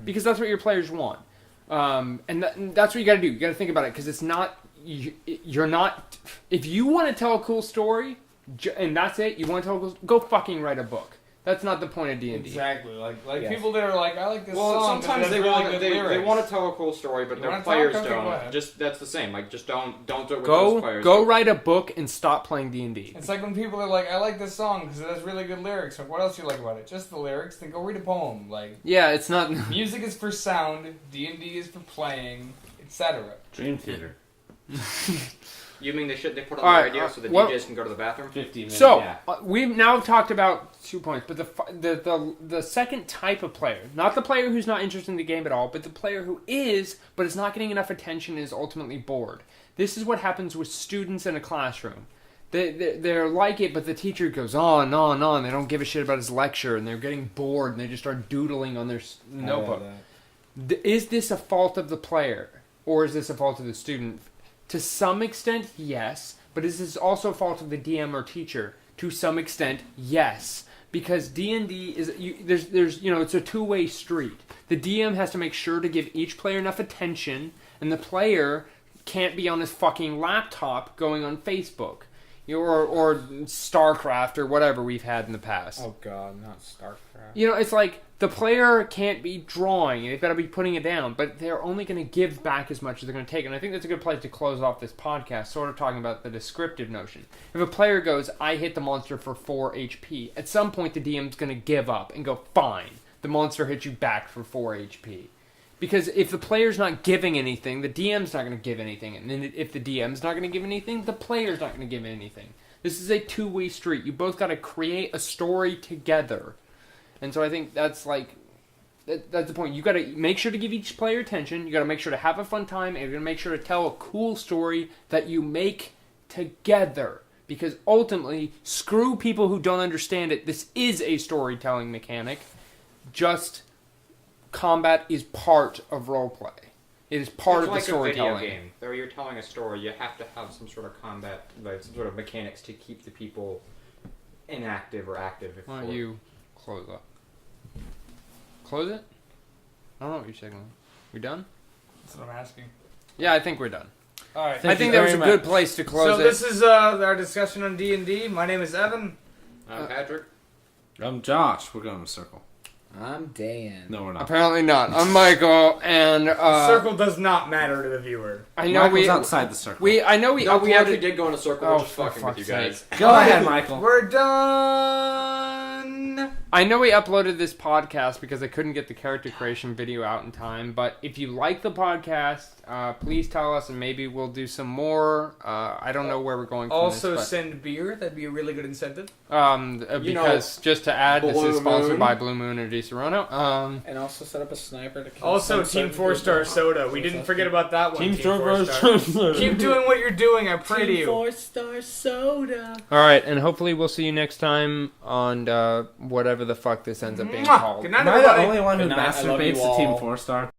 because that's what your players want. And that's what you got to do. You got to think about it because it's not. You're not. If you want to tell a cool story, and that's it, you want to tell a cool, go fucking write a book. That's not the point of D&D. exactly. Like Yes. people that are like, I like this well, song. 'cause it sometimes has they really want good they lyrics. want to tell a cool story, but You their wanna players talk? Okay, go don't. ahead. Just that's the same. Like, just don't do it with those players. Go write a book and stop playing D&D. It's like when people are like, I like this song because it has really good lyrics. Like, what else do you like about it? Just the lyrics? Then go read a poem. Like, Yeah, it's not. music is for sound, D&D is for playing, etc. Dream Theater. You mean they put on All their right, idea so the what- DJs can go to the bathroom? 50 minutes. So yeah. we've now talked about 2 points, but the second type of player, not the player who's not interested in the game at all, but the player who is, but is not getting enough attention, and is ultimately bored. This is what happens with students in a classroom. They're like it, but the teacher goes on and on and on. They don't give a shit about his lecture, and they're getting bored, and they just start doodling on their notebook. Is this a fault of the player, or is this a fault of the student? To some extent, yes, but is this also a fault of the DM or teacher? To some extent, yes. Because D&D is there's it's a two-way street. The DM has to make sure to give each player enough attention, and the player can't be on his fucking laptop going on Facebook, or StarCraft or whatever we've had in the past. Oh god, not StarCraft. It's like the player can't be drawing; they've got to be putting it down. But they're only going to give back as much as they're going to take, and I think that's a good place to close off this podcast. Sort of talking about the descriptive notion. If a player goes, "I hit the monster for 4 HP," at some point the DM's going to give up and go, "Fine, the monster hit you back for 4 HP." Because if the player's not giving anything, the DM's not going to give anything. And then if the DM's not going to give anything, the player's not going to give anything. This is a two-way street. You both got to create a story together. And so I think that's that's the point. You got to make sure to give each player attention. You got to make sure to have a fun time. And you're going to make sure to tell a cool story that you make together. Because ultimately, screw people who don't understand it. This is a storytelling mechanic. Just... combat is part of roleplay. It is part of the storytelling. It's like a video game. Though you're telling a story, you have to have some sort of combat, like some sort of mechanics to keep the people inactive or active. Why don't you close up? Close it? I don't know what you're saying. We done? That's what I'm asking. Yeah, I think we're done. All right. I think that was a good place to close it. So this is our discussion on D&D. My name is Evan. I'm Patrick. I'm Josh. We're going in a circle. I'm Dan. No, we're not. Apparently not. I'm Michael, and the circle does not matter to the viewer. I know Michael's outside the circle. We actually did go in a circle. We're just for fucking with you guys. sake. Go ahead, Michael. We're done. I know we uploaded this podcast because I couldn't get the character creation video out in time, but if you like the podcast, please tell us and maybe we'll do some more. I don't know where we're going from Also this, send beer. That'd be a really good incentive. Because just to add, this is sponsored Moon. by Blue Moon or Di Serono. And also set up a sniper to kill Also, some Team certain 4-Star people. Soda. We didn't forget about that one. Team 4-Star. Keep doing what you're doing. I pray to Team you. 4-Star Soda. Alright, and hopefully we'll see you next time on whatever the fuck this ends up being Mwah! called. Good night, Am I everybody. the only one who Good night, I love you masturbates to all. Team 4-Star?